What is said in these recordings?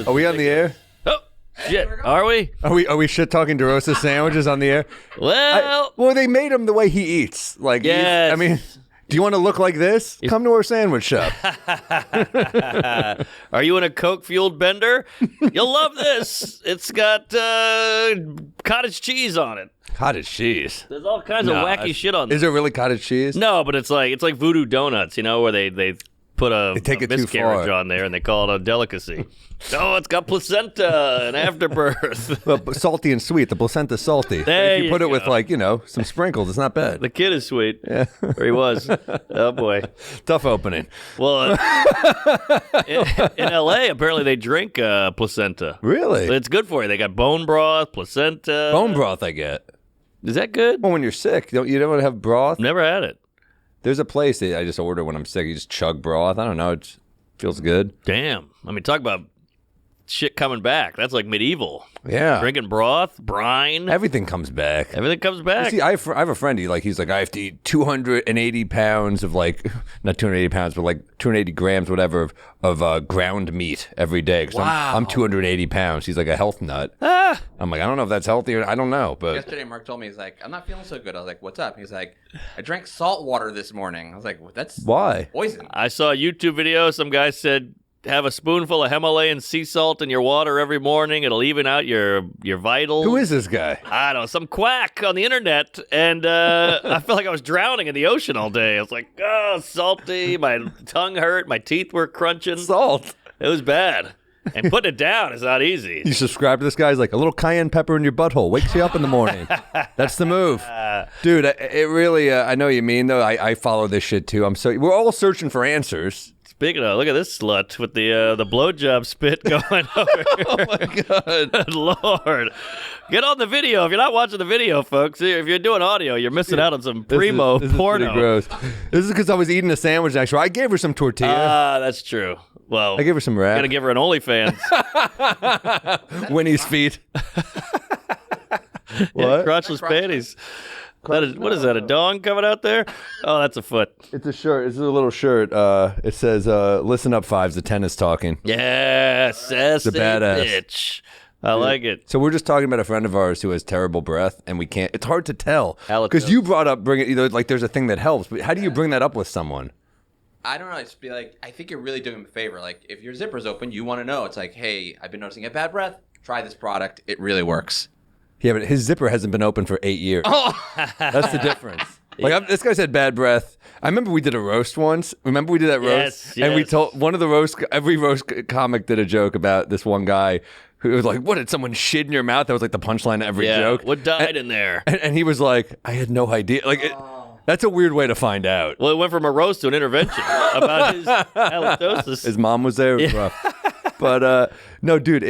Are we on the air? Oh, shit. Are we? Are we shit talking DeRosa sandwiches on the air? Well, Well, they made him the way he eats. Like, yes. I mean, do you want to look like this? Come to our sandwich shop. Are you in a Coke-fueled bender? You'll love this. It's got cottage cheese on it. Cottage cheese. There's all kinds of wacky shit on there. Is there really cottage cheese? No, but it's like voodoo donuts, you know, where they put a miscarriage on there and they call it a delicacy. Oh, it's got placenta and afterbirth. Well, salty and sweet. The placenta's salty. There if you put you it with, go. like, some sprinkles, it's not bad. The kid is sweet. Yeah. Or he was. Oh, boy. Tough opening. Well, in L.A., apparently they drink placenta. Really? It's good for you. They got bone broth, placenta. Bone broth I get. Is that good? Well, when you're sick, you don't have broth? Never had it. There's a place that I just order when I'm sick. You just chug broth. I don't know. It feels good. Damn. I mean, talk about shit coming back. That's like medieval. Yeah. Drinking broth, brine. Everything comes back. Everything comes back. See, I have a friend. He's like, I have to eat 280 pounds of not 280 pounds, but like 280 grams, whatever, of ground meat every day. Cause Wow. I'm 280 pounds. He's like a health nut. I'm like, I don't know if that's healthy or I don't know. But Yesterday, Mark told me, he's like, I'm not feeling so good. I was like, what's up? He's like, I drank salt water this morning. I was like, well, that's why? poison. I saw a YouTube video. Some guy said, have a spoonful of Himalayan sea salt in your water every morning. It'll even out your vitals. Who is this guy? I don't know, some quack on the internet. And I felt like I was drowning in the ocean all day. I was like, oh, salty. My tongue hurt. My teeth were crunching. Salt. It was bad. And putting it down is not easy. You subscribe to this guy. He's like, a little cayenne pepper in your butthole wakes you up in the morning. That's the move. Dude, it really, I know what you mean, though. I follow this shit, too. We're all searching for answers. Speaking of, look at this slut with the blowjob spit going over. Oh, my God. Lord. Get on the video. If you're not watching the video, folks, if you're doing audio, you're missing out on some primo this is porno. pretty gross. This is because I was eating a sandwich, actually. I gave her some tortilla. That's true. Well, I gave her some wrap. Gotta give her an OnlyFans. Winnie's feet. Yeah, What? crotchless panties. What is that, a dong coming out there? Oh, that's a foot. It's a shirt. It's a little shirt. It says, listen up, Fives. The tennis talking. Yeah, sassy It's a badass. bitch. I like it. So we're just talking about a friend of ours who has terrible breath, and we can't. It's hard to tell Halitosis. because you brought up like there's a thing that helps. But how do you bring that up with someone? I don't know. It's be like, I think you're really doing him a favor. Like, if your zipper's open, you want to know. It's like, hey, I've been noticing a bad breath. Try this product. It really works. Yeah, but his zipper hasn't been open for 8 years. That's the difference. Like this guy said bad breath. I remember we did a roast once. Remember we did that roast? Yes, And we yes. told every roast comic did a joke about this one guy who was like, what, did someone shit in your mouth? That was like the punchline to every Yeah, joke. what died in there? And he was like, I had no idea. Like, that's a weird way to find out. Well, it went from a roast to an intervention about his halitosis. His mom was there. It was rough. But no, dude,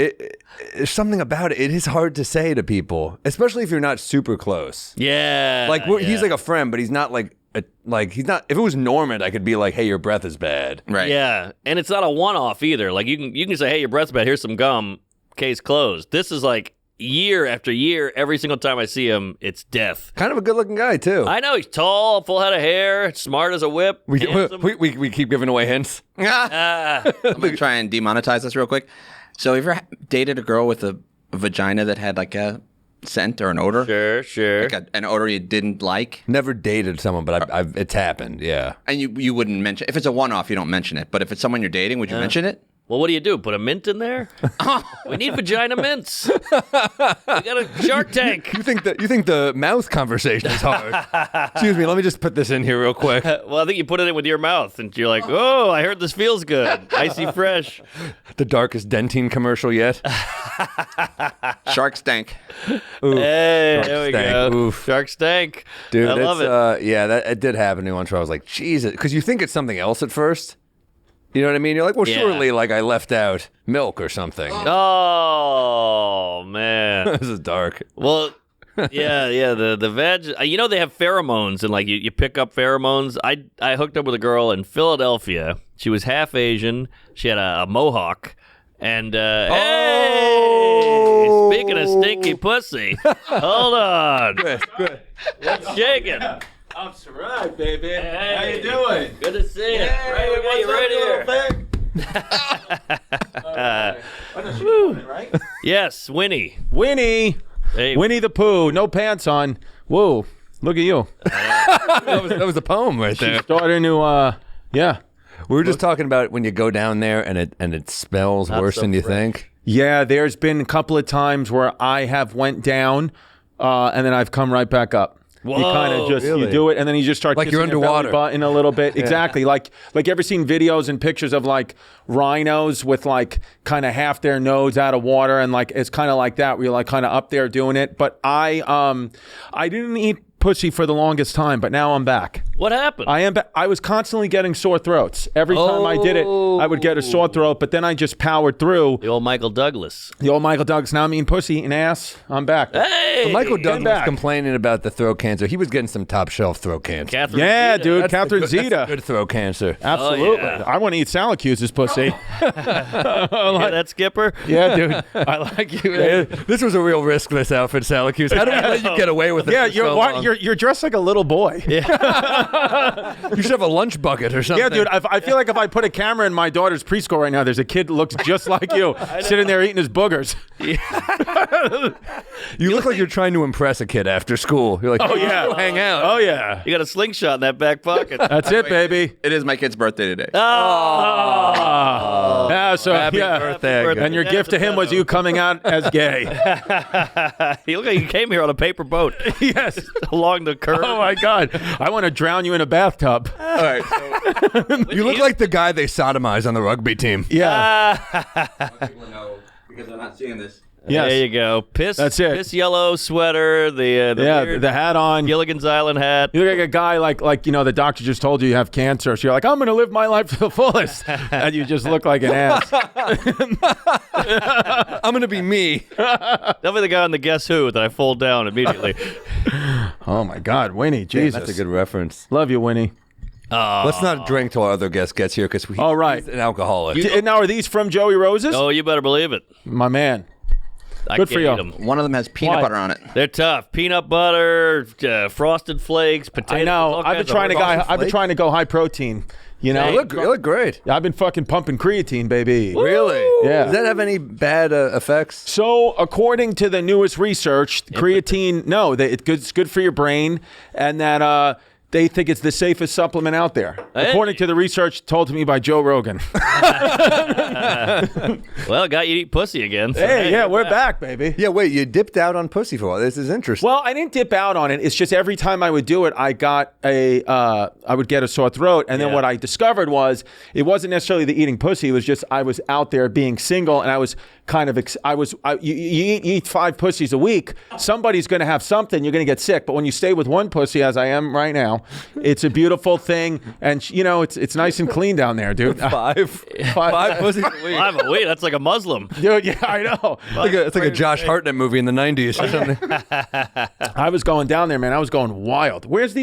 there's something about it. It is hard to say to people, especially if you're not super close. Yeah. Like yeah. he's like a friend, but he's not like he's not. If it was Norman, I could be like, hey, your breath is bad. Right. Yeah, and it's not a one-off either. Like you can say, hey, your breath's bad. Here's some gum. Case closed. This is like year after year. Every single time I see him, it's death. Kind of a good-looking guy too. I know he's tall, full head of hair, smart as a whip. We handsome. keep giving away hints. Ah. I'm going to try and demonetize this real quick. So, have you ever dated a girl with a vagina that had like a scent or an odor? Sure. Like an odor you didn't like? Never dated someone, but I've it's happened. Yeah. And you wouldn't mention if it's a one-off, you don't mention it. But if it's someone you're dating, would you mention it? Well, what do? Put a mint in there? We need vagina mints. We got a Shark Tank. You think the mouth conversation is hard? Excuse me. Let me just put this in here real quick. Well, I think you put it in with your mouth, and you're like, oh, I heard this feels good. Icy fresh. The darkest Dentine commercial yet. Shark stank. Ooh, Hey, Shark there we stank. go. Oof. Shark Stank. Dude, I love it. Yeah, it did happen to me once where I was like, Jesus, because you think it's something else at first. You know what I mean? You're like, well, Yeah. surely, like I left out milk or something. Oh, man. This is dark. Well, yeah. The veg. You know they have pheromones, and like you pick up pheromones. I hooked up with a girl in Philadelphia. She was half Asian. She had a mohawk. And hey, speaking of stinky pussy, hold on. Good. What's shaking? I'm right, baby. Hey, How you doing? Good to see you. Hey, Right, we got you right here. What's up, little thing? Yes, Winnie. Winnie. Hey. Winnie the Pooh. No pants on. Whoa. Look at you. That was a poem right there. Starting to, yeah. We were just talking about when you go down there and it smells worse so than you fresh. think. Yeah, there's been a couple of times where I have went down and then I've come right back up. Whoa, you kind of just really? you do it and then you just start Like kissing you're your belly underwater. button a little bit. Exactly. Like you ever seen videos and pictures of like rhinos with like kind of half their nose out of water and like it's kind of like that where you're like kind of up there doing it. But I didn't eat pussy for the longest time, but now I'm back. What happened? I was constantly getting sore throats. Every time I did it, I would get a sore throat, but then I just powered through. the old Michael Douglas. The old Michael Douglas. Now I'm eating pussy and ass. I'm back. Hey, Michael Douglas back. complaining about the throat cancer. He was getting some top shelf throat cancer. Catherine Yeah, Zeta. dude. That's Catherine the good- that's Zeta. the good throat cancer. Absolutely. yeah. I want to eat Salacuse's pussy. Hear that, Skipper? Yeah, dude. I like you. This was a real risk, this outfit, Salacuse. How do we let you get away with it? Yeah, for so long? you're dressed like a little boy. Yeah, You should have a lunch bucket or something. dude. I feel like if I put a camera in my daughter's preschool right now, there's a kid that looks just like you sitting there eating his boogers. You look like you're trying to impress a kid after school. You're like, Oh, yeah. go hang out. Oh, yeah. You got a slingshot in that back pocket. That's it, baby. It is my kid's birthday today. Yeah, so, Happy yeah. birthday. birthday. And your gift to him was you coming out as gay. You look like you came here on a paper boat Yes. along the curb. Oh, my God. I want to drown you in a bathtub. All right, so You look like the guy they sodomize on the rugby team. Yeah. people know because they're not seeing this. Yes. There you go. Piss. That's it. Piss yellow sweater. The Yeah, weird the hat on. Gilligan's Island hat. You look like a guy like the doctor just told you have cancer. So you're like, I'm going to live my life to the fullest. And you just look like an ass. I'm going to be me. Definitely the guy on the Guess Who that I fold down immediately. Oh, my God. Winnie. Jesus. That's a good reference. Love you, Winnie. Let's not drink till our other guest gets here because All right. he's an alcoholic. And now, are these from Joey Rose's? Oh, you better believe it. My man. I Good can't for you. eat 'em. One of them has peanut Why? butter on it. They're tough. Peanut butter, frosted flakes, potatoes. I know. all I've been kinds of trying to go high protein. You know, You look great. I've been fucking pumping creatine, baby. Really? Yeah. Does that have any bad effects? So, according to the newest research, creatine, it's good for your brain, and that they think it's the safest supplement out there. Hey. According to the research told to me by Joe Rogan. Well, got you to eat pussy again. So Hey, yeah, we're back, baby. Yeah, wait, you dipped out on pussy for a while. This is interesting. Well, I didn't dip out on it. It's just every time I would do it, I would get a sore throat. And then Yeah. what I discovered was it wasn't necessarily the eating pussy. It was just I was out there being single, and I was kind of you eat 5 pussies a week. Somebody's going to have something. You're going to get sick. But when you stay with one pussy, as I am right now, it's a beautiful thing, and it's nice and clean down there, dude. Five pussies a week. Five a week. That's like a Muslim. Dude, yeah, I know. It's like a Josh Hartnett movie in the 90s or something. I was going down there, man. I was going wild. Where's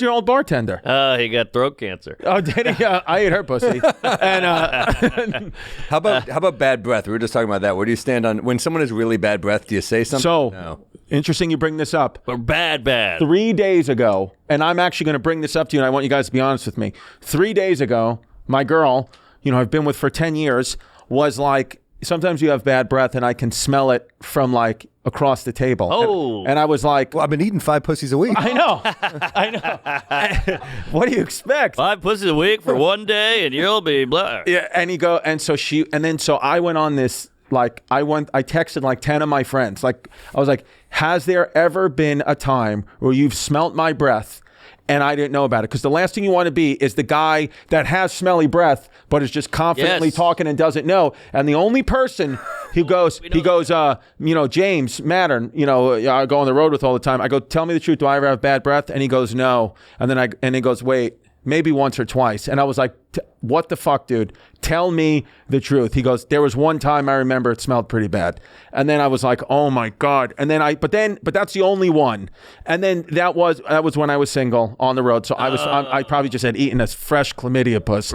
your old bartender? He got throat cancer. Oh, did he? I ate her pussy. And How about bad breath? We were just talking about that. Where do you stand on when someone has really bad breath? Do you say something? so No. interesting you bring this up. We're bad. 3 days ago, and I'm actually going to bring this up to you, and I want you guys to be honest with me. 3 days ago, my girl, I've been with for 10 years, was like, sometimes you have bad breath, and I can smell it from like across the table. Oh. And I was like, Well, I've been eating 5 pussies a week. I know. What do you expect? 5 pussies a week for one day, and you'll be blah. Yeah, and so I went on this, I texted like 10 of my friends. Like, I was like, has there ever been a time where you've smelt my breath and I didn't know about it? Because the last thing you want to be is the guy that has smelly breath, but is just confidently Yes. talking and doesn't know. And the only person who goes, James Mattern, I go on the road with all the time. I go, tell me the truth. Do I ever have bad breath? And he goes, no. And he goes, wait, maybe once or twice. And I was like, what the fuck, dude? Tell me the truth. He goes, there was one time I remember it smelled pretty bad. And then I was like, oh my God. And then but that's the only one. And then that was when I was single on the road. So I probably just had eaten a fresh chlamydia puss.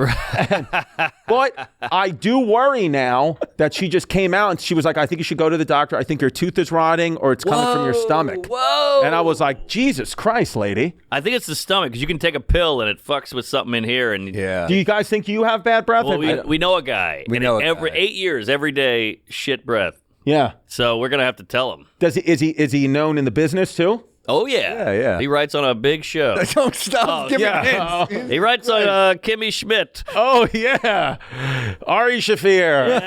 But I do worry now that she just came out and she was like, I think you should go to the doctor. I think your tooth is rotting or it's coming from your stomach. Whoa. And I was like, Jesus Christ, lady. I think it's the stomach because you can take a pill and it fucks with something in here. And Yeah. Do you guys think you have bad breath? Well, we know a guy. We and know a every guy. 8 years, every day, shit breath. Yeah. So we're gonna have to tell him. Is he known in the business too? Oh yeah, Yeah. He writes on a big show. Don't stop giving yeah. hints. He writes on Kimmy Schmidt. Oh yeah, Ari Shafir.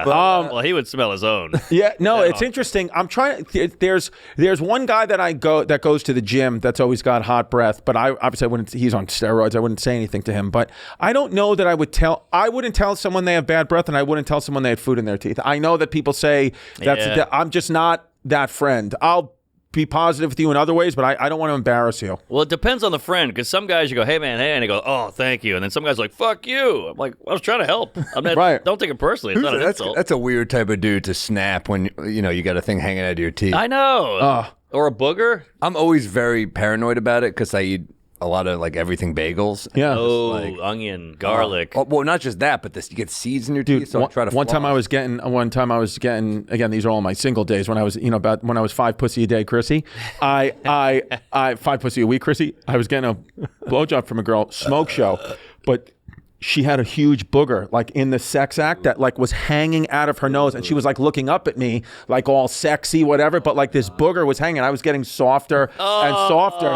Well, he would smell his own. Yeah, no, it's interesting. I'm trying. There's one guy that goes to the gym that's always got hot breath, but I obviously wouldn't. He's on steroids. I wouldn't say anything to him. But I don't know that I would tell. I wouldn't tell someone they have bad breath, and I wouldn't tell someone they had food in their teeth. I know that people say that I'm just not that friend. I'll be positive with you in other ways, but I don't want to embarrass you. Well, it depends on the friend, because some guys you go, hey man, hey, and they go, oh, thank you, and then some guys are like, fuck you. I'm like, I was trying to help. I'm not. Right. Don't take it personally. It's not an insult. That's a weird type of dude to snap when you got a thing hanging out of your teeth. I know. Or a booger. I'm always very paranoid about it because I eat a lot of like everything bagels. Yeah. Oh, like- onion, garlic. Well, not just that, but you get seeds in your teeth. So I try to. One time I was getting. Again, these are all my single days. When I was, when I was 5 pussy a day, Chrissy. I 5 pussy a week, Chrissy. I was getting a blowjob from a girl, smoke show, but she had a huge booger like in the sex act that like was hanging out of her nose, and she was like looking up at me like all sexy, whatever, but like this booger was hanging. I was getting softer and softer,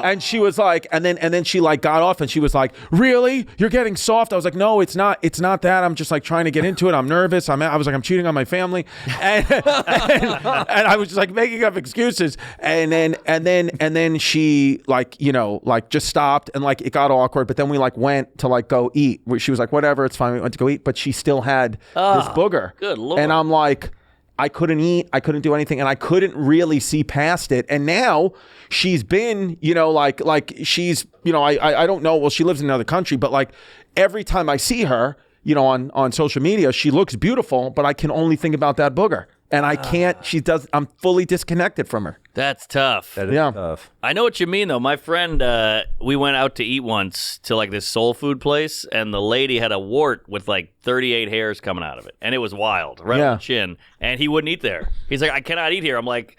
and she was like, and then she like got off, and she was like, really, you're getting soft? I was like, no, it's not that. I'm just like trying to get into it. I'm nervous. I was like, I'm cheating on my family, and I was just like making up excuses, and then she like like just stopped, and like it got awkward, but then we like went to like go eat. She was like, whatever, it's fine. We went to go eat, but she still had this booger. Good Lord. And I'm like, I couldn't eat, I couldn't do anything, and I couldn't really see past it. And now she's been, like she's, I don't know. Well, she lives in another country, but like every time I see her, on social media, she looks beautiful, but I can only think about that booger. And I can't, I'm fully disconnected from her. That's tough. That is tough. I know what you mean, though. My friend, we went out to eat once to like this soul food place, and the lady had a wart with like 38 hairs coming out of it. And it was wild, right on the chin. And he wouldn't eat there. He's like, I cannot eat here. I'm like,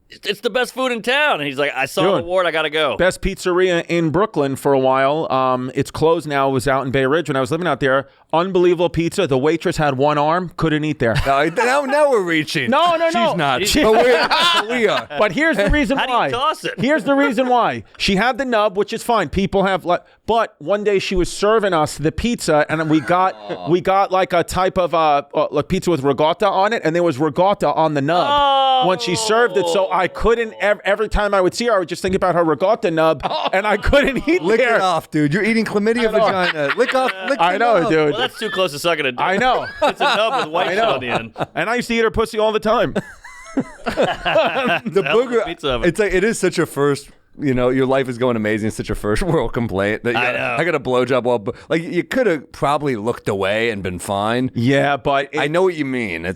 it's the best food in town. And he's like, I saw the wart, I got to go. Best pizzeria in Brooklyn for a while. It's closed now. It was out in Bay Ridge when I was living out there. Unbelievable pizza. The waitress had one arm, couldn't eat there. Now we're reaching. No. She's not. But we are. But here's the reason How why. do you toss it? Here's the reason why. She had the nub, which is fine. People have like, but one day she was serving us the pizza, and we got like a type of like pizza with ricotta on it, and there was ricotta on the nub when she served it. So I couldn't. Every time I would see her, I would just think about her ricotta nub, and I couldn't eat Lick there. it off, dude. You're eating chlamydia vagina. Lick I know, dude. Well, that's too close to sucking a dick. I know. It's a nub with white shit on the end. And I used to eat her pussy all the time. The hell of a booger. pizza oven. It's like it is such a first. Your life is going amazing. It's such a first world complaint that I got a blowjob while like you could have probably looked away and been fine. Yeah, but I know what you mean.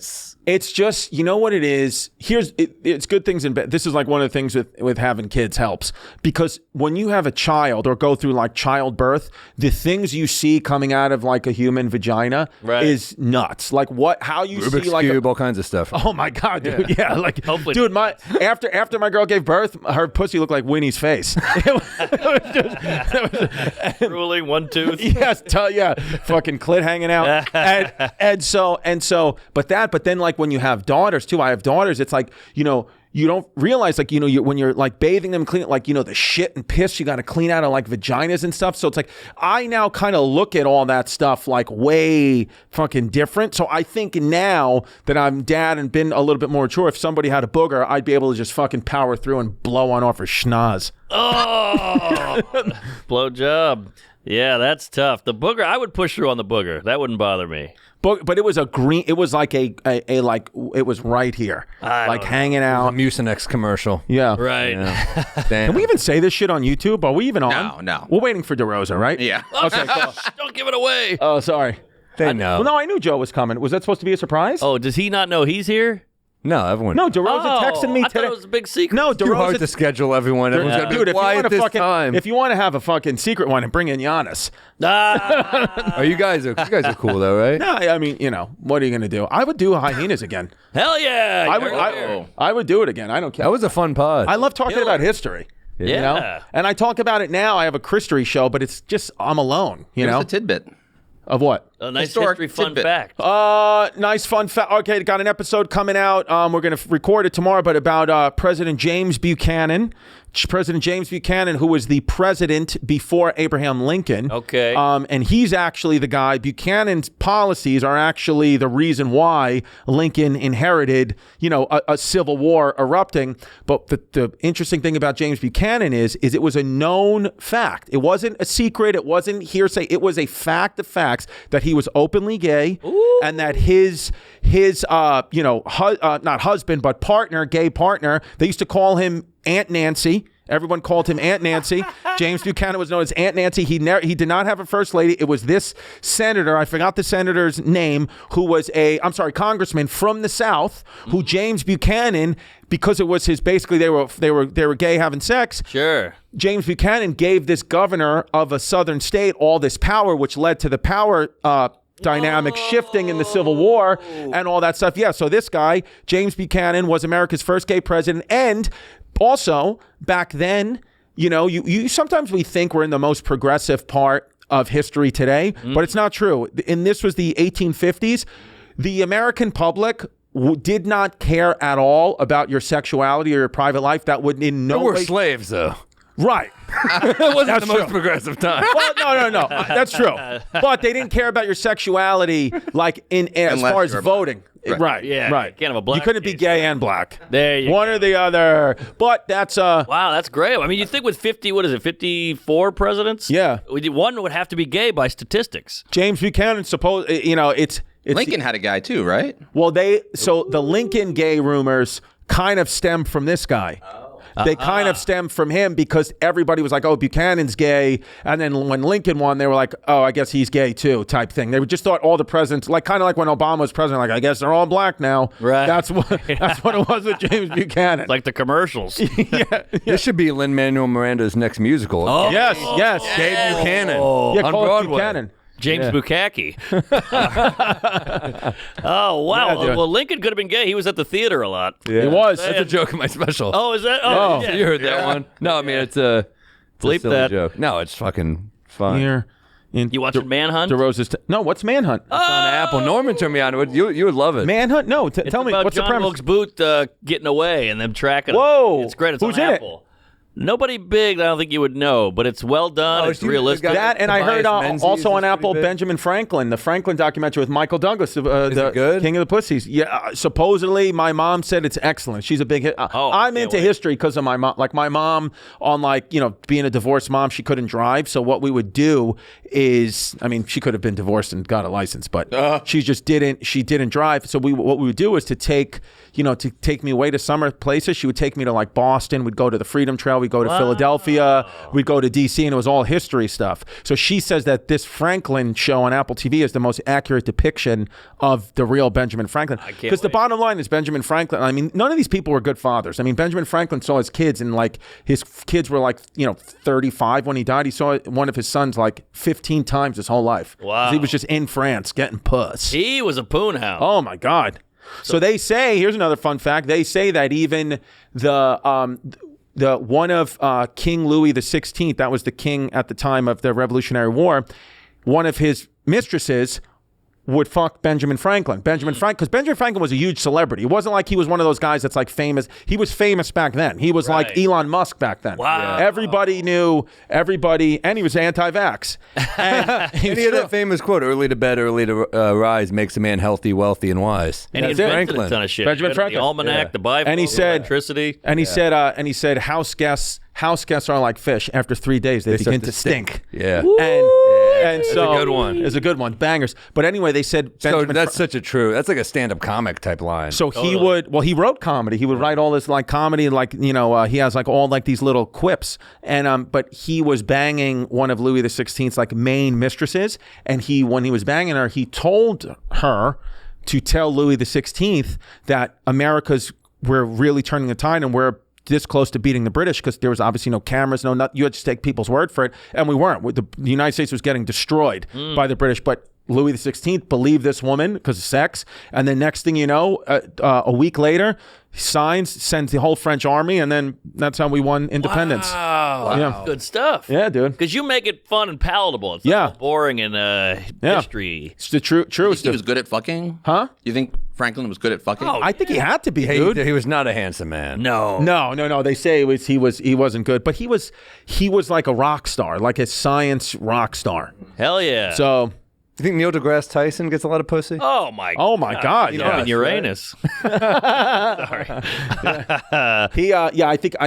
It's just, you know what it is? It's good things and bad. This is like one of the things with having kids helps. Because when you have a child or go through like childbirth, the things you see coming out of like a human vagina is nuts. Like how you Rubik's see like Cube, all kinds of stuff. Oh my God, dude. Yeah, like Hopefully. dude, after my girl gave birth, her pussy looked like Winnie's face. It was Drooling, one tooth. yes, fucking clit hanging out, and so, but then like when you have daughters too, I have daughters. It's like you don't realize like when you're like bathing them, clean like the shit and piss you got to clean out of like vaginas and stuff. So it's like I now kind of look at all that stuff like way fucking different. So I think now that I'm dad and been a little bit more mature, if somebody had a booger, I'd be able to just fucking power through and blow on off her schnoz. Oh, blow job. Yeah, that's tough. The booger, I would push through on the booger. That wouldn't bother me. But it was a green. It was like a like it was right here, like hanging out. Mucinex commercial. Yeah, Right. Yeah. Damn. Can we even say this shit on YouTube? Are we even on? No. We're waiting for DeRosa, right? Yeah. Okay. Cool. Don't give it away. Oh, sorry. They know. Well, no, I knew Joe was coming. Was that supposed to be a surprise? Oh, does he not know he's here? No, everyone. No, DeRosa texted me I today. thought it was a big secret. No, Too hard to DeRosa. schedule everyone. Everyone's got to Dude, be if you quiet want to this fucking, time. if you want to have a fucking secret one and bring in Giannis. Are you guys are cool though, right? No, I mean, what are you gonna do? I would do hyenas again. Hell yeah. I would do it again. I don't care. That was a fun pod. I love talking Kill about it. history. Yeah. You know? And I talk about it now. I have a Christy show, but it's just I'm alone. You Give know us a tidbit. of what? A nice historic history fun tidbit. fact. Nice fun fact. Okay, got an episode coming out. We're going to record it tomorrow, but about President James Buchanan. President James Buchanan, who was the president before Abraham Lincoln. Okay. And he's actually the guy. Buchanan's policies are actually the reason why Lincoln inherited, a civil war erupting. But the interesting thing about James Buchanan is it was a known fact. It wasn't a secret. It wasn't hearsay. It was a fact of facts that he was openly gay. Ooh. And that his not husband, but partner, gay partner, they used to call him Aunt Nancy. Everyone called him Aunt Nancy. James Buchanan was known as Aunt Nancy. He did not have a first lady. It was this senator, I forgot the senator's name, who was congressman from the South, who James Buchanan, because it was his, basically they were gay having sex. Sure. James Buchanan gave this governor of a southern state all this power, which led to the power dynamic shifting in the Civil War and all that stuff. Yeah, so this guy, James Buchanan, was America's first gay president. And also, back then, you sometimes we think we're in the most progressive part of history today, but it's not true. And this was the 1850s. The American public did not care at all about your sexuality or your private life. That would in no There were way... slaves, though. Right. It wasn't That's the most true. progressive time. Well, no. That's true. But they didn't care about your sexuality, like as Unless far as you're voting. Right. Right. Yeah, Right. you can't have a black You couldn't be case. gay and black. There you One go. or the other. But that's Wow, that's great. I mean, you think with 54 presidents? Yeah. One would have to be gay by statistics. James Buchanan. It's Lincoln had a guy too, right? Well, so the Lincoln gay rumors kind of stem from this guy. They kind of stemmed from him because everybody was like, oh, Buchanan's gay. And then when Lincoln won, they were like, oh, I guess he's gay too, type thing. They just thought all the presidents, kind of like when Obama was president, like, I guess they're all black now. Right. That's what it was with James Buchanan. Like the commercials. This should be Lin-Manuel Miranda's next musical. Oh. Yes. Gabe Buchanan Yeah, on call it Broadway. Buchanan. James Bukaki. Oh, wow. Yeah, dude. Well, Lincoln could have been gay. He was at the theater a lot. He was. That's a joke in my special. Oh, is that? Oh. yeah. You heard that one? No, I mean, it's a Bleep silly that. joke. No, it's fucking fun. Here. You watching Manhunt? DeRosa's no, what's Manhunt? It's on Apple. Norman turned me on to it. You would love it. Manhunt? No, It's tell me, about what's John the premise? Wilkes Booth getting away and them tracking him. Whoa. It's great. It's Who's on in it? Apple. Nobody big that I don't think you would know, but it's well done. Oh, It's is he the realistic. guy- That, and I heard Tobias Menzies also on is pretty Apple, big. Benjamin Franklin, the Franklin documentary with Michael Douglas, the it good? King of the Pussies. Yeah, supposedly my mom said it's excellent. She's a big hit. I'm can't into wait. history because of my mom. Like my mom, on being a divorced mom, she couldn't drive. So what we would do is, I mean, she could have been divorced and got a license, but she just didn't. She didn't drive. So what we would do is to take me away to summer places. She would take me to like Boston. We'd go to the Freedom Trail. We'd go to Philadelphia. We'd go to DC, and it was all history stuff. So she says that this Franklin show on Apple TV is the most accurate depiction of the real Benjamin Franklin. Because the bottom line is Benjamin Franklin. I mean, none of these people were good fathers. I mean, Benjamin Franklin saw his kids, and like his kids were like 35 when he died. He saw one of his sons like 15 times his whole life. Wow. He was just in France getting puss. He was a poon hound. Oh my God! So they say, here's another fun fact. They say that even the one of King Louis XVI, that was the king at the time of the Revolutionary War, one of his mistresses would fuck Benjamin Franklin. Because Benjamin Franklin was a huge celebrity. It wasn't like he was one of those guys that's like famous. He was famous back then. He was like Elon Musk back then. Wow. Everybody knew everybody, and he was anti-vax. And And he had that famous quote, early to bed, early to rise makes a man healthy, wealthy, and wise. And he That's it. invented a Franklin. ton of shit. Benjamin He invented Franklin. The almanac, the Bible, And he said- electricity. And he said, house guests are like fish. After 3 days, they begin to stink. Yeah. And so a good one. It's a good one. Bangers. But anyway, they said So Benjamin that's that's like a stand-up comic type line. So he wrote comedy. He would write all this like comedy, like he has like all like these little quips. And but he was banging one of Louis XVI's like main mistresses, and when he was banging her, he told her to tell Louis XVI that we're really turning the tide, and we're this close to beating the British, because there was obviously no cameras, you had to take people's word for it, and we weren't. The United States was getting destroyed by the British, but Louis XVI believed this woman because of sex, and then next thing you know, a week later, sends the whole French army, and then that's how we won independence. Wow. Yeah. Good stuff. Yeah, dude. Because you make it fun and palatable. It's Yeah. not boring and history. It's the truth. You think he was good at fucking? Huh? You think Franklin was good at fucking? Oh, I think he had to be, Hey, dude. he was not a handsome man. No. No. They say he wasn't good, but he was like a rock star, like a science rock star. Hell yeah. So, Do you think Neil deGrasse Tyson gets a lot of pussy? oh my God, He's yes, up in Uranus. Sorry. I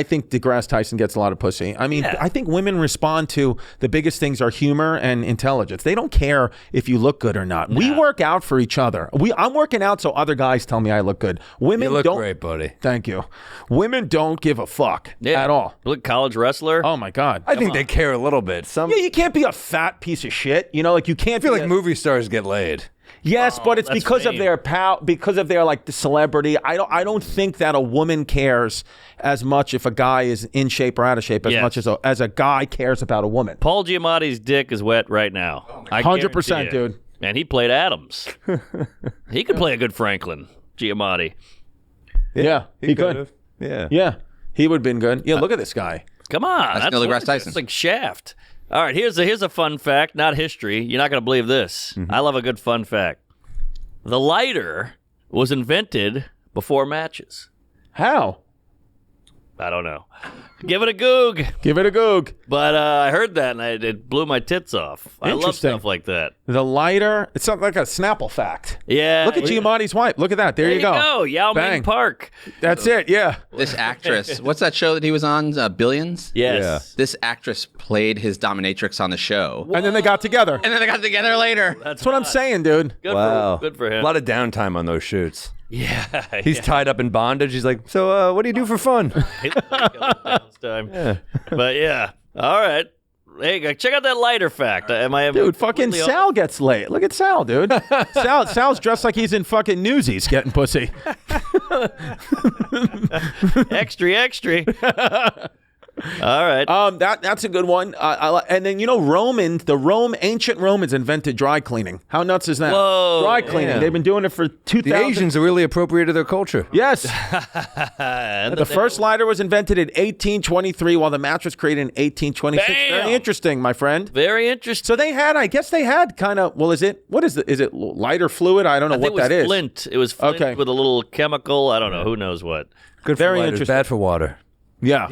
think DeGrasse Tyson gets a lot of pussy. I mean, I think women respond to the biggest things are humor and intelligence. They don't care if you look good or not. We work out for each other. I'm working out so other guys tell me I look good. Women You look don't. great, buddy. Thank you. Women don't give a fuck Yeah. at all. Look, college wrestler. Oh my God. I think they care a little bit. Yeah, you can't be a fat piece of shit. You know, like you can't I feel be like movie stars get laid. Yes, but it's that's because of fame. their because of their like the celebrity. I don't think that a woman cares as much if a guy is in shape or out of shape as Yes. much as a guy cares about a woman. Paul Giamatti's dick is wet right now. 100%, dude. And he played Adams. He could play a good Franklin, Giamatti. Yeah, he could. could've. Yeah. Yeah, he would have been good. Yeah, look at this guy. Come on. That's Neil deGrasse Tyson. It's like Shaft. All right, here's a fun fact, not history. You're not going to believe this. I love a good fun fact. The lighter was invented before matches. How? I don't know. Give it a goog. Give it a goog. But I heard that, and it blew my tits off. I love Interesting. stuff like that. The lighter. It's something like a Snapple fact. Yeah. Look at Giamatti's wife. Look at that. There you go. Yao Ming Bang. Park. That's it. Yeah. This actress, what's that show that he was on? Billions? Yes. This actress played his dominatrix on the show. And then they got together. And then they got together later. That's what I'm saying, dude. Good Wow. good for him. A lot of downtime on those shoots. Yeah. He's tied up in bondage. He's like, so what do you do for fun? Time. But yeah. All right. Hey, check out that lighter fact. Am I Dude, fucking completely Sal gets laid. Look at Sal, dude. Sal's dressed like he's in fucking Newsies getting pussy. extra? All right. That's a good one. And then ancient Romans invented dry cleaning. How nuts is that? Whoa. Dry cleaning. Yeah. They've been doing it for 2,000. The Asians are really appropriated their culture. Yes. And The first lighter was invented in 1823, while the match was created in 1826. Bam! Very interesting, my friend. Very interesting. So I guess they had kind of, is it lighter fluid? I don't know I think what that it was is. flint. It was flint Okay. with a little chemical. I don't know. Who knows what. Good for Very lighters, interesting. bad for water. Yeah.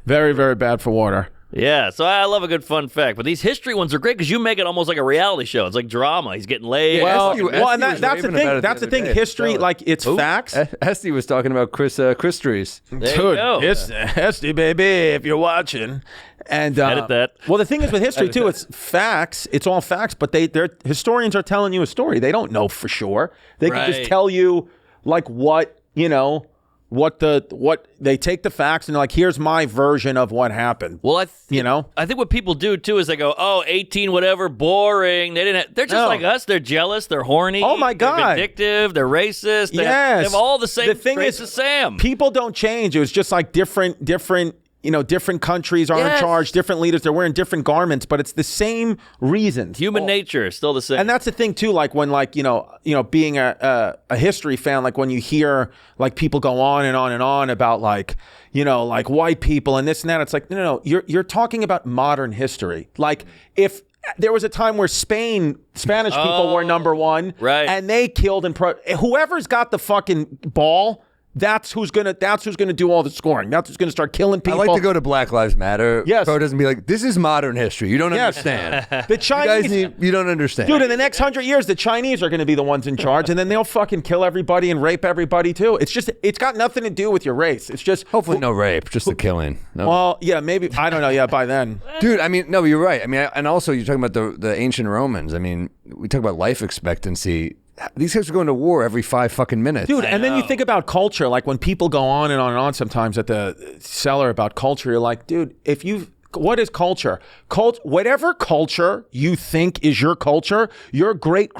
Very, very bad for water. Yeah, so I love a good fun fact. But these history ones are great because you make it almost like a reality show. It's like drama. He's getting laid. Yeah. Well, Esty was and that's the raving thing. about it the That's the other thing. day. History, Tell it. like it's facts. Esty was talking about Chris Trees. There you go. Hesty, baby, if you're watching. And Edit that. Well, the thing is with history too, it's facts. It's all facts, but their historians are telling you a story. They don't know for sure. They can just Right. tell you like what they take the facts and they're like, here's my version of what happened. Well, I think what people do too is they go, "Oh, 18 whatever, boring." They're just No. like us. They're jealous. They're horny. Oh, my God. They're vindictive. They're racist. They Yes. have all the same The thing traits is, as Sam. people don't change. It was just like different countries are in Yes. charge, different leaders, they're wearing different garments, but it's the same reasons. Human nature is still the same. And that's the thing too, like when being a history fan, like when you hear like people go on and on and on about like white people and this and that, it's like, no, you're talking about modern history. Like if there was a time where Spanish people were number one, right. and they killed whoever's got the fucking ball, that's who's gonna do all the scoring. That's who's gonna start killing people. I like to go to Black Lives Matter. Yes. Protest and be like, this is modern history. You don't Yes. understand. The You Chinese, guys you don't understand. dude. In the next 100 years, the Chinese are going to be the ones in charge, and then they'll fucking kill everybody and rape everybody too. It's got nothing to do with your race. It's just Hopefully no rape, just the killing. No. Well, yeah, maybe I don't know. Yeah, by then, Dude, I mean, no, you're right. I mean, and also you're talking about the ancient Romans. I mean, we talk about life expectancy. These guys are going to war every 5 fucking minutes. dude. And then you think about culture. Like when people go on and on and on sometimes at the cellar about culture, you're like, dude, if you've what is culture? Whatever culture you think is your culture, your great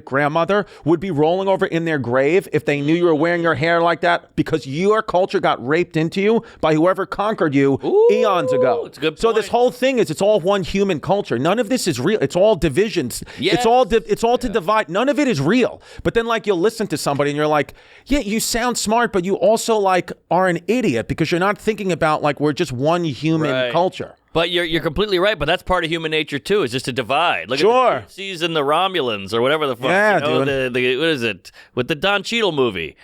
grandmother would be rolling over in their grave if they knew you were wearing your hair like that, because your culture got raped into you by whoever conquered you eons ago. It's a good So this point. whole thing is, it's all one human culture. None of this is real. It's all divisions. Yes. It's all to divide. None of it is real. But then like you'll listen to somebody and you're like, yeah, you sound smart, but you also like are an idiot because you're not thinking about like we're just one human culture. But you're completely right. But that's part of human nature too. Is just to divide. Look Sure. at the Nazis and the Romulans or whatever the fuck. Yeah, dude. What is it with the Don Cheadle movie?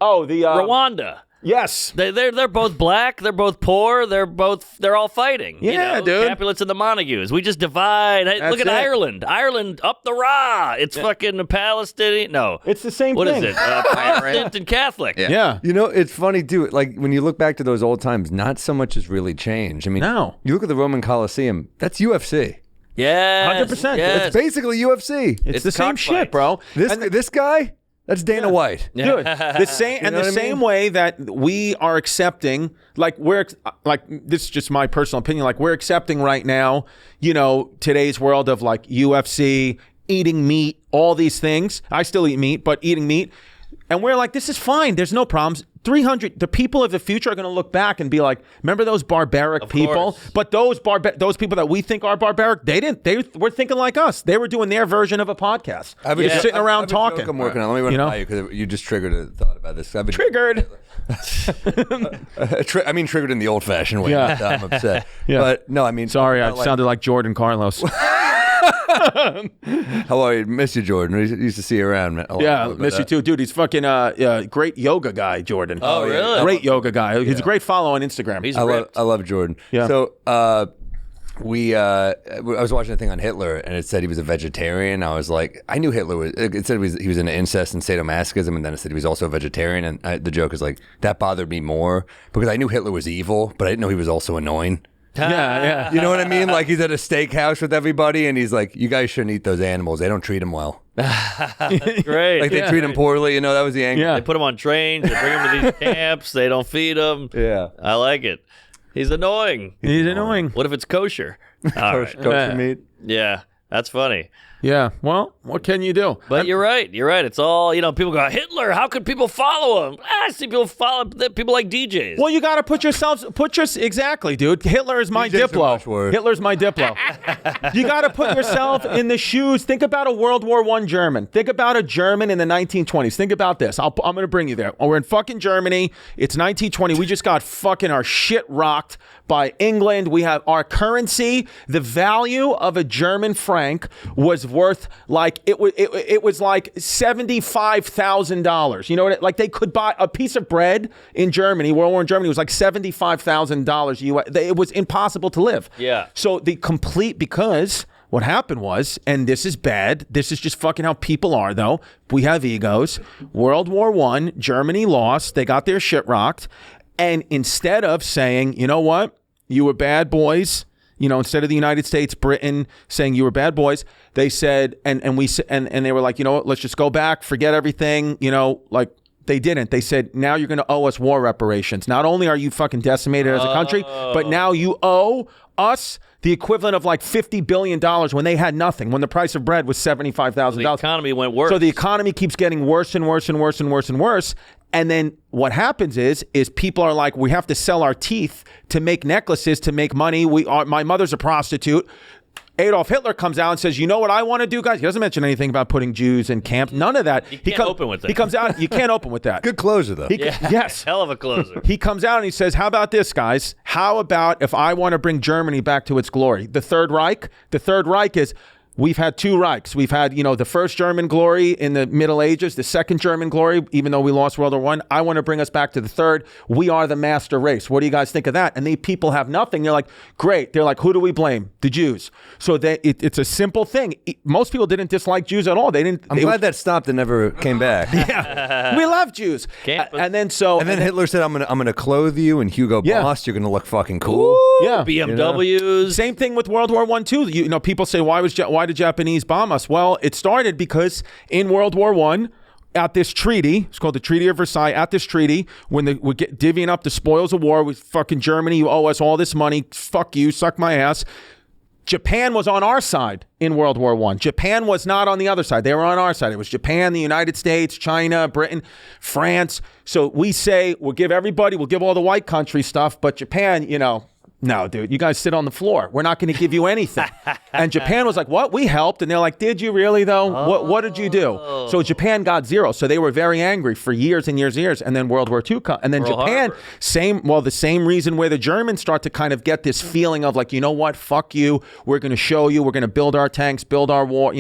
Oh, the Rwanda. Yes. They're both black. They're both poor. They're all fighting. Yeah, dude. Capulets and the Montagues. We just divide. Hey, look at it. Ireland. Ireland up the rah. It's fucking Palestinian. No, It's the same What thing. is it? Protestant and Catholic. Yeah. Yeah. You know, it's funny too. Like when you look back to those old times, not so much has really changed. I mean, No. you look at the Roman Coliseum. That's UFC. Yes, 100%. Yes. It's basically UFC. It's the same shit, cockfights. bro. This guy, that's Dana White. Dude, the same know what I same mean? way that we are accepting, like this is just my personal opinion, like we're accepting right now, you know, today's world of like UFC, eating meat, all these things. I still eat meat, but eating meat, and we're like, this is fine. There's no problems. The people of the future are going to look back and be like, remember those barbaric people? course. But those people that we think are barbaric, they were thinking like us. They were doing their version of a podcast. Just sitting around I have a talking. joke I'm working on. Let me run You it know? by you because you just triggered a thought about this. Triggered. I mean, triggered in the old-fashioned way. Yeah. I'm upset. Yeah. But no, I mean, Sorry, I like, sounded like Jordan Carlos. how are you? Miss you, Jordan. We used to see you around. Man. Yeah, miss you too, dude. He's fucking great yoga guy, Jordan. Oh, really? Great yoga guy. He's a great follow on Instagram. He's I ripped. love Jordan. Yeah. So I was watching a thing on Hitler, and it said he was a vegetarian. I was like, I knew Hitler was. It said he was into incest and sadomasochism, and then it said he was also a vegetarian. And the joke is like that bothered me more because I knew Hitler was evil, but I didn't know he was also annoying. yeah. You know what I mean? Like he's at a steakhouse with everybody, and he's like, "You guys shouldn't eat those animals. They don't treat them well. Great. Like they treat them poorly." You know, that was the angle. Yeah. They put them on trains. They bring them to these camps. They don't feed them. Yeah. I like it. He's annoying. He's annoying. What if it's kosher? All right. Kosher meat. Yeah, that's funny. Yeah. Well, what can you do? But you're right. You're right. It's all, people go, Hitler, how could people follow him? I see people follow people like DJs. Well, you got to exactly, dude. Hitler is my DJs are Diplo. much worse. Hitler's my Diplo. You got to put yourself in the shoes. Think about a World War I German. Think about a German in the 1920s. Think about this. I'm going to bring you there. We're in fucking Germany. It's 1920. We just got fucking our shit rocked by England. We have our currency. The value of a German franc was worth like it was like $75,000. You know what? Like they could buy a piece of bread in Germany. World War in Germany was like $75,000 US. It was impossible to live. Yeah. So because what happened was, and this is bad, this is just fucking how people are though. We have egos. World War I, Germany lost. They got their shit rocked. And instead of saying, you know what, you were bad boys, instead of the United States, Britain saying you were bad boys, they said, and they were like, you know what, let's just go back, forget everything, like they didn't. They said, now you're going to owe us war reparations. Not only are you fucking decimated as a country, but now you owe us the equivalent of like $50 billion when they had nothing, when the price of bread was $75,000. The economy went worse. So the economy keeps getting worse and worse and worse and worse and worse. And then what happens is people are like, we have to sell our teeth to make necklaces, to make money. My mother's a prostitute. Adolf Hitler comes out and says, you know what I want to do, guys? He doesn't mention anything about putting Jews in camp. None of that. You can't open with that. He comes out. You can't open with that. Good closer though. Yes. Hell of a closer. He comes out and he says, how about this, guys? How about if I want to bring Germany back to its glory? The Third Reich is, we've had two Reichs. We've had, the first German glory in the Middle Ages, the second German glory, even though we lost World War I. I want to bring us back to the third. We are the master race. What do you guys think of that? And the people have nothing. They're like, great. They're like, who do we blame? The Jews. So it's a simple thing. Most people didn't dislike Jews at all. They didn't. I'm glad that stopped and never came back. Yeah, we love Jews. And then Hitler said, I'm gonna clothe you in Hugo Boss. You're gonna look fucking cool. Yeah. BMWs. Same thing with World War I too. People say, why did Japanese bomb us? Well, it started because in World War I, at this treaty, it's called the Treaty of Versailles, at this treaty, when we're divvying up the spoils of war with fucking Germany, you owe us all this money, fuck you, suck my ass. Japan was on our side in World War I. Japan was not on the other side. They were on our side. It was Japan, the United States, China, Britain, France. So we say, we'll give all the white country stuff, but Japan, no, dude, you guys sit on the floor. We're not going to give you anything. And Japan was like, what? We helped. And they're like, did you really, though? What did you do? So Japan got zero. So they were very angry for years and years and years. And then World War II and then Japan, the same reason where the Germans start to kind of get this feeling of like, you know what? Fuck you. We're going to show you. We're going to build our tanks, build our war,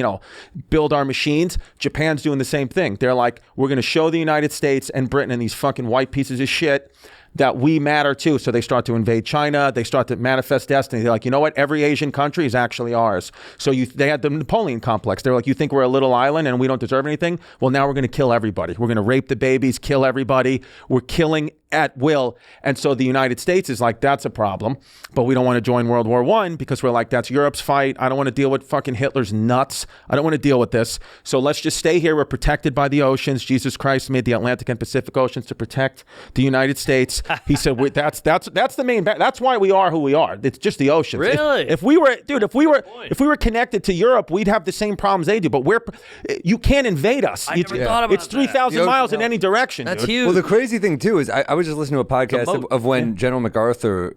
build our machines. Japan's doing the same thing. They're like, we're going to show the United States and Britain and these fucking white pieces of shit that we matter too. So they start to invade China. They start to manifest destiny. They're like, you know what? Every Asian country is actually ours. So they had the Napoleon complex. They're like, you think we're a little island and we don't deserve anything? Well, now we're going to kill everybody. We're going to rape the babies, kill everybody. We're killing at will. And so the United States is like, that's a problem. But we don't want to join World War I because we're like, that's Europe's fight. I don't want to deal with fucking Hitler's nuts. I don't want to deal with this. So let's just stay here. We're protected by the oceans. Jesus Christ made the Atlantic and Pacific Oceans to protect the United States. He said, that's the main. That's why we are who we are. It's just the oceans. Really? If we were connected to Europe, we'd have the same problems they do. But you can't invade us. I never thought about it's 3,000 miles in any direction. That's dude. huge. Well, the crazy thing too is I was just listening to a podcast of when General MacArthur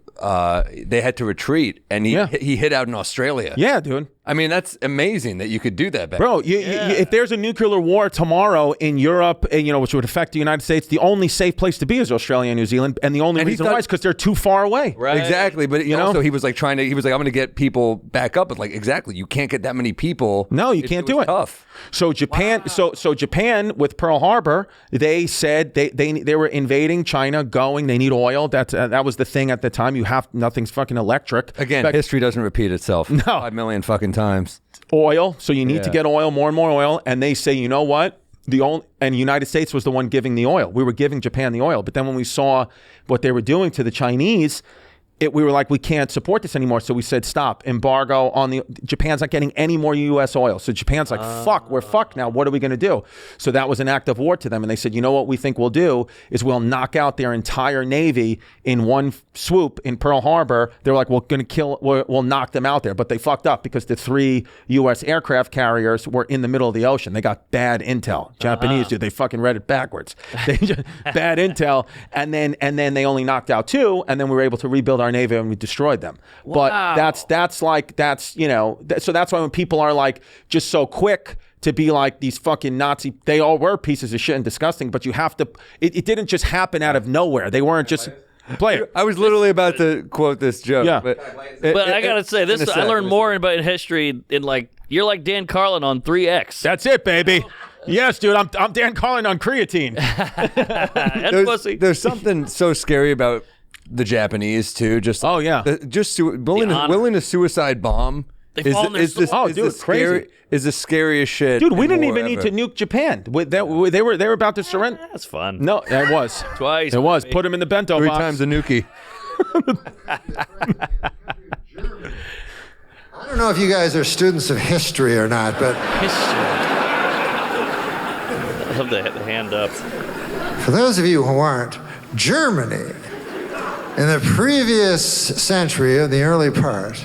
they had to retreat and he hid out in Australia. Yeah, dude. I mean, that's amazing that you could do that back. Bro, if there's a nuclear war tomorrow in Europe, which would affect the United States, the only safe place to be is Australia and New Zealand, and the only reason why is because they're too far away. Right. Exactly, but also he was like I'm going to get people back up. But like exactly, you can't get that many people. No, you can't do it. Tough. So Japan, so Japan with Pearl Harbor, they said they were invading China, they need oil. That was the thing at the time. Nothing's fucking electric. Again, history doesn't repeat itself. No. 5 million fucking times. Oil. So you need to get oil, more and more oil. And they say, you know what? The United States was the one giving the oil. We were giving Japan the oil. But then when we saw what they were doing to the Chinese, we were like, we can't support this anymore. So we said, stop, embargo on Japan's not getting any more U.S. oil. So Japan's like, fuck, we're fucked now. What are we going to do? So that was an act of war to them. And they said, you know what we think we'll do is we'll knock out their entire Navy in one swoop in Pearl Harbor. They were like, we'll knock them out there. But they fucked up because the 3 U.S. aircraft carriers were in the middle of the ocean. They got bad intel. Japanese dude, they fucking read it backwards. Bad intel. And then they only knocked out 2. And then we were able to rebuild our Navy and we destroyed them. But so that's why when people are like just so quick to be like these fucking Nazi, they all were pieces of shit and disgusting, but you have to, it didn't just happen out of nowhere. They weren't just play. I was literally about to quote this joke. Yeah. But I gotta say this. I learned more about history in you're like Dan Carlin on 3X. That's it, baby. Yes, dude. I'm Dan Carlin on creatine. There's something so scary about the Japanese too. Just willing to suicide bomb. Is the scariest shit. Dude, we didn't even need to nuke Japan. They were about to surrender. That's fun. No, it was twice. It was. Put him in the bento 3 box. times a nuki. I don't know if you guys are students of history or not, but History. I love the hand up. for those of you who aren't, Germany, in the previous century, of the early part,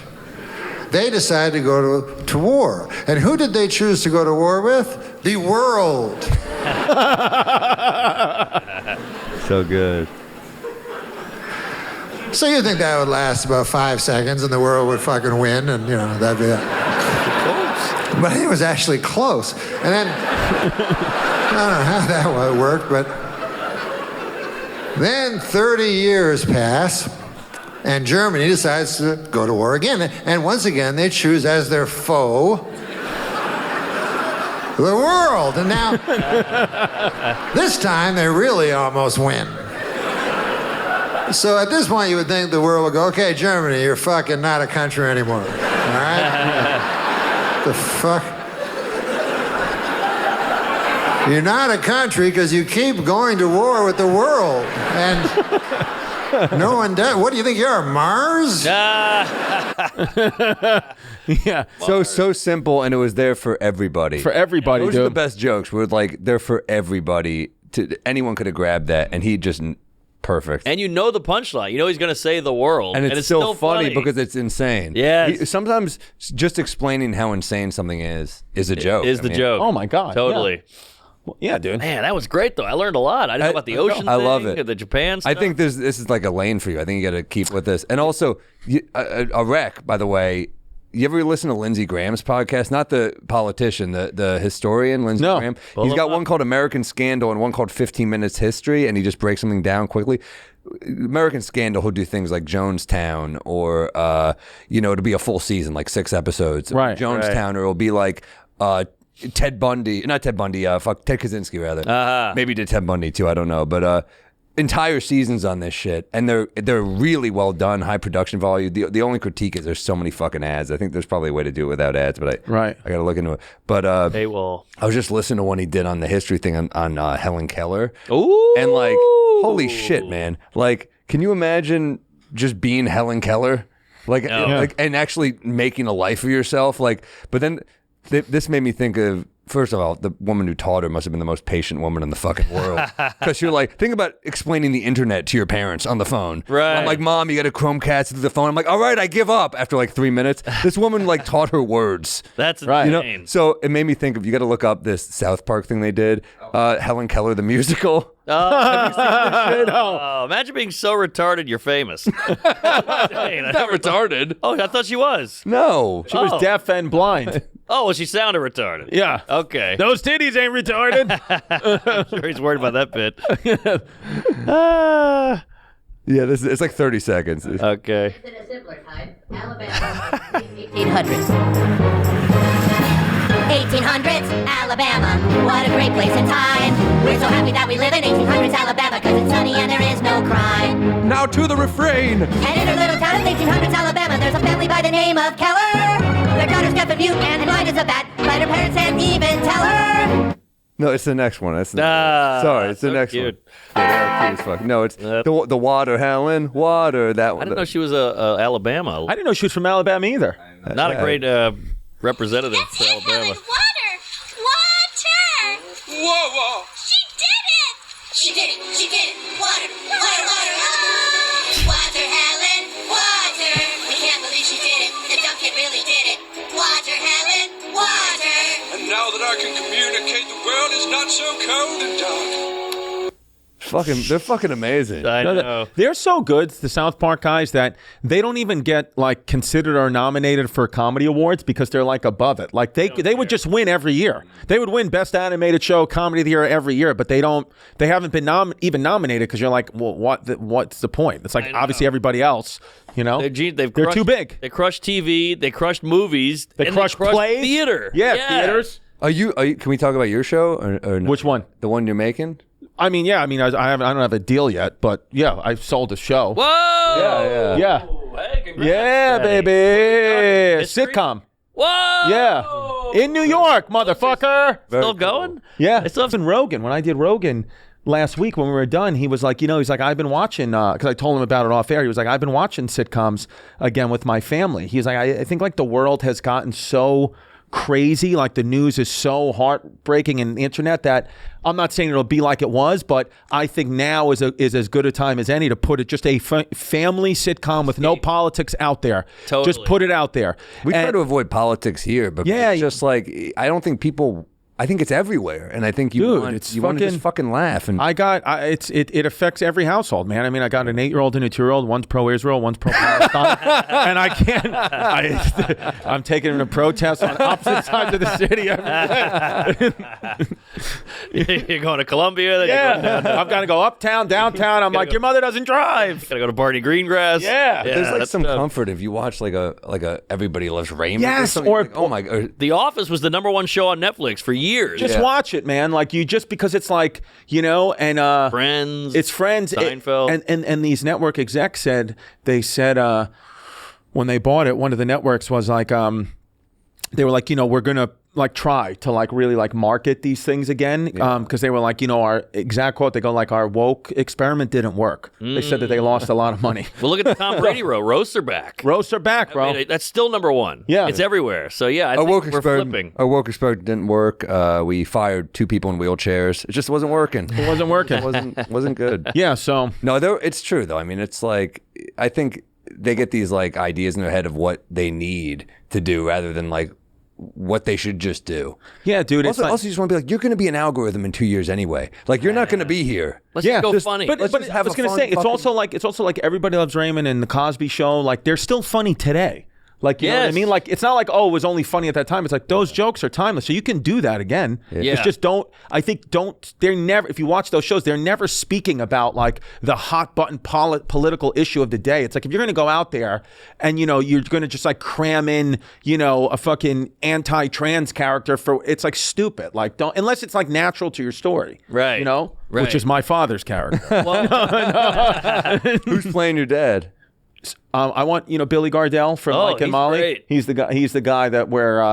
they decided to go to war. And who did they choose to go to war with? The world. So good. So you think that would last about 5 seconds and the world would fucking win and, that'd be it. Close. But it was actually close. And then, I don't know how that worked, but then 30 years pass and Germany decides to go to war again. And once again, they choose as their foe the world. And now, this time, they really almost win. So at this point, you would think the world would go, okay, Germany, you're fucking not a country anymore. All right? The fuck? You're not a country because you keep going to war with the world. And no one does. What do you think you are, Mars? Yeah. So simple, and it was there for everybody. For everybody, Those are the dude. best jokes. Were like they're for everybody. Anyone could have grabbed that, and he just perfect. And you know the punchline. You know he's going to say the world. And it's still funny because it's insane. Yes. Sometimes just explaining how insane something is a joke. Is the joke. Oh my God. Totally. Yeah, dude. Man, that was great, though. I learned a lot. I didn't know about the ocean I thing, love it. the Japan stuff. I think this is like a lane for you. I think you got to keep with this. And also, a rec, by the way. You ever listen to Lindsey Graham's podcast? Not the politician, the historian, Lindsey Graham. He's got one called American Scandal and one called 15 Minutes History, and he just breaks something down quickly. American Scandal, he'll do things like Jonestown, or it'll be a full season, like 6 episodes. Right. Jonestown, or it'll be like Ted Kaczynski rather. Maybe did Ted Bundy too. I don't know, but entire seasons on this shit, and they're really well done, high production value. The only critique is there's so many fucking ads. I think there's probably a way to do it without ads, but I got to look into it. But They will. I was just listening to one he did on the history thing on Helen Keller. Ooh. And like, holy shit, man! Like, can you imagine just being Helen Keller? Like, and actually making a life for yourself. Like, but then this made me think of, first of all, the woman who taught her must have been the most patient woman in the fucking world. Because you're like, think about explaining the internet to your parents on the phone. Right. I'm like, Mom, you got a Chromecast through the phone. I'm like, all right, I give up after like 3 minutes. This woman like taught her words. That's insane. You know? So it made me think of, you got to look up this South Park thing they did. Helen Keller, the musical. Oh, imagine being so retarded you're famous. Not retarded. Oh, I thought she was. No. She was deaf and blind. Oh, well, she sounded retarded. Yeah. Okay. Those titties ain't retarded. I'm sure he's worried about that bit. Yeah, it's like 30 seconds. Okay. In a simpler time, Alabama, 1800s. 1800s, Alabama, what a great place and time. We're so happy that we live in 1800s Alabama, cause it's sunny and there is no crime. Now to the refrain. And in a little town of 1800s Alabama, there's a family by the name of Keller. Their daughter's deaf and mute and blind as a bat, but her parents can't even tell her. No, it's the next one. Sorry, it's the next cute. one. Yeah, they're cute as fuck. No, it's the water, Helen, water. That one. I didn't know she was Alabama. I didn't know she was from Alabama either. Not a great representative for Alabama. Water! Whoa, whoa! She did it! She did it! She did it! Water! Water! Water! Oh! Water, Helen! Water! We can't believe she did it! The dumb kid really did it! Water, Helen! Water! And now that I can communicate, the world is not so cold and dark. They're fucking amazing. I know. They're so good, the South Park guys, that they don't even get like considered or nominated for comedy awards because they're like above it. Like they would just win every year. They would win Best Animated Show, Comedy of the Year every year, but they haven't been even nominated because you're like, well, what's the point? It's like obviously everybody else, you know, They're crushed, too big. They crushed TV. They crushed movies. They crushed plays, theater. Yeah, theaters. Are you? Can we talk about your show or no? Which one? The one you're making? I mean, I don't have a deal yet, but yeah, I've sold a show. Whoa! Yeah. Hey, congrats, Yeah, Daddy. baby. History? Sitcom. Whoa! Yeah. In New York, motherfucker. Still going? Yeah. It's still in Rogan. When I did Rogan last week when we were done, he was like, I've been watching, because I told him about it off air. He was like, I've been watching sitcoms again with my family. He's like, I think like the world has gotten so crazy, like the news is so heartbreaking and the internet that I'm not saying it'll be like it was, but I think now is as good a time as any to put it just a family sitcom with no politics out there. Totally. Just put it out there. We try to avoid politics here, but it's just like I don't think people. I think it's everywhere, and I think you want to just fucking laugh. And it affects every household, man. I mean, I got an 8-year-old and a 2-year-old. One's pro-Israel, one's pro-Palestine, and I can't. I'm taking them to protests on opposite sides of the city every day. You're going to Columbia. Then Yeah, you're going down. I've got to go uptown, downtown. I'm like, your mother doesn't drive. Gotta go to Barney Greengrass. Yeah. there's like that's some tough. comfort if you watch like a Everybody Loves Raymond. Yes, something, or- like, oh my god. The Office was the #1 show on Netflix for years. Just watch it, man. Like just because it's like, and Friends. it's Friends. Seinfeld. And these network execs said when they bought it, one of the networks was like, they were like, we're gonna like try to like really like market these things again because they were like, our exact quote, they go like, our woke experiment didn't work. They said that they lost a lot of money. Well, look at the Tom Brady row. Roasts are back. Roasts are back, bro. I mean, that's still number one. Yeah. It's everywhere. So, yeah, I think we're flipping. Our woke experiment didn't work. We fired 2 people in wheelchairs. It just wasn't working. It wasn't working. It wasn't good. Yeah, so. No, it's true, though. I mean, it's like, I think they get these like ideas in their head of what they need to do rather than like what they should just do. Yeah, dude. Also, you just want to be like, you're going to be an algorithm in 2 years anyway. Like, you're not going to be here. Let's just go funny. But I was going to say, it's also like Everybody Loves Raymond and the Cosby Show. Like, they're still funny today. Like, you know what I mean? Like, it's not like, oh, it was only funny at that time. It's like, those jokes are timeless. So you can do that again. Yeah. It's just they're never, if you watch those shows, they're never speaking about like the hot button political issue of the day. It's like, if you're going to go out there and, you're going to just like cram in, a fucking anti-trans character it's like stupid. Like, don't, unless it's like natural to your story. Right. Right. Which is my father's character. Who's playing your dad? I want Billy Gardell from Mike and Molly. Great. He's the guy. He's the guy that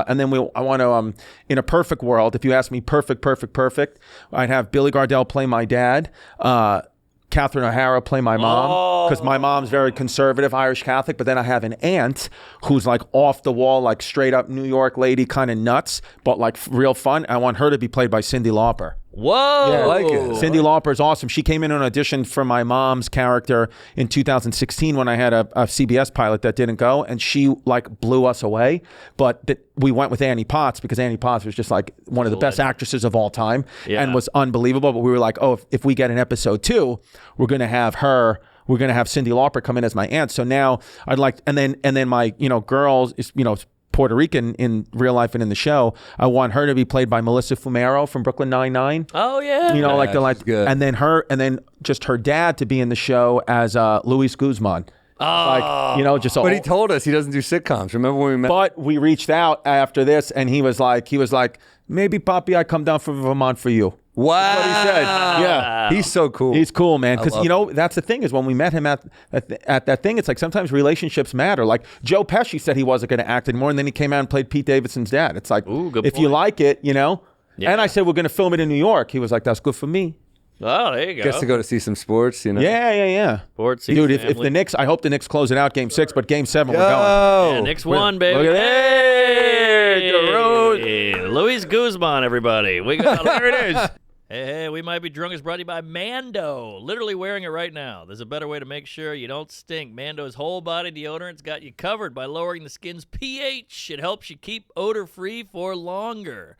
and then I want to in a perfect world. If you ask me, perfect, I'd have Billy Gardell play my dad. Catherine O'Hara play my mom because my mom's very conservative Irish Catholic, but then I have an aunt who's like off the wall, like straight up New York lady, kind of nuts, but like real fun. I want her to be played by Cyndi Lauper. Whoa. Yeah, I like it. Cyndi Lauper is awesome. She came in on an audition for my mom's character in 2016 when I had a CBS pilot that didn't go, and she like blew us away. But we went with Annie Potts because Annie Potts was just like one of the best actresses of all time and was unbelievable. But we were like, oh, if we get an episode 2, we're going to have her. We're going to have Cyndi Lauper come in as my aunt. So now I'd like, and then my girls is Puerto Rican in real life and in the show. I want her to be played by Melissa Fumero from Brooklyn Nine-Nine. Oh yeah. Good. And then just her dad to be in the show as Luis Guzman. But he told us he doesn't do sitcoms. Remember when we met? But we reached out after this, and he was like, maybe Poppy, I come down from Vermont for you. Wow. That's what he said. Yeah. He's so cool. He's cool, man. Because, that's the thing is when we met him at that thing, it's like sometimes relationships matter. Like Joe Pesci said he wasn't going to act anymore, and then he came out and played Pete Davidson's dad. It's like, if you like it, Yeah. And I said, we're going to film it in New York. He was like, that's good for me. Oh, there you go. Gets to go to see some sports, Yeah. Sports, dude. If the Knicks, I hope the Knicks close it out Game 6, but Game 7 we're going. Yeah, Knicks won, baby. Look at that. Hey, Luis Guzman, everybody. We got there it is. Hey, We Might Be Drunk is brought to you by Mando. Literally wearing it right now. There's a better way to make sure you don't stink. Mando's whole body deodorant's got you covered by lowering the skin's pH. It helps you keep odor-free for longer.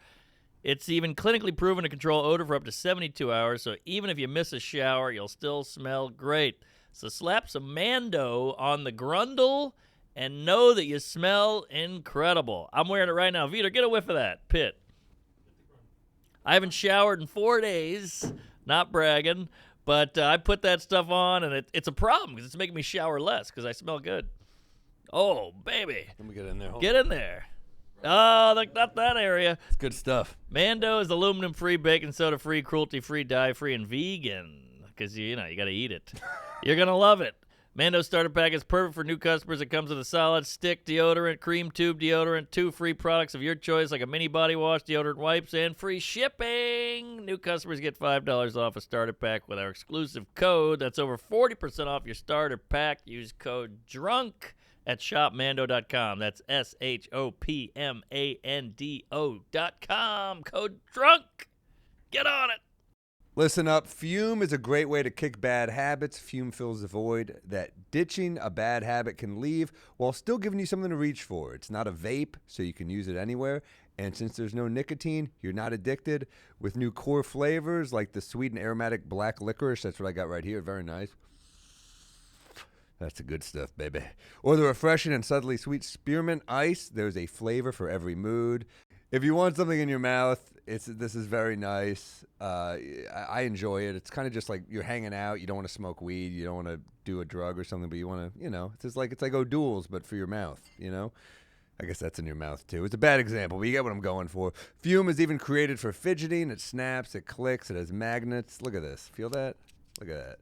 It's even clinically proven to control odor for up to 72 hours, so even if you miss a shower, you'll still smell great. So slap some Mando on the grundle and know that you smell incredible. I'm wearing it right now. Vito, get a whiff of that. Pitt. I haven't showered in 4 days. Not bragging. But I put that stuff on, and it's a problem because it's making me shower less because I smell good. Oh, baby. Let me get in there. Get in there. Oh, not that area. It's good stuff. Mando is aluminum-free, baking soda-free, cruelty-free, dye-free, and vegan. Because, you got to eat it. You're going to love it. Mando Starter Pack is perfect for new customers. It comes with a solid stick deodorant, cream tube deodorant, 2 free products of your choice like a mini body wash, deodorant wipes, and free shipping. New customers get $5 off a starter pack with our exclusive code. That's over 40% off your starter pack. Use code DRUNK at shopmando.com. That's SHOPMANDO.com. Code DRUNK. Get on it. Listen up. Fume is a great way to kick bad habits. Fume fills the void that ditching a bad habit can leave while still giving you something to reach for. It's not a vape, so you can use it anywhere. And since there's no nicotine, you're not addicted. With new core flavors like the sweet and aromatic black licorice, that's what I got right here. Very nice. That's the good stuff, baby. Or the refreshing and subtly sweet spearmint ice. There's a flavor for every mood. If you want something in your mouth, this is very nice. I enjoy it. It's kind of just like you're hanging out. You don't want to smoke weed. You don't want to do a drug or something, but you want to, it's like O'Doul's, but for your mouth, I guess that's in your mouth, too. It's a bad example, but you get what I'm going for. Fume is even created for fidgeting. It snaps, it clicks, it has magnets. Look at this. Feel that? Look at that.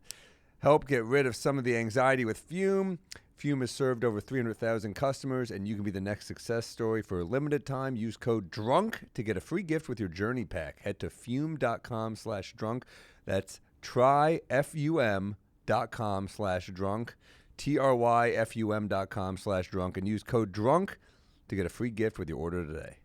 Help get rid of some of the anxiety with Fume. Fume has served over 300,000 customers, and you can be the next success story. For a limited time, use code DRUNK to get a free gift with your Journey Pack. Head to fume.com/drunk. That's tryfum.com/drunk. tryfum.com/drunk, and use code DRUNK to get a free gift with your order today.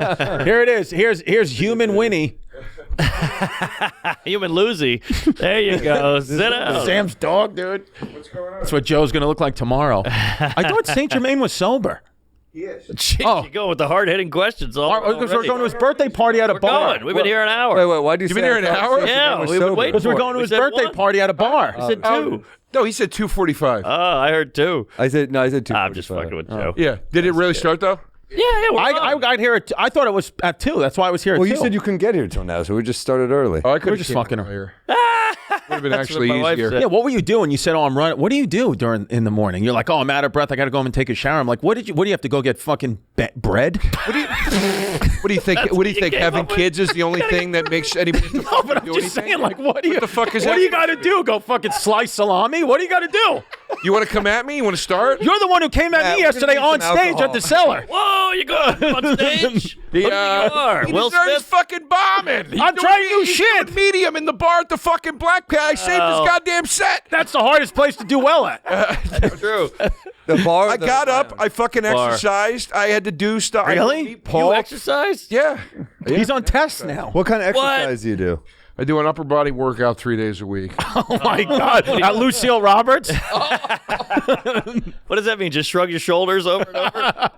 Here it is. Here's Human Winnie. Human Lucy. There you go. Sit down. Sam's dog, dude. What's going on? That's what Joe's going to look like tomorrow. I thought St. Germain was sober. He is. Jeez, you go with the hard-hitting questions. We're going to his birthday party at a bar. We've been here an hour. Wait, why do you say been here an hour? Yeah, we've been waiting. Because we're going to his birthday party at a bar. I said 2. No, he said 2:45. Oh, I heard 2. I said 2. I'm just fucking with Joe. Yeah. Did it really start though? Yeah. I got here I thought it was at 2. That's why I was here at 2. Well, you said you couldn't get here till now, so we just started early. Oh, I could We're just fucking here. Would have been actually what my wife easier. said. Yeah, what were you doing? You said, "Oh, I'm running." What do you do in the morning? You're like, "Oh, I'm out of breath. I got to go home and take a shower." I'm like, "What do you have to go get fucking bread?" What do you think? What do you think? Having kids is the only thing that makes anybody No, but I'm do just anything? saying, like, what do you? the fuck is What that? do you got to do? Go fucking slice salami? What do you got to do? You want to come at me? You want to start? You're the one who came at me we're yesterday gonna on need some stage alcohol. at the cellar. Whoa, you going on stage? Who do you think you are? He Will deserves Smith? fucking bombing. I'm trying to do he's shit. doing medium in the bar at the fucking Black Pit. I saved Oh. his goddamn set. That's the hardest place to do well at. True. The bar. I got up. I fucking Bar. exercised. I had to do stuff. I had to Really? meet Paul. You exercise? Yeah. He's on tests now. What kind of exercise do you do? I do an upper body workout 3 days a week. Oh my God! At Lucille Roberts. What does that mean? Just shrug your shoulders over and over?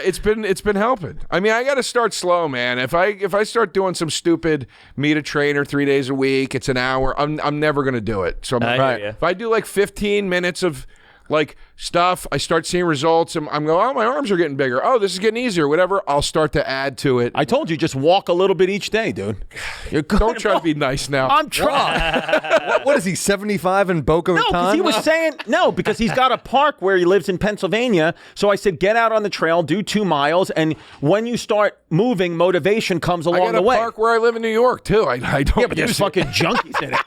It's been helping. I mean, I got to start slow, man. If I start doing some stupid meet a trainer 3 days a week, it's an hour. I'm never gonna do it. So I hear ya. if I do like 15 minutes of like stuff, I start seeing results. I'm going, oh, my arms are getting bigger. Oh, this is getting easier. Whatever. I'll start to add to it. I told you, just walk a little bit each day, dude. You're good. Don't try to be nice now. I'm trying. What is he, 75 in Boca No, Raton? because he was saying because he's got a park where he lives in Pennsylvania. So I said, get out on the trail, do 2 miles, and when you start moving, motivation comes I along got the a way. park where I live in New York too. I don't. Yeah, but there's use it. fucking junkies in it.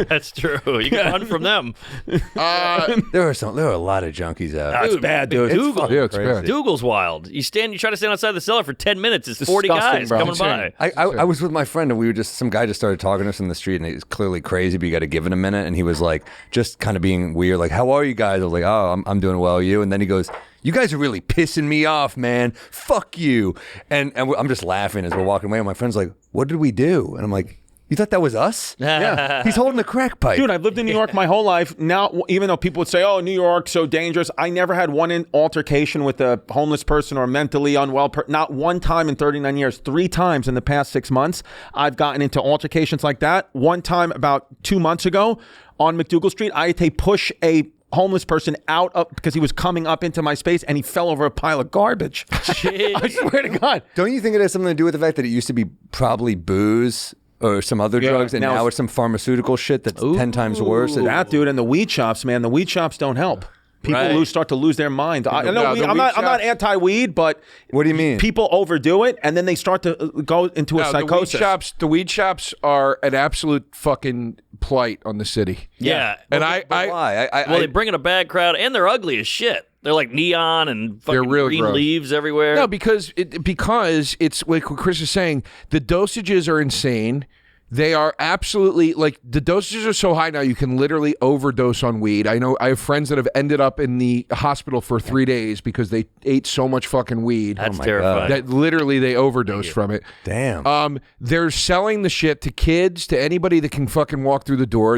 That's true. You can run from them. There are a lot of junkies out. That's bad, dude. Dougal. Yeah, it's Crazy. bad. Dougal's wild. You try to stand outside the cellar for 10 minutes. It's 40 Disgusting, guys bro. coming Insane. by. I was with my friend and some guy just started talking to us in the street and he's clearly crazy, but you got to give it a minute. And he was like, just kind of being weird, like, how are you guys? I was like, oh, I'm doing well, you? And then he goes, you guys are really pissing me off, man. Fuck you. And I'm just laughing as we're walking away. And my friend's like, what did we do? And I'm like, you thought that was us? Yeah. He's holding a crack pipe. Dude, I've lived in New York my whole life. Now, even though people would say, oh, New York, so dangerous, I never had one altercation with a homeless person or mentally unwell person. Not one time in 39 years. 3 times in the past 6 months, I've gotten into altercations like that. One time about 2 months ago on McDougal Street, I had to push a homeless person out up because he was coming up into my space and he fell over a pile of garbage. I swear to God. Don't you think it has something to do with the fact that it used to be probably booze or some other drugs, and now it's some pharmaceutical shit that's 10 times worse? That dude, and the weed shops, man, the weed shops don't help. People Right. start to lose their mind. I know No, the I'm weed not shops- anti-weed, but What do you mean? people overdo it and then they start to go into a No, psychosis. the weed shops are an absolute fucking plight on the city. Yeah. And But why? Well, they bring in a bad crowd, and they're ugly as shit. They're like neon and fucking They're real green gross. leaves everywhere. No, because it's like what Chris is saying. The dosages are insane. They are absolutely, like, the dosages are so high now you can literally overdose on weed. I know I have friends that have ended up in the hospital for 3 days because they ate so much fucking weed. That's my terrifying. That literally they overdosed from it. Damn. They're selling the shit to kids, to anybody that can fucking walk through the door.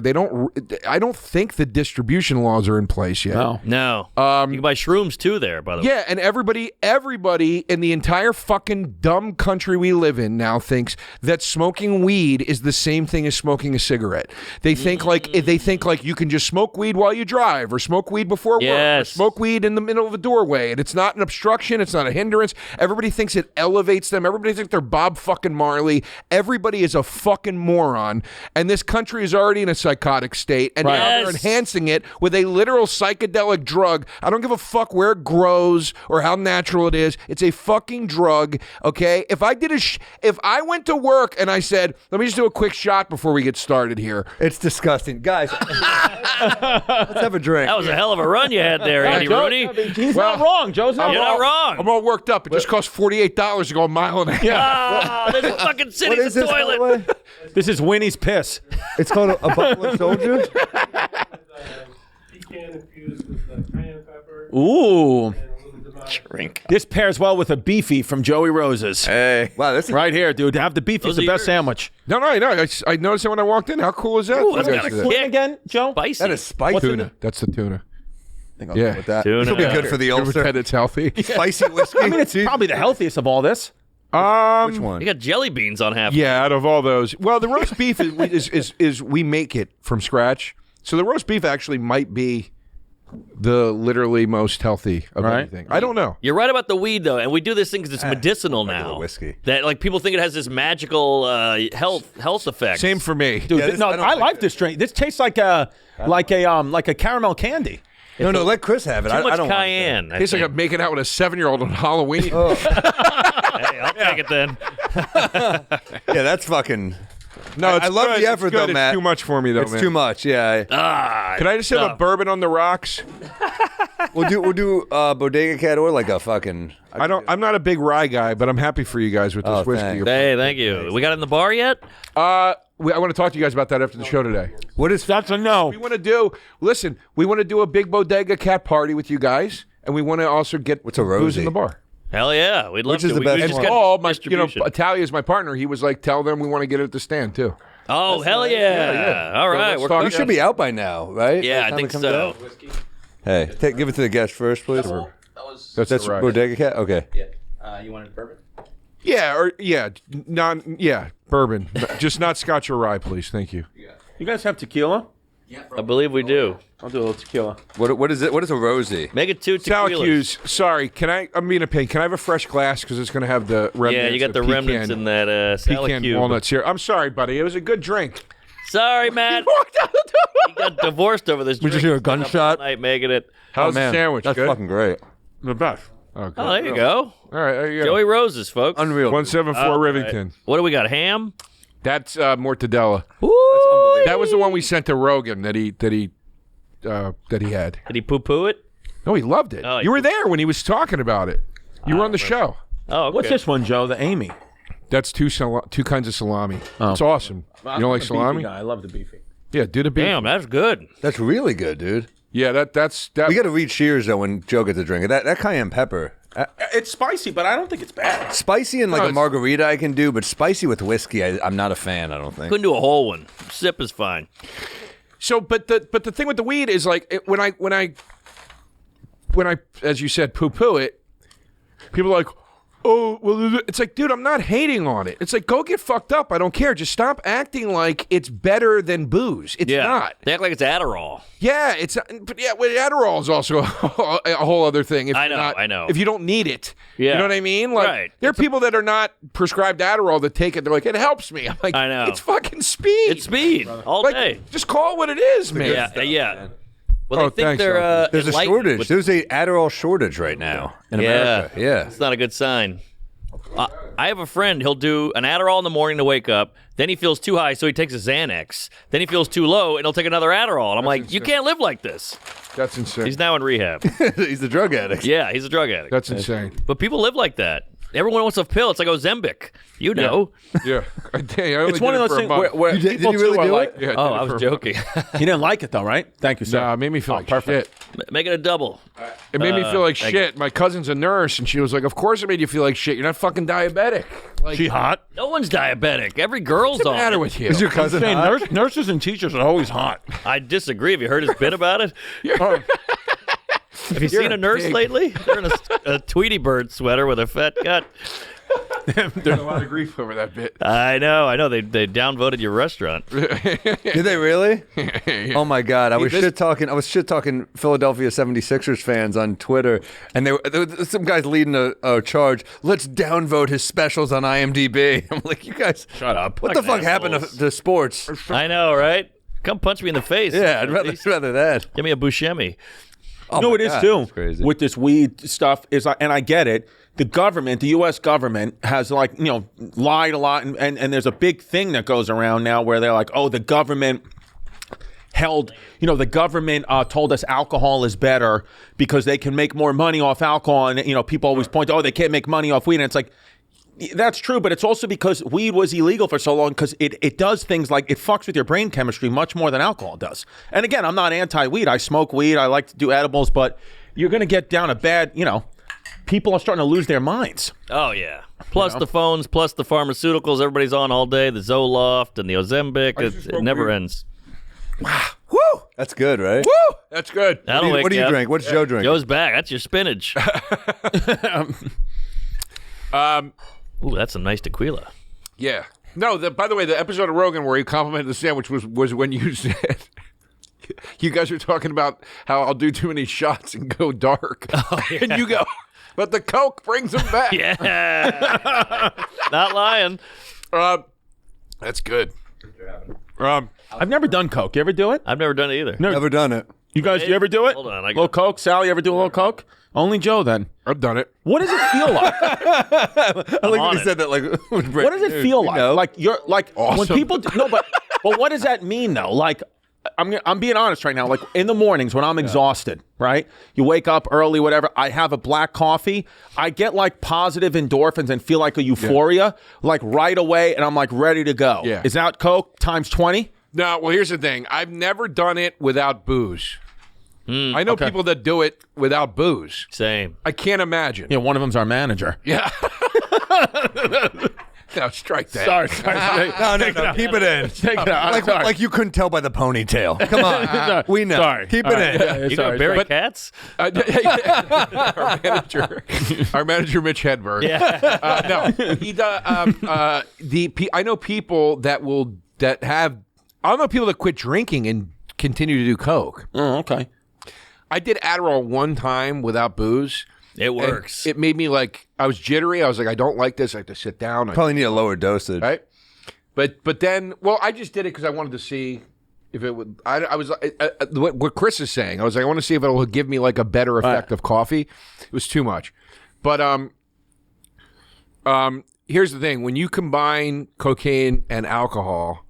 I don't think the distribution laws are in place yet. No. No. You can buy shrooms too there, by the way. Yeah, and everybody in the entire fucking dumb country we live in now thinks that smoking weed is is the same thing as smoking a cigarette. They think like you can just smoke weed while you drive, or smoke weed before work, or smoke weed in the middle of a doorway, and it's not an obstruction, it's not a hindrance. Everybody thinks it elevates them. Everybody thinks they're Bob fucking Marley. Everybody is a fucking moron, and this country is already in a psychotic state, and now they're enhancing it with a literal psychedelic drug. I don't give a fuck where it grows or how natural it is. It's a fucking drug, okay? If I did if I went to work and I said, let me just do a quick shot before we get started here. It's disgusting. Guys, let's have a drink. That was a hell of a run you had there, Andy Rooney. He's not wrong. Joe's not You're wrong. not wrong. I'm all worked up. It just costs $48 to go a mile and a half. Oh, this fucking city's a toilet. This is Winnie's piss. It's called a Buffalo Soldier. Pecan infused with cayenne pepper. Ooh. Drink. This pairs well with a beefy from Joey Rosa's. Hey. Wow, this is right here, dude. Have the beefy. It's the best sandwich. No. I noticed it when I walked in. How cool is that? Ooh, that's got a kick. Again, Joe? Spicy. That is spicy. Tuna. That's the tuna. I think I'll go with that. Tuna. This will be good for the ulcer. Pretend it's healthy. Spicy whiskey. I mean, it's probably the healthiest of all this. Which one? You got jelly beans on half. Yeah, out of all those. Well, the roast beef is we make it from scratch. So the roast beef actually might be the literally most healthy of anything. I don't know. You're right about the weed, though, and we do this thing because it's medicinal now. Whiskey. That like people think it has this magical health effect. Same for me. Dude, I like this drink. This tastes like a caramel candy. No, let Chris have it. Too much I don't cayenne. Tastes like I'm making out with a 7-year-old on Halloween. Hey, I'll take it then. Yeah, that's fucking. No, it's I love good. the effort, It's good. though, Matt. It's too much for me, though, It's man. too much. Yeah. Can I just have a bourbon on the rocks? We'll do Bodega Cat or like a fucking. I'm not a big rye guy, but I'm happy for you guys with this whiskey. thanks. Hey, thank you. We got it in the bar yet? I want to talk to you guys about that after the show today. What is That's a no. We want to do a big Bodega Cat party with you guys, and we want to also get What's a booze Rosie? in the bar. Hell yeah, we'd love Which to. is the We best just one? got Oh, distribution. Italia's my partner. He was like, tell them we want to get it at the stand too. Oh, hell yeah. All right. let's We're talk. You should be out by now, right? Yeah, By the I time think it comes so. out? Hey, give it to the guest first, please. That's That's the rye. Bodega Cat. Okay. You wanted bourbon? Bourbon, just not Scotch or rye, please. Thank you. You guys have tequila? I believe we do. I'll do a little tequila. What is it? What is a Rosie? Make it 2 tequilas. Syracuse, sorry. I'm being a pain. Can I have a fresh glass because it's going to have the remnants? Yeah, you got the remnants in that pecan Syracuse. walnuts here. I'm sorry, buddy. It was a good drink. Sorry, Matt. He got divorced over this. We just hear a gunshot. Night making it. How's the sandwich? That's good? fucking great. The best. Oh, good. Oh, there you go. All right, there you go. Joey Roses, folks. Unreal. 174 Rivington. What do we got? Ham? That's mortadella. Woo! That was the one we sent to Rogan that he had. Did he poo-poo it? No, he loved it. Oh, You were there when he was talking about it. You were on the show. Oh, okay. What's this one, Joe? The Amy. That's two kinds of salami. Oh. It's awesome. You don't like I'm a salami? beefy guy. I love the beefy. Yeah, do the beef. Damn, that's good. That's really good, dude. Yeah, that's We got to read Cheers though when Joe gets a drink. That cayenne pepper. It's spicy, but I don't think it's bad. Spicy and like No, a margarita I can do, but spicy with whiskey I'm not a fan. I don't think. Couldn't do a whole one. Sip is fine. So, but the thing with the weed is like when I as you said poo it, people are like, oh well, it's like, dude, I'm not hating on it. It's like, go get fucked up. I don't care. Just stop acting like it's better than booze. It's not. They act like it's Adderall. Yeah, it's but yeah. Well, Adderall is also a whole other thing. If I you're know, not- I know. If you don't need it, Yeah. you know what I mean. Like Right. there are people that are not prescribed Adderall that take it. They're like, it helps me. I'm like, I know. It's fucking speed. It's speed all Like, day. just call it what it is, man. Yeah. Well, Oh, they think thanks, they're Alfie. There's a enlightened shortage. with- There's a Adderall shortage right now in America. Yeah. It's not a good sign. I have a friend. He'll do an Adderall in the morning to wake up. Then he feels too high, so he takes a Xanax. Then he feels too low, and he'll take another Adderall. And I'm like, you can't live like this. That's insane. He's now in rehab. He's a drug addict. Yeah, he's a drug addict. That's insane. But people live like that. Everyone wants a pill. It's like Ozempic. You know. Yeah. It's one of those things where Did people you really too are do like, it? Yeah, Oh, I was joking. you didn't like it though, right? Thank you, sir. Nah, it made me feel like perfect. shit. Make it a double. It made me feel like thank shit. My cousin's a nurse, and she was like, "Of course it made you feel like shit. You're not fucking diabetic." Like, She hot? No one's diabetic. Every girl's what's the on matter it. with you? Is your cousin Saying hot? nurses and teachers are always hot. I disagree. Have you heard his bit about it? Oh, Have you seen a nurse pig. lately? They're in a Tweety Bird sweater with a fat gut. There's a lot of grief over that bit. I know. They downvoted your restaurant. Did they really? Oh my God! I was shit talking Philadelphia 76ers fans on Twitter, and there were some guys leading a charge. Let's downvote his specials on IMDb. I'm like, you guys, shut up. What the fuck happened to sports? I know, right? Come punch me in the face. Yeah, I'd rather that. Give me a Buscemi. Oh no, it is too. With this weed stuff is, and I get it. The government, the U.S. government, has lied a lot, and there's a big thing that goes around now where they're like, oh, the government told us alcohol is better because they can make more money off alcohol, and people always point, oh, they can't make money off weed, and it's like. That's true, but it's also because weed was illegal for so long because it does things like it fucks with your brain chemistry much more than alcohol does. And again, I'm not anti-weed. I smoke weed. I like to do edibles, but you're going to get down a bad, people are starting to lose their minds. Oh, yeah. Plus the phones, plus the pharmaceuticals everybody's on all day, the Zoloft and the Ozempic. It never ends. Wow. Woo! That's good, right? Woo! That's good. What do you drink? What's Joe drink? Joe's back. That's your spinach. Ooh, that's some nice tequila. Yeah. No, by the way, the episode of Rogan where he complimented the sandwich was when you said, you guys are talking about how I'll do too many shots and go dark. Oh, yeah. And you go, but the Coke brings them back. Yeah. Not lying. That's good. I've never done Coke. You ever do it? I've never done it either. Never done it. You guys, you ever do it? Hold on. Little Coke? Sal, you ever do a little Coke? Only Joe, then. I've done it. What does it feel like? I like when you said that. Like, what does it feel like? Like you're like awesome. When people but what does that mean though? Like I'm being honest right now. Like in the mornings when I'm exhausted, right? You wake up early, whatever. I have a black coffee. I get like positive endorphins and feel like a euphoria, like right away, and I'm like ready to go. Yeah. Is that Coke times 20? No. Well, here's the thing. I've never done it without booze. I know people that do it without booze. Same. I can't imagine. Yeah, one of them's our manager. Yeah. No, strike that. Sorry. No, keep it in. Take it out. Like you couldn't tell by the ponytail. Come on. We know. Sorry. Keep it in. Yeah, You got Barry Katz? Our manager, Mitch Hedberg. Yeah. No, he does. I know people that quit drinking and continue to do Coke. Oh, okay. I did Adderall one time without booze. It works. It made me I was jittery. I was like, I don't like this. I have to sit down. Probably need a lower dosage. Right? But then, I just did it because I wanted to see if it would. I was what Chris is saying. I was like, I want to see if it will give me like a better effect of coffee. It was too much. But here's the thing: when you combine cocaine and alcohol,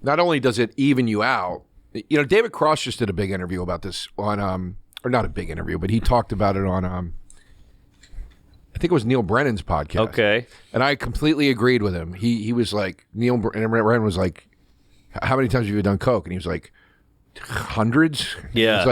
not only does it even you out. David Cross just did a big interview about this on, or not a big interview, but he talked about it on, I think it was Neil Brennan's podcast. Okay. And I completely agreed with him. He was like, Brennan was like, how many times have you done Coke? And he was like, hundreds. Yeah.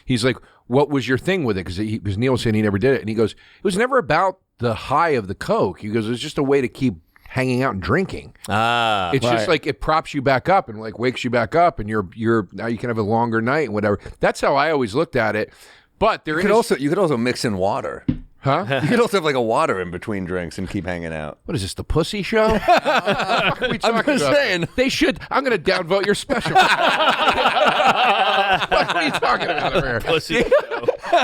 He's like, what was your thing with it? Because Neil was saying he never did it. And he goes, it was never about the high of the Coke. He goes, it was just a way to keep hanging out and drinking. It's just like it props you back up and like wakes you back up, and you're now you can have a longer night and whatever. That's how I always looked at it. But you could also mix in water. Huh? You could also have like a water in between drinks and keep hanging out. What is this, the pussy show? What are we talking I'm just about? saying. They should. I'm going to downvote your special. What are you talking about over here? Pussy.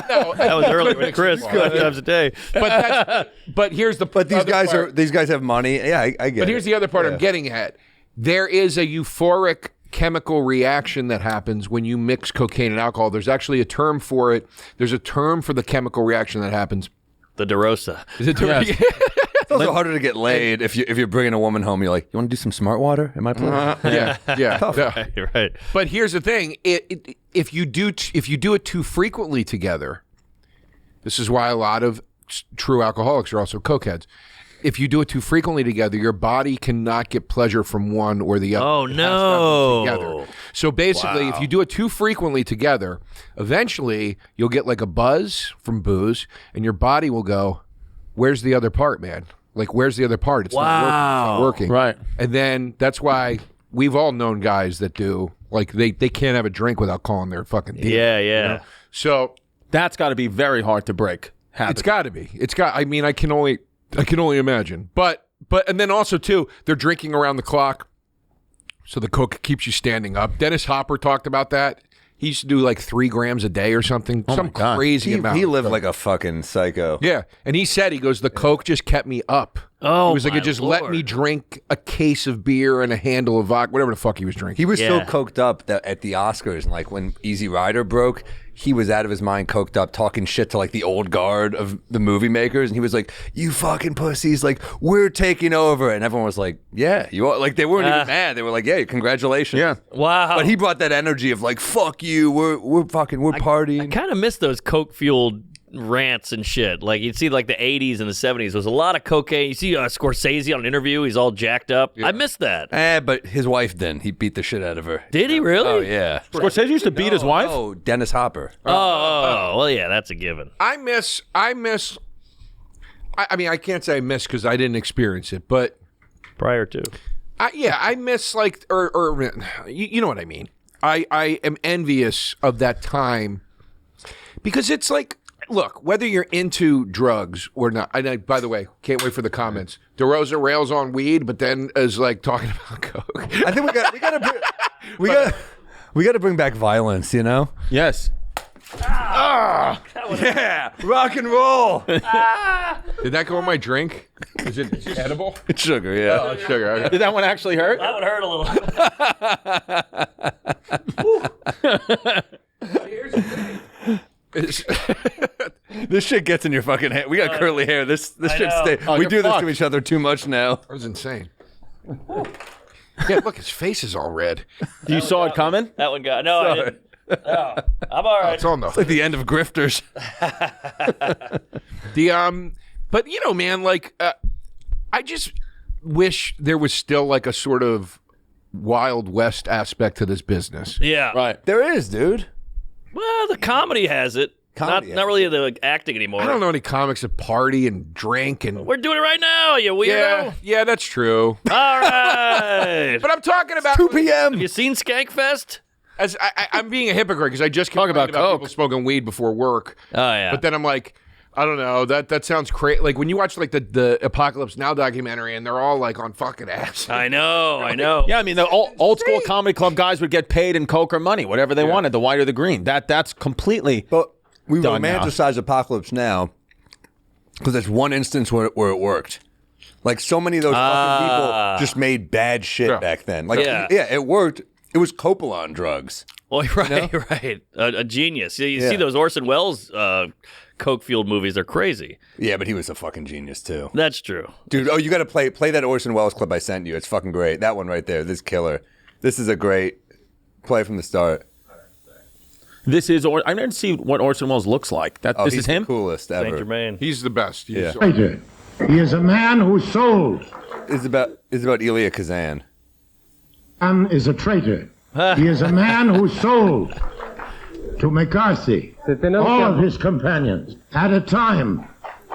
No, that was early with Chris 5 times a day. But here's the. But these guys have money. Yeah, I get it. But here's the other part I'm getting at. There is a euphoric chemical reaction that happens when you mix cocaine and alcohol. There's actually a term for it. There's a term for the chemical reaction that happens. The DeRosa. Is it Yes. It's also harder to get laid if you're bringing a woman home. You're like, you want to do some smart water in my place? Yeah. You're right. But here's the thing: if you do it too frequently together, this is why a lot of true alcoholics are also cokeheads. If you do it too frequently together, your body cannot get pleasure from one or the other. Oh, It has to no. happen together. So basically, if you do it too frequently together, eventually you'll get like a buzz from booze, and your body will go, "Where's the other part, man? Like, where's the other part? It's not working. Right. And then that's why we've all known guys that do, like, they can't have a drink without calling their fucking dealer. Yeah. You know? So That's got to be very hard to break. it's got to be. I mean, I can only I can only imagine. But and then also too, they're drinking around the clock, so the coke keeps you standing up. Dennis Hopper talked about that. He used to do like 3 grams a day or something, some crazy amount. He lived like a fucking psycho. Yeah, and he said, he goes, the coke just kept me up. Oh, he was like, my it just Lord. let me drink a case of beer and a handle of vodka, whatever the fuck he was drinking. He was so Yeah. coked up that at the Oscars, and like when Easy Rider broke, he was out of his mind, coked up, talking shit to like the old guard of the movie makers, and he was like, "You fucking pussies! Like we're taking over," and everyone was like, "Yeah, you are." Like they weren't even mad. They were like, "Yeah, congratulations." Yeah. Wow. But he brought that energy of like, "Fuck you! We're partying." I kind of miss those coke fueled rants and shit. Like you'd see like the 80s and the 70s. There was a lot of cocaine. You see Scorsese on an interview. He's all jacked up. I miss that. But his wife didn't. He beat the shit out of her. Did he really? Oh yeah. Scorsese used to beat his wife? Oh, Dennis Hopper. Oh, well, yeah, that's a given. I miss. I mean, I can't say I miss because I didn't experience it, but Prior to. I miss like, or you know what I mean. I am envious of that time because it's like, look, whether you're into drugs or not. By the way, can't wait for the comments. DeRosa rails on weed, but then is like talking about coke. I think we got to bring back violence. You know. Yes. Yeah, rock and roll. Did that go in my drink? Is it edible? It's sugar, yeah. Oh, it's sugar. Okay. Did that one actually hurt? That would hurt a little. Here's the thing. This shit gets in your fucking hair. We got curly hair. This shit know. stay. Oh, We you're do this fucked. to each other too much now. That was insane. Yeah, look, his face is all red. You saw it coming? That one got. No, I didn't. Oh, I'm all right. It's on the Like the end of Grifters. But you know, man, like I just wish there was still like a sort of Wild West aspect to this business. Yeah. Right. There is, dude. Well, the comedy has it. Comedy has not really the acting anymore. I don't know any comics that party and drink and We're doing it right now, you weirdo. yeah, that's true. All right. But I'm talking about 2 p.m. Have you seen Skankfest? as I'm being a hypocrite because I just keep Talk about talking about coke. people smoking weed before work. Oh, yeah. But then I'm like, I don't know. That sounds crazy. Like when you watch like the Apocalypse Now documentary and they're all like on fucking ass. I know. Yeah, I mean, the old school comedy club guys would get paid in coke or money, whatever they wanted, the white or the green. That's completely. But we Done now. romanticize Apocalypse Now because there's one instance where it worked. Like so many of those fucking people just made bad shit Yeah. back then. Like Yeah. it worked. It was Coppola on drugs. Well, right. A genius. You see those Orson Welles coke-fueled movies. They're crazy. Yeah, but he was a fucking genius too. That's true. Dude, you got to play that Orson Welles clip I sent you. It's fucking great. That one right there. This killer. This is a great play from the start. This is. I didn't see what Orson Welles looks like. This He's is him. the coolest ever. Saint Germain. He's the best. Yeah. Traitor. He is a man whose soul It's about Elia Kazan. is a traitor. He is a man who sold to McCarthy all of his companions at a time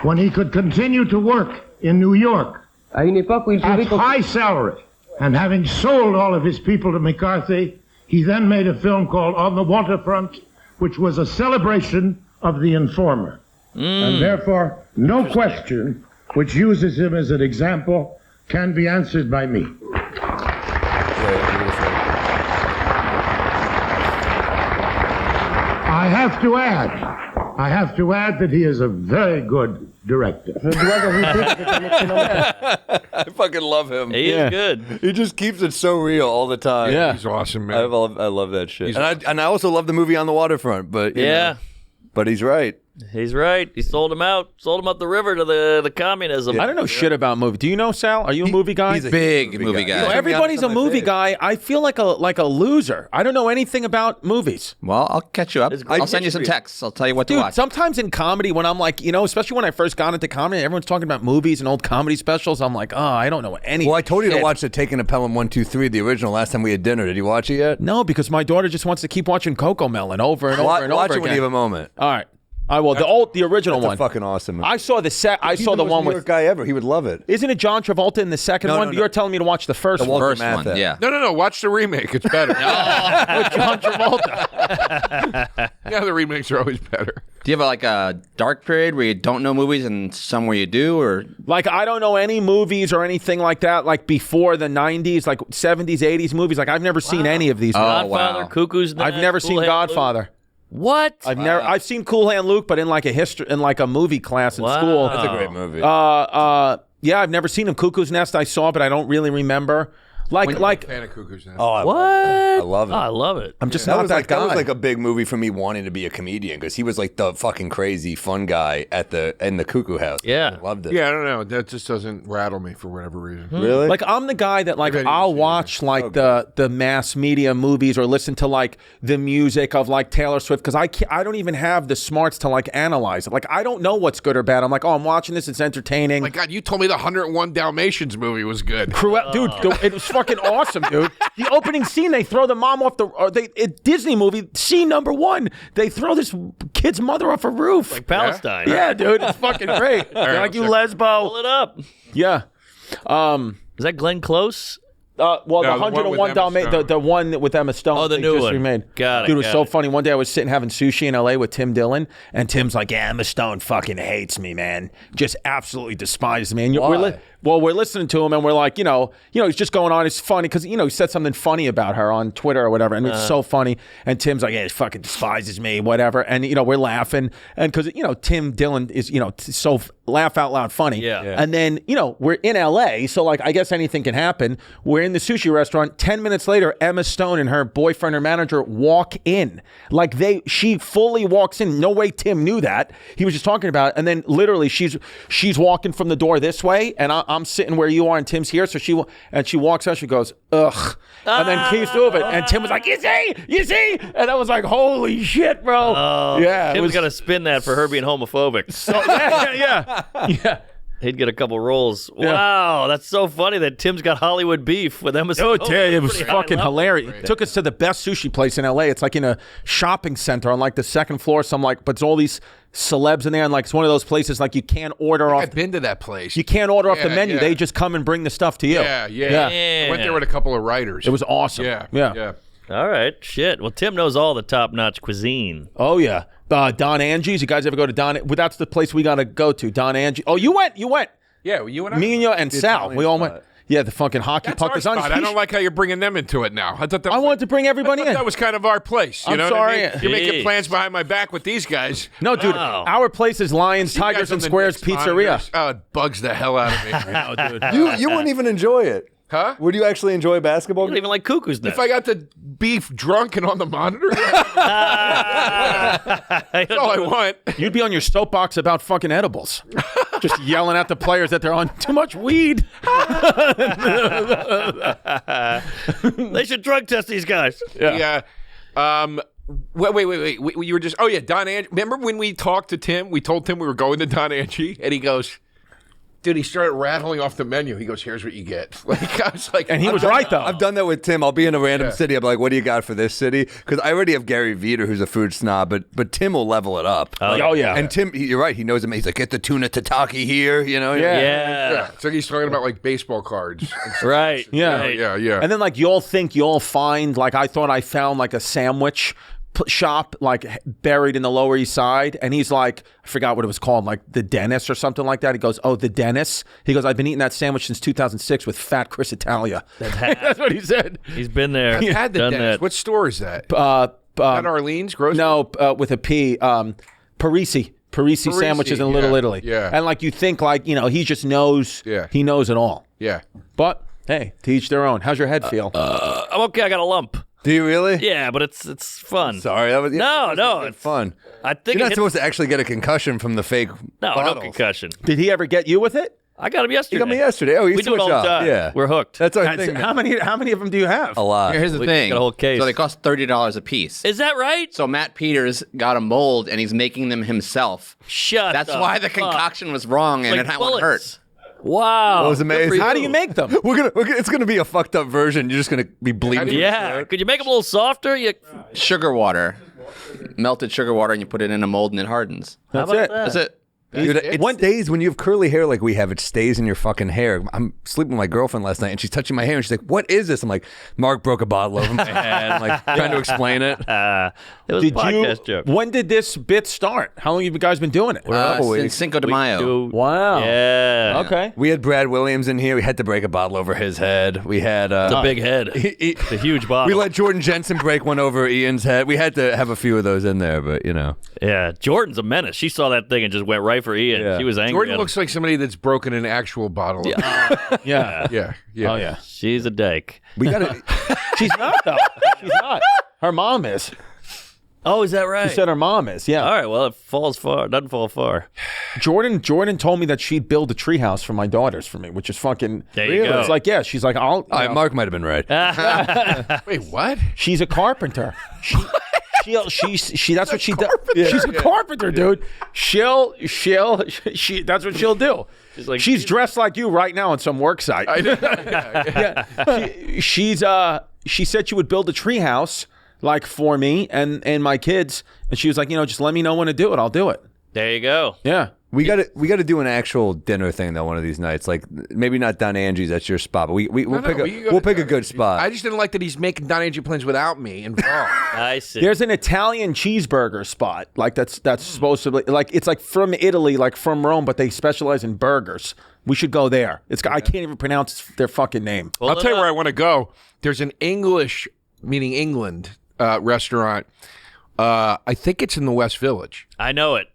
when he could continue to work in New York at high salary. And having sold all of his people to McCarthy, he then made a film called On the Waterfront, which was a celebration of the informer. And therefore, no question which uses him as an example can be answered by me. I have to add that he is a very good director. I fucking love him. He is good. He just keeps it so real all the time. Yeah. He's awesome, I man. love that shit. And I also love the movie On the Waterfront, but you know, but he's right. He's right. He sold him out. Sold him up the river to the communism. I don't know shit about movies. Do you know, Sal? Are you a movie guy? He's a Big movie guy. You know, everybody's a movie guy. I feel like a loser. I don't know anything about movies. Well, I'll catch you up. I'll send you some texts. I'll tell you what to Dude, watch. sometimes in comedy, when I'm like, especially when I first got into comedy, everyone's talking about movies and old comedy specials. I'm like, I don't know any. Well, I told you to shit. watch the Taking a Pelham 1, 2, 3, the original, last time we had dinner. Did you watch it yet? No, because my daughter just wants to keep watching Coco Melon over and over and over Watch it again. when you have a moment. All right. the original That's one. a fucking awesome. I saw the set. I He's saw the most one New with. York guy ever. He would love it. Isn't it John Travolta in the second one? no. You're telling me to watch the first The one. Walter First one, Matthau. yeah. No. Watch the remake. It's better. With John Travolta. Yeah, the remakes are always better. Do you have like a dark period where you don't know movies and some where you do, or Like, I don't know any movies or anything like that, like before the 90s, like 70s, 80s movies. Like, I've never seen any of these. Godfather, wow. Cuckoo's Nest. I've never Cool seen Hand Godfather. Luke. What? I've seen Cool Hand Luke, but in like a movie class in school. That's a great movie. Yeah, I've never seen him. Cuckoo's Nest I saw, but I don't really remember. Fan of Cuckoo's Nest. Oh, I What? love it. Oh, I love it. I'm just That not was that like guy. that was like a big movie for me wanting to be a comedian because he was like the fucking crazy fun guy in the Cuckoo House. Yeah. I loved it. Yeah, I don't know. That just doesn't rattle me for whatever reason. Really? Like, I'm the guy that like Maybe I'll you've seen watch like the mass media movies or listen to like the music of like Taylor Swift because I don't even have the smarts to like analyze it. Like, I don't know what's good or bad. I'm like, oh, I'm watching this. It's entertaining. My God, you told me the 101 Dalmatians movie was good. Dude, it was fucking awesome, dude. The opening scene, they throw the mom off Disney movie, scene number 1, they throw this kid's mother off a roof. Like Palestine. Yeah, dude, it's fucking great. They're like, you lesbo. Pull it up. Yeah. Is that Glenn Close? Well, No, the the one 101 with Emma Dalmatians, Stone. the one with Emma Stone. Oh, the they new just one. remade. Got it, Dude, it was got so it. funny. One day I was sitting having sushi in LA with Tim Dillon, and Tim's like, yeah, Emma Stone fucking hates me, man. Just absolutely despises me. And Why? we're listening to him, and we're like, he's just going on. It's funny because, he said something funny about her on Twitter or whatever, and it's so funny. And Tim's like, yeah, he fucking despises me, whatever. And, we're laughing. And because, Tim Dillon is, so laugh out loud funny. Yeah. And then, we're in LA, so like, I guess anything can happen. We're in the sushi restaurant. 10 minutes later, Emma Stone and her boyfriend or manager walk in. Like she fully walks in. No way Tim knew that. He was just talking about it. And then literally she's walking from the door this way, and I'm sitting where you are, and Tim's here. So she walks out. She goes, ugh, and then keeps moving. And Tim was like, you see, and I was like, holy shit, bro. Yeah, Tim's got to spin that for her being homophobic. So yeah. He'd get a couple rolls. Wow, that's so funny that Tim's got Hollywood beef with Emma Stone. It was Pretty high fucking level. hilarious. It took us to the best sushi place in LA. It's like in a shopping center on like the second floor. So I'm like, but it's all these celebs in there, and like it's one of those places like you can't order off. I've been to that place. You can't order off the Yeah, menu. yeah. They just come and bring the stuff to you. Yeah. I went there with a couple of writers. It was awesome. Yeah. All right, shit. Well, Tim knows all the top-notch cuisine. Oh yeah. Don Angie's. You guys ever go to Don? Well, that's the place we got to go to. Don Angie. Oh, you went. Yeah, you and I. Me and you and Sal. Italian We all spot. went. Yeah, the fucking hockey That's puck our is on. spot. I don't like how you're bringing them into it now. I thought that I was wanted to bring everybody in. That was kind of our place. You I'm know sorry. What I mean? You're making Jeez. plans behind my back with these guys. No, dude. Wow. Our place is Lions, You guys Tigers, on and the Squares Knicks Pizzeria. monitors. Oh, it bugs the hell out of me. No, dude. You wouldn't even enjoy it. Huh? Would you actually enjoy basketball? You don't even like Cuckoo's Nest. If I got to be drunk and on the monitor, that's all I want. You'd be on your soapbox about fucking edibles. Just yelling at the players that they're on too much weed. They should drug test these guys. Yeah. Wait. You were just. Oh yeah, Don Angie. Remember when we talked to Tim? We told Tim we were going to Don Angie, and he goes, "Dude," he started rattling off the menu. He goes, "Here's what you get." Like I was like, And he was right, though. I've done that with Tim. I'll be in a random city. I'm like, what do you got for this city? Because I already have Gary Veter, who's a food snob, but Tim will level it up. Oh, yeah. And Tim, you're right. He knows him. He's like, get the tuna tataki here. Yeah. It's like he's talking about like baseball cards. Right. Yeah. Right. Yeah. And then like you'll think you'll find, like I thought I found like a sandwich shop like buried in the Lower East Side, and he's like, I forgot what it was called, like the Dennis or something like that. He goes, oh, the Dennis. He goes, I've been eating that sandwich since 2006 with fat Chris Italia. That's what he said. He's been there. I've had the done Dennis. that. What store is that? Not Arlene's grocery? No, with a P. Parisi sandwiches in Little Italy. Yeah. And like you think like, he just knows. Yeah. He knows it all. Yeah. But hey, to each their own. How's your head feel? I'm okay. I got a lump. Do you really? Yeah, but it's fun. Sorry. That was No, it's fun. I think You're not it hit- supposed to actually get a concussion from the fake no bottles. concussion. Did he ever get you with it? I got him yesterday. You got me yesterday. Oh, you We do it switch all the up. time. Yeah. We're hooked. That's our thing. How many of them do you have? A lot. Here's the We thing. got a whole case. So they cost $30 a piece. Is that right? So Matt Peters got a mold and he's making them himself. Shut That's the why the fuck. concoction was wrong and Like it won't hurt. bullets. Wow. It was amazing. How do you make them? It's gonna be a fucked up version. You're just gonna be bleeding. Yeah. Could you make them a little softer? Sugar water. melted sugar water, and you put it in a mold, and it hardens. That's about it. that? That's it. Dude, it stays when you have curly hair like we have. It stays in your fucking hair. I'm sleeping with my girlfriend last night, and she's touching my hair, and she's like, "What is this?" I'm like, "Mark broke a bottle over my head." I'm like trying to explain it. It was a podcast joke. When did this bit start? How long have you guys been doing it? Since Cinco de Mayo. Wow. Yeah. Okay. We had Brad Williams in here. We had to break a bottle over his head. We had It's a big head. It's a huge bottle. We let Jordan Jensen break one over Ian's head. We had to have a few of those in there, but you know. Yeah, Jordan's a menace. She saw that thing and just went right for Ian. Yeah. She was angry. Jordan at him. looks like somebody that's broken an actual bottle. Yeah. Yeah. Oh, yeah. She's a dyke. We got to. She's not, though. She's not. Her mom is. Oh, is that right? She said her mom is, yeah. All right, well, it falls far. Doesn't fall far. Jordan told me that she'd build a treehouse for my daughters for me, which is fucking. There you go. It's like, yeah, she's like, I'll. All right, Mark might have been right. Wait, what? She's a carpenter. She that's what she does. She's a carpenter, dude. That's what she'll do. She's dressed like you right now on some work site. She said she would build a treehouse like for me and my kids, and she was like, just let me know when to do it. I'll do it. There you go. Yeah. We got to do an actual dinner thing though one of these nights. Like maybe not down Angie's, that's your spot, but we'll pick a good spot. I just didn't like that he's making Don Angie plans without me involved. I see. There's an Italian cheeseburger spot like that's supposed to be like it's like from Italy, like from Rome, but they specialize in burgers. We should go there. I can't even pronounce their fucking name. I'll tell you where I want to go. There's an English, meaning England, restaurant. I think it's in the West Village. I know it.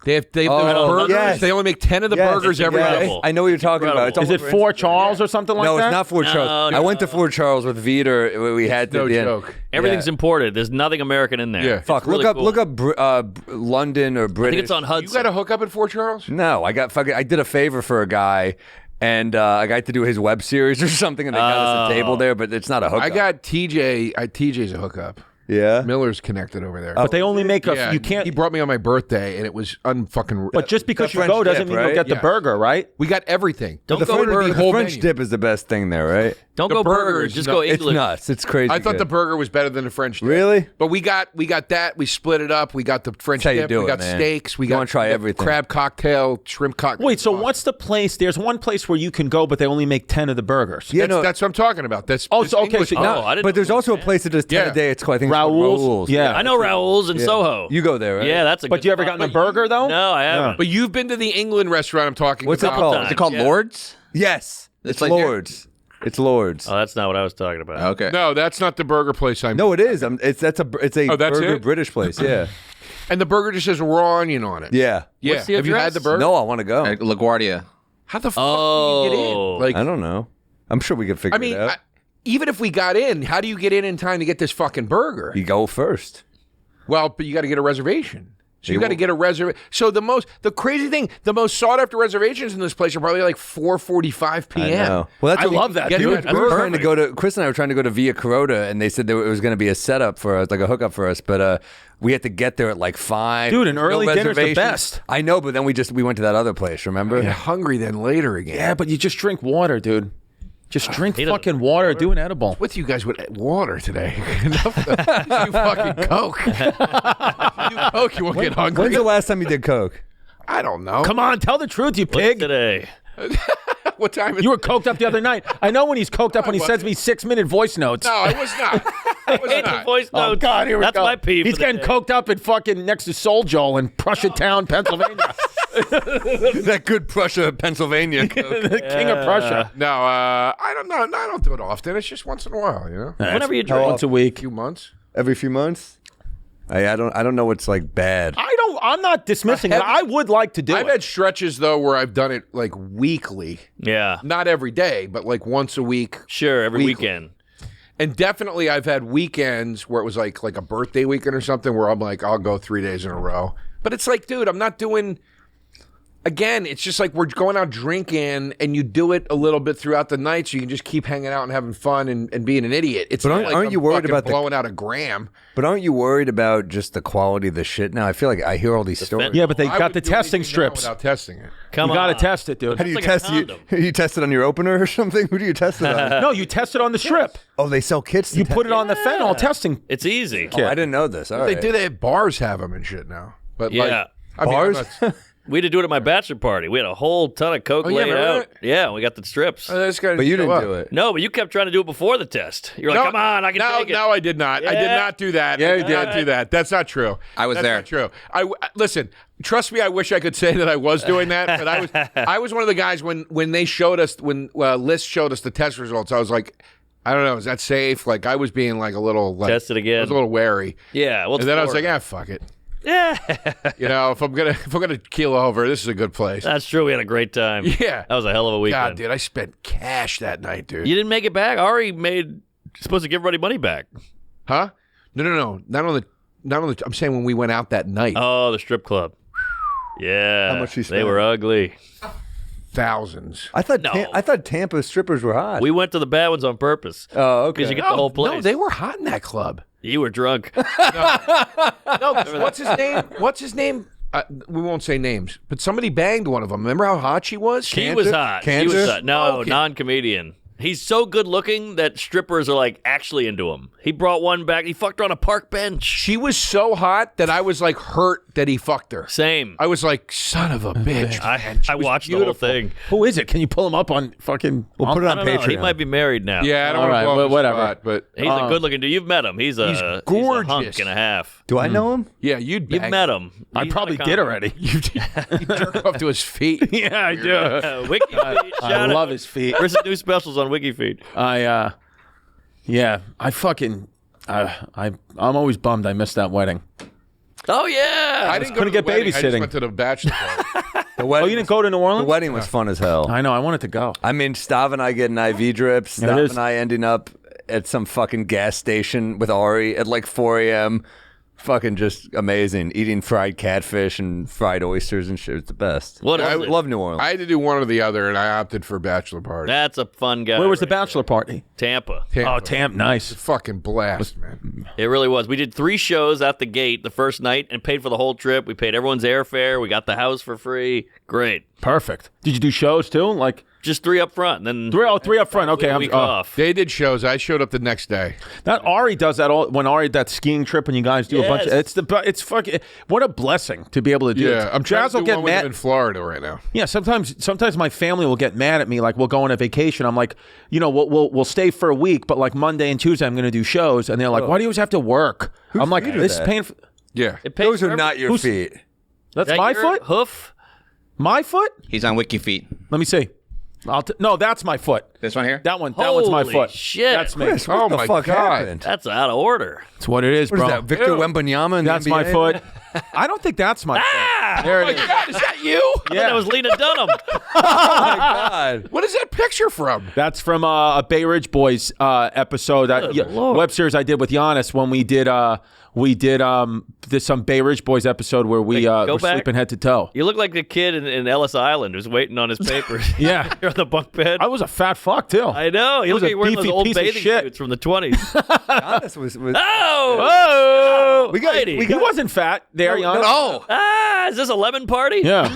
They have those burgers. Yes. They only make 10 of the burgers every day. I know what you're talking about. It's Is it Fort Charles or something like that? No, it's not Fort Charles. No. I went to Fort Charles with Vitor. We had to. No joke. Everything's imported. There's nothing American in there. Yeah. It's Fuck. really Look cool. up London or I British. think it's on Hudson. You got a hookup at Fort Charles? No, I did a favor for a guy, and I got to do his web series or something, and they got us a table there, but it's not a hookup. I got TJ. TJ's a hookup. Yeah. Miller's connected over there. But they only make Yeah, you can't. He brought me on my birthday, and it was unfucking. But just because The you French go doesn't dip, mean you'll right? get the Yeah. burger, right? we got everything. Don't The go French, burger. the French dip is the best thing there, right? Don't The go burger burger. is Just nut- go It's English. nuts. It's crazy. I thought good. the burger was better than the French dip. Really? But we got that. We split it up. We got the French That's how you dip. do We it, got man. steaks. We You got wanna try everything. Crab cocktail, shrimp cocktail. Wait, so what's the place? There's one place where you can go, but they only make 10 of the burgers. Yeah, That's what I'm talking about. That's Oh, this so, okay, English- so Oh, I didn't But there's know also a that. place that does 10 Yeah. a day. It's called, I think it's called Raoul's? Yeah. I know Raoul's in Soho. You go there, right? Yeah, that's a But good you ever spot. gotten a burger, though? No, I haven't. But you've been to the England restaurant I'm talking What's it about. called? Is it called Yeah. Lords? Yes. It's It's like- Lords. It's Lords. Oh, that's not what I was talking about. Okay. No, that's not the burger place I'm. No, it is. It's a Oh, that's burger it? British place. Yeah. And the burger just says raw onion on it. Yeah. Yeah. What's the Have you had address? the burger? No, I want to go. LaGuardia. How the fuck do you get Oh. in? Like, I don't know. I'm sure we could figure I mean, it out. even if we got in, how do you get in time to get this fucking burger? You go first. Well, but you got to get a reservation. So you You got to will- get a reservation. So the crazy thing, the most sought after reservations in this place are probably like 4:45 p.m. I know. Well, that's I what love that, Get dude. that We were burger. trying to go to Chris and I were trying to go to Via Carota, and they said that it was going to be a setup for us, like a hookup for us. But we had to get there at like 5. Dude, an No early dinner's the reservations. best. I know, but then we went to that other place. Remember? Get hungry then later again. Yeah, but you just drink water, dude. Just drink he doesn't fucking water. Do an edible. With you guys with water today. Enough of that. You fucking Coke. You Coke, you won't get hungry. When's the last time you did coke? I don't know. Come on, tell the truth, you What's pig. today? What time is You were coked up the other night. I know when he's coked up when he sends me 6-minute voice notes. No, I was not. I was Hate the not. voice Oh notes. God, here we That's go. my peeve. He's for the getting day. coked up at fucking next to Soul Joel in Prussia Town, Pennsylvania. That good Prussia, Pennsylvania coke. The king of Prussia. No, I don't know. No, I don't do it often. It's just once in a while, you know? Whenever you drink. Once a week. A few months. Every few months? I don't know what's like bad. I'm not dismissing it. I would like to do I've it. had stretches, though, where I've done it like weekly. Yeah. Not every day, but like once a week. Sure, every Weekly. weekend. And definitely I've had weekends where it was like a birthday weekend or something where I'm like, I'll go 3 days in a row. But it's like, dude, I'm not doing again, it's just like we're going out drinking, and you do it a little bit throughout the night, so you can just keep hanging out and having fun and being an idiot. It's not like aren't you worried about blowing out a gram? But aren't you worried about just the quality of the shit now? I feel like I hear all these stories. Yeah, but they I got would the do testing anything now strips. without testing it. Come You on. got to test it, dude. How do you like a test condom. you test it on your opener or something? Who do you test it on? No, you test it on the strip. Oh, they sell kits. To You test put it on the fentanyl testing. It's easy. Oh, I didn't know this. All right. They do. They have bars have them and shit now. But Yeah. like, I mean, Bars? I'm not- We had to do it at my bachelor party. We had a whole ton of coke Oh, yeah, laid remember out. that? Yeah, we got the strips. this guy But you show didn't up. do it. No, but you kept trying to do it before the test. You're like, come on, I can take it. No, I did not. I did Yeah. not do that. Yeah, I you did not do that. That's not true. I was That's there. Not true. Listen. Trust me. I wish I could say that I was doing that, but I was one of the guys when they showed us when Liz showed us the test results. I was like, I don't know, is that safe? Like I was being like a little Test it again. I was a little wary. Yeah, well, And then I was like, fuck it. yeah, You know, if I'm gonna keel over, this is a good place. that's true. We had a great time. Yeah. that was a hell of a weekend. God, dude, I spent cash that night, dude. You didn't make it back. Ari supposed to give everybody money back. Huh? No. Not on the. I'm saying when we went out that night. Oh, the strip club. Yeah, How much you They spent? were ugly. Thousands. I thought No. I thought Tampa strippers were hot. We went to the bad ones on purpose. Oh, okay. Because you get the whole place. No, they were hot in that club. You were drunk. No, what's his name? What's his name? We won't say names, but somebody banged one of them. Remember how hot she was? She was hot. She Cancer? was hot. No, Okay. non-comedian. He's so good looking that strippers are like actually into him. He brought one back. He fucked her on a park bench. She was so hot that I was like hurt that he fucked her. Same. I was like, son of a bitch. man. She I was watched the whole beautiful. thing. Who is it? Can you pull him up on fucking? We'll put it I on don't know. Patreon. He might be married now. Yeah, I don't All want right, to blow well, his whatever. spot, but He's a good looking dude. You've met him. He's a gorgeous. hunk and a half. Do I know him? yeah, you'd You've bang met him. I He's probably not a did comic. already. You jerk off to his feet. Yeah, I do. Wiki Feed. I Shout love out. his feet. Chris's new specials on Wiki Feed. I fucking, I'm always bummed I missed that wedding. Oh yeah. I didn't go couldn't to the get wedding. I just babysitting. went to the bachelor party. The wedding Oh, you didn't go to New The Orleans? wedding was fun as hell. I know. I wanted to go. I mean, Stav and I getting IV drips. Yeah, it Stav is. and I ending up at some fucking gas station with Ari at like 4 a.m. Fucking just amazing. Eating fried catfish and fried oysters and shit. It's the best. What is I it? love New Orleans. I had to do one or the other, and I opted for bachelor party. That's a fun guy. Where was the right bachelor party? there. Tampa. Tampa. Oh, Tampa, nice. Fucking blast, man. It really was. We did 3 shows at the gate the first night and paid for the whole trip. We paid everyone's airfare. We got the house for free. Great. Perfect. Did you do shows too? Like Just 3 up front. And then three up front. Okay, a I'm week off. They did shows. I showed up the next day. That Ari does that all when Ari that skiing trip when you guys do a bunch. Yes. It's fucking what a blessing to be able to do. Yeah, it. I'm trying Jazz to will do get one with mad. him in Florida right now. Yeah, sometimes my family will get mad at me. Like we'll go on a vacation. I'm like, we'll stay for a week, but like Monday and Tuesday I'm going to do shows, and they're like, why do you always have to work? I'm like, feet are this is that? painful. Yeah. It pays Those for are not your Who's- feet. That's Is that my your foot. Hoof. My foot. He's on Wiki Feet. Let me see. No, that's my foot. This one here? That one's my Holy foot. shit. That's me. Chris, what Oh the my fuck God. happened? That's out of order. That's what it is, What bro. is that? Victor Ew. Wembanyama in the That's my NBA? foot. I don't think that's my foot. There it is. God, is that you? I thought that was Lena Dunham. God. What is that picture from? That's from a Bay Ridge Boys episode, Good Lord. web series I did with Giannis when we did there's some Bay Ridge Boys episode where we go were back. sleeping head to toe. You look like the kid in Ellis Island who's waiting on his papers. Yeah. You're on the bunk bed. I was a fat fuck too. I know. You was look like a you're wearing those beefy old piece of bathing shit. suits from the 20s. Giannis was Oh! We got- Lady. we He wasn't fat there, Giannis. Oh, Ah, is this a lemon party? Yeah,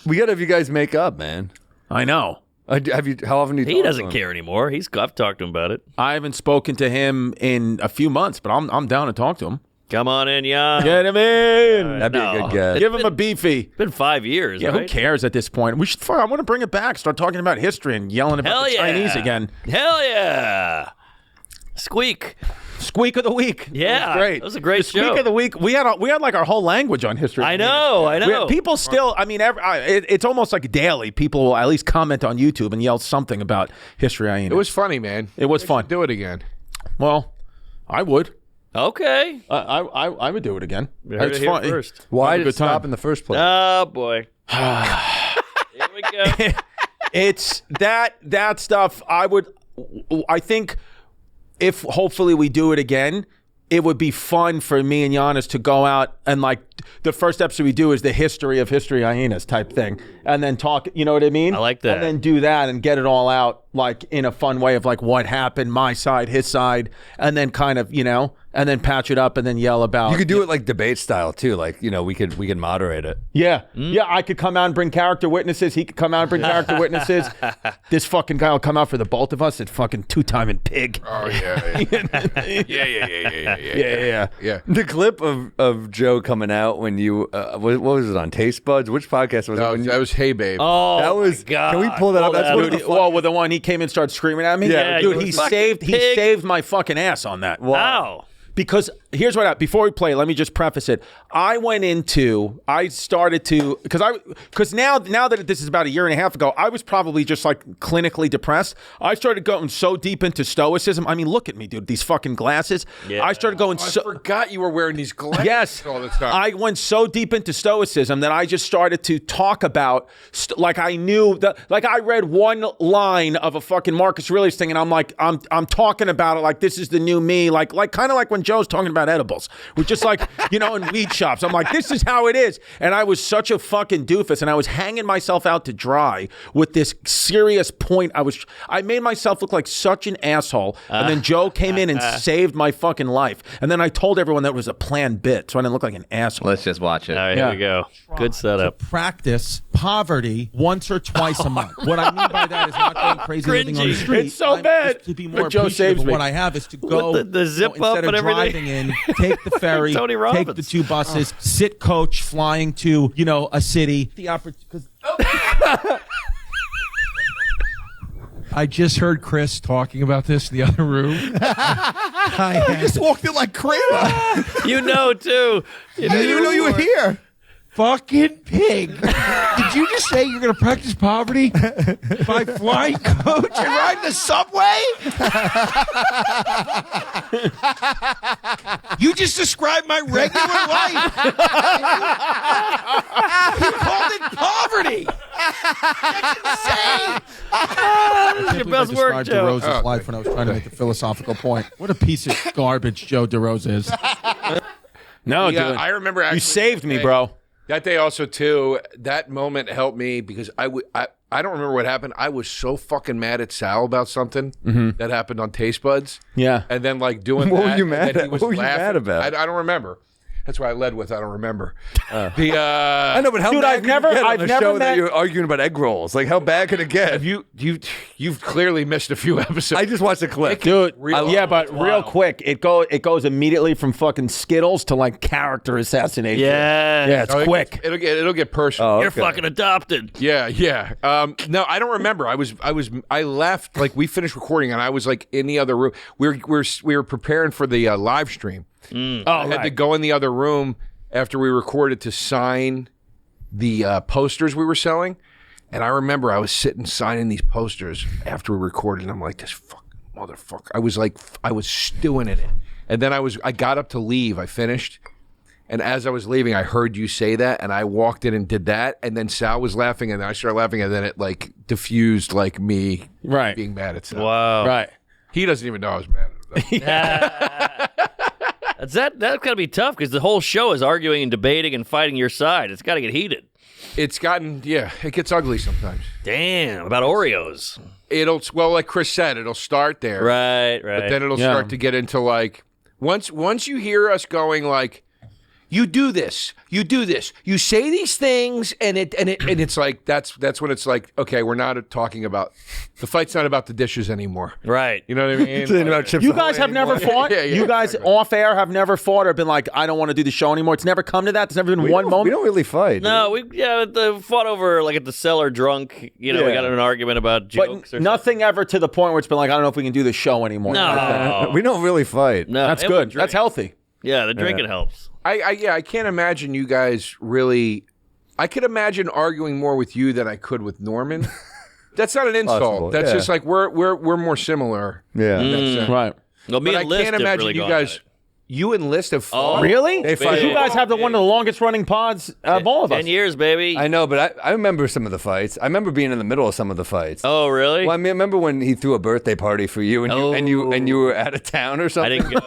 we got to have you guys make up, man. I know. Have you? How often do you? He talk to doesn't him? care anymore. I've talked to him about it. I haven't spoken to him in a few months, but I'm down to talk to him. Come on in, Jan. Get him in. That'd be a good guess. Give him a beefy. It's been 5 years, Yeah, right? who cares at this point? I want to bring it back. Start talking about history and yelling about Hell the yeah. Chinese again. Hell yeah. Squeak. Squeak of the week. Yeah, That was great. that was a great the Squeak show. of the week. We had like our whole language on history. I know. People still. I mean, it's almost like daily. People will at least comment on YouTube and yell something about history. It was funny, man. It was We fun. should do it again. Well, I would. Okay. I would do it again. You heard It's it here fun. first. Why Have a did good it stop time. in the first place? Oh, boy. Here we go. It's that stuff. I think if hopefully we do it again, it would be fun for me and Giannis to go out and like the first episode we do is the history of history hyenas type thing, and then talk. You know what I mean? I like that. And then do that and get it all out like in a fun way of like what happened, my side, his side, and then kind of and then patch it up and then yell about. You could do it like debate style too. Like we could moderate it. Yeah, yeah. I could come out and bring character witnesses. He could come out and bring character witnesses. This fucking guy will come out for the both of us. It's fucking two-timing pig. Oh yeah. Yeah. The clip of Joe coming out when you what was it on Taste Buds? Which podcast was it? That was Hey Babe. Oh, that was. God. Can we pull that up? That's what Dude, well, with the one he came in and started screaming at me. Yeah, dude, you he fucking saved my fucking ass on that. Wow. Because here's what before we play, let me just preface it. I started to because now that this is about a year and a half ago, I was probably just like clinically depressed. I started going so deep into Stoicism. I mean, look at me, dude. These fucking glasses. Yeah. I started going. I forgot you were wearing these glasses. Yes, all the time. I went so deep into Stoicism that I just started to talk about like I knew that. Like I read one line of a fucking Marcus Aurelius thing, and I'm like, I'm talking about it like this is the new me. Like kind of like when Joe's talking about edibles. We're just like, in weed shops. I'm like, this is how it is. And I was such a fucking doofus, and I was hanging myself out to dry with this serious point. I made myself look like such an asshole. And then Joe came in and saved my fucking life. And then I told everyone that it was a planned bit, so I didn't look like an asshole. Let's just watch it. All right, here we go. Good setup. Practice poverty once or twice a month. What I mean by that is not going crazy living on the street. It's so bad. To be more Joe appreciative saves of me. what I have is to go With the zip up instead and of everything. driving in, take the ferry, Tony take Robbins. the 2 buses, sit coach flying to a city. The opportunity. I just heard Chris talking about this in the other room. I just walked in like Kramer. You know, too. I didn't even know you were here. Fucking pig. Did you just say you're going to practice poverty by flying coach and riding the subway? You just described my regular life. You called it poverty. That's insane. This is your best work, Joe. DeRosa's life when I was trying to make a philosophical point. What a piece of garbage Joe DeRosa is. No, Yeah, dude. I remember actually You saved me, bro. That day also too. That moment helped me because I don't remember what happened. I was so fucking mad at Sal about something that happened on Taste Buds. Yeah. And then like doing What that, were you and mad then he at? was What were you laughing. mad about? I don't remember. That's why I led with I don't remember. I know, but how Dude, bad I've could never- you get on I've a never show that met- you're arguing about egg rolls? Like, how bad could it get? You've clearly missed a few episodes. I just watched a clip. Dude, Real- yeah, but real quick, it goes immediately from fucking Skittles to like character assassination. Yeah. Yeah, it's Oh, quick. It'll get personal. Oh, You're okay. fucking adopted. Yeah. No, I don't remember. I left like we finished recording and I was like in the other room. We were preparing for the live stream. I had to go in the other room after we recorded to sign the posters we were selling. And I remember I was sitting signing these posters after we recorded. And I'm like, this fucking motherfucker. I was stewing in it. And then I got up to leave. I finished. And as I was leaving, I heard you say that. And I walked in and did that. And then Sal was laughing. And then I started laughing. And then it like diffused like me being mad at Sal. Wow. Right. He doesn't even know I was mad at him. That's gotta be tough because the whole show is arguing and debating and fighting your side. It's got to get heated. It gets ugly sometimes. Damn, about Oreos. Like Chris said, it'll start there. Right. But then it'll start to get into like, once you hear us going like, you do this, you say these things, and it's like that's when it's like, okay, we're not talking about the fight's not about the dishes anymore. Right. You know what I mean? It's about Chips You Ahoy guys have anymore. never fought? Yeah, You guys exactly. off air have never fought or been like, I don't want to do the show anymore? It's never come to that? There's never been one We moment? don't really fight. No, we fought over like at the cellar drunk. We got in an argument about jokes. But or nothing ever to the point where it's been like, I don't know if we can do the show anymore. No. We don't really fight. No, That's it good. would drink. That's healthy. Yeah, the drinking helps. I can't imagine you guys really. I could imagine arguing more with you than I could with Norman. That's not an insult. Possible, That's yeah. just like we're more similar. Yeah. in that sense. Right. Well, me But I and List can't have imagine really you gone guys. at it. You and List have fought. Really? They fight. You guys have one of the longest running pods of all of us. 10 years, baby. I know, but I remember some of the fights. I remember being in the middle of some of the fights. Oh, really? Well, I mean, remember when he threw a birthday party for you, and you were out of town or I something? didn't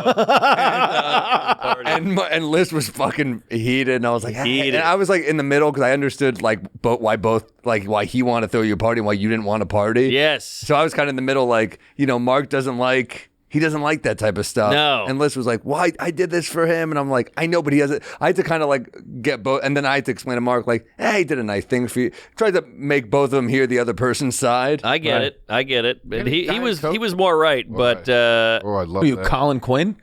go. And Liz was fucking heated, and I was like, Heated. and I was like in the middle because I understood like why he wanted to throw you a party and why you didn't want a party. Yes. So I was kind of in the middle, like, Mark doesn't like that type of stuff. No. And Liz was like, "Why? I did this for him," and I'm like, "I know, but he hasn't." I had to kind of like get both, and then I had to explain to Mark like, "Hey, he did a nice thing for you." Tried to make both of them hear the other person's side. I get it. I get it. But he Diet was Coke? more right. But I love Who you, that. Colin Quinn?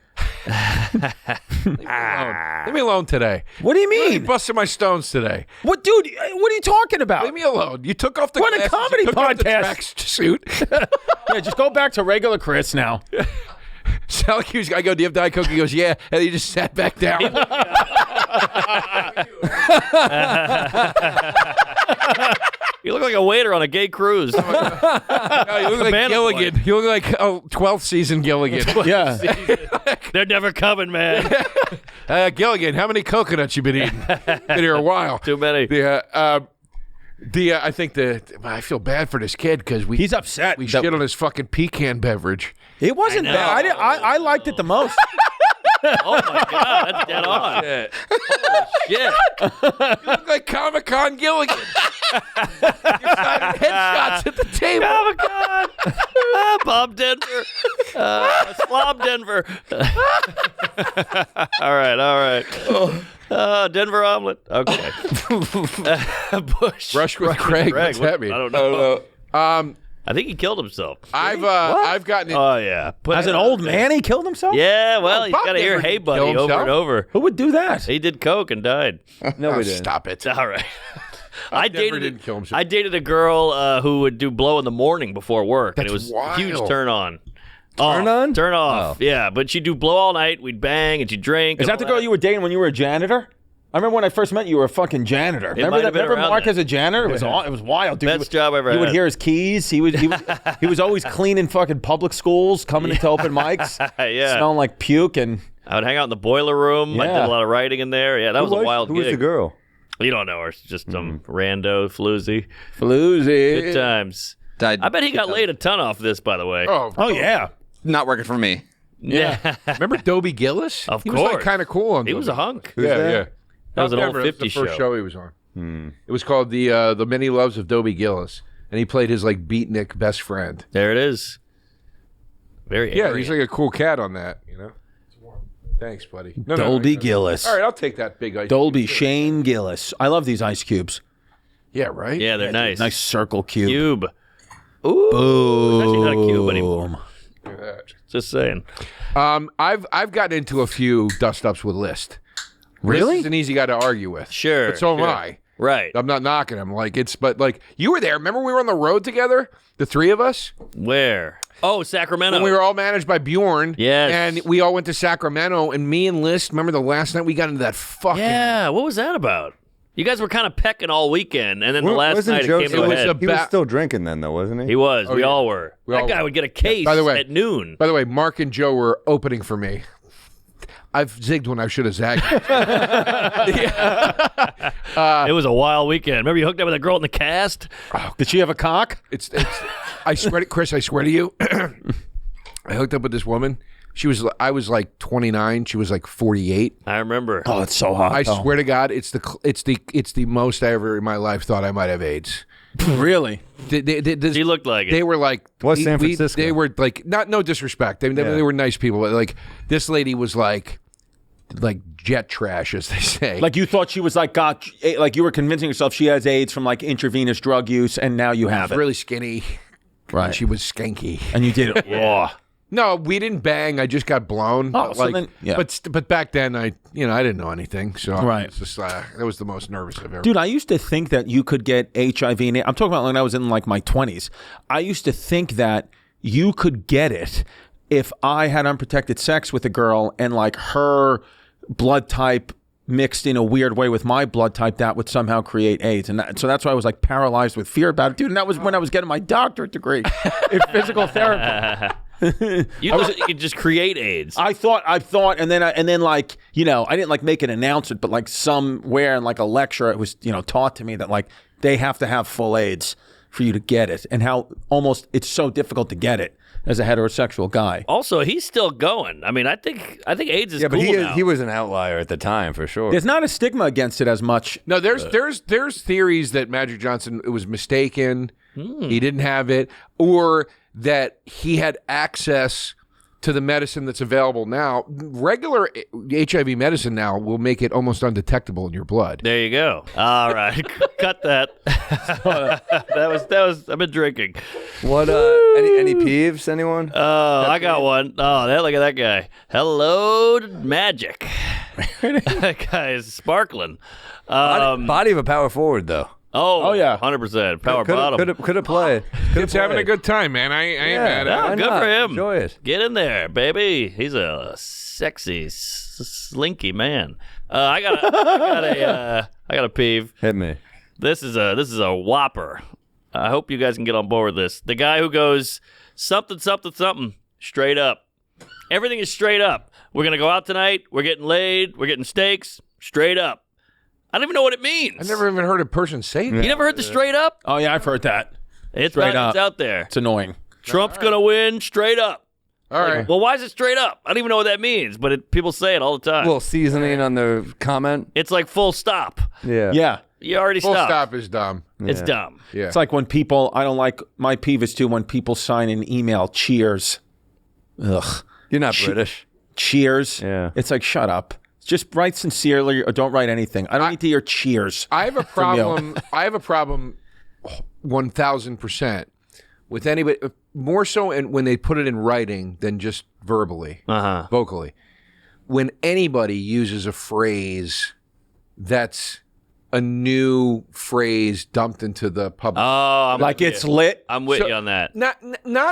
Leave me alone today. What do you You mean? busted my stones today. What, dude? What are you talking about? Leave me alone. You took off the What a glasses, comedy you took off the podcast. tracksuit. Yeah, just go back to regular Chris now. I go, "Do you have Diet Coke?" He goes, "Yeah," and he just sat back down. you look like a waiter on a gay cruise. No, you look like Banana Gilligan. Boy. You look like 12th season Gilligan. Yeah. They're never coming, man. Gilligan, how many coconuts you been eating? Been here a while. Too many. I think I feel bad for this kid because He's upset. we shit on his fucking pecan beverage. It wasn't bad. I liked it the most. Oh my God, that's dead on. Holy shit. You look like Comic-Con Gilligan. You're signing headshots at the table. Oh my God. Bob Denver. Slob Denver. All right. Denver omelet. Okay. Bush. Brush with Craig. What's that mean? I don't know. I I think he killed himself. I've gotten. Oh yeah. As an old man, he killed himself? Yeah. Well, he's Bob got to hear Denver "Hey, didn't buddy" kill over himself. and over. Who would do that? He did coke and died. No, we didn't. Stop it. All right. didn't kill himself. I dated a girl who would do blow in the morning before work, and it That's was a huge wild. turn on. Turn on? Turn off. Oh. Yeah, but she'd do blow all night. We'd bang and she'd drink. Is and that the all girl you were dating when you were a janitor? I remember when I first met you, you were a fucking janitor. It might have been Remember around Mark that. as a janitor? It was wild, dude. Best job I ever You would had. hear his keys. He was always cleaning fucking public schools, coming into open mics, Yeah. smelling like puke and. I would hang out in the boiler room. I did Yeah. a lot of writing in there. Yeah, that was a wild Who gig. was the girl? You don't know her. It's just some rando floozy. Floozy. Good times. Died. I bet he got laid a ton off this, by the way. Oh yeah. Not working for me. Yeah. Remember Dobie Gillis? Of he was like course. kind of cool on He was a hunk. Yeah, that? yeah. That was an old Denver, that was 50s the first show. show he was on. It was called the Many Loves of Dobie Gillis, and he played his like beatnik best friend. There it is. Very Yeah, airy. he's like a cool cat on that, you know. Thanks, buddy. No, Dolby no. Gillis. All right, I'll take that big ice. Dolby Shane Gillis. I love these ice cubes. Yeah, right. Yeah, they're nice. Nice circle cube. Cube. Ooh. It's actually not a cube anymore. Boom. Look at that. Just saying. I've gotten into a few dust ups with List. Really? List is an easy guy to argue with. Sure. But so sure. am I. Right. I'm not knocking him. But you were there. Remember we were on the road together, the three of us, Where? Oh, Sacramento. when we were all managed by Bjorn. Yes. And we all went to Sacramento. And me and List, remember the last night we got into that fucking. Yeah. What was that about? You guys were kind of pecking all weekend, and then the last Wasn't night Joe it came to a was head. He was still drinking then, though, wasn't he? He was. we yeah. all were. We That all guy were. would get a case By the way- at noon. By the way, Mark and Joe were opening for me. I've zigged when I should have zagged. It was a wild weekend. Remember you hooked up with a girl in the cast? Did she have a cock? It's I swear to Chris, I swear to you, I hooked up with this woman. I was like 29. She was like 48. I remember. Oh, it's so hot. I though. swear to God, it's the most I ever in my life thought I might have AIDS. Really? She looked like it. They were like, What's San Francisco? They were like, no disrespect. They were nice people, but like this lady was like jet trash, as they say. Like you thought she was like you were convincing yourself she has AIDS from like intravenous drug use, and now you have it. really skinny. Right. And she was skanky. And you did it raw. No, we didn't bang. I just got blown. Oh, But, so like, then- yeah. But back then, I didn't know anything. So Right. it's just that was the most nervous I've ever. Dude, I used to think that you could get HIV and I'm talking about when I was in like my 20s. I used to think that you could get it if I had unprotected sex with a girl and like her blood type mixed in a weird way with my blood type, that would somehow create AIDS. And so that's why I was like paralyzed with fear about it. Dude, and that was when I was getting my doctorate degree in physical therapy. You could just create AIDS. I thought, and then like, you know, I didn't like make an announcement, but like somewhere in like a lecture, it was, you know, taught to me that like they have to have full AIDS for you to get it, and how almost it's so difficult to get it as a heterosexual guy. Also, he's still going. I mean, I think AIDS is but cool now. he was an outlier at the time for sure. There's not a stigma against it as much. No, there's theories that Magic Johnson was mistaken. He didn't have it, or that he had access to the medicine that's available now. Regular HIV medicine now will make it almost undetectable in your blood. There you go. All right, cut that. that was. I've been drinking. What? Any peeves? Anyone? Oh, I got one. Oh, look at that guy. Hello, Magic. That guy is sparkling. Body of a power forward, though. Oh yeah, 100%. Power bottom. Could have played. Kid's having a good time, man. I ain't mad at Oh, it. good for him. Enjoy it. Get in there, baby. He's a sexy, slinky man. I got a peeve. Hit me. This is a whopper. I hope you guys can get on board with this. The guy who goes something straight up. Everything is straight up. We're gonna go out tonight. We're getting laid. We're getting steaks. Straight up. I don't even know what it means. I never even heard a person say that. You never heard the straight up? Oh yeah, I've heard that. It's Straight up. It's out there. It's annoying. Trump's gonna win. Straight up. All right. Well, why is it straight up? I don't even know what that means, but people say it all the time. A little seasoning on the comment. It's like full stop. Yeah. You already Full stopped. stop is dumb. It's dumb. Yeah. It's like when people, I don't like, my peeve is too when people sign an email, cheers. Ugh. You're not British. Cheers. Yeah. It's like, shut up. Just write sincerely or don't write anything. I don't need to hear cheers. I have a problem. I have a problem 1,000% with anybody, more so when they put it in writing than just verbally, vocally. When anybody uses a phrase that's a new phrase dumped into the public. Oh, like it's lit. I'm with you on that. Not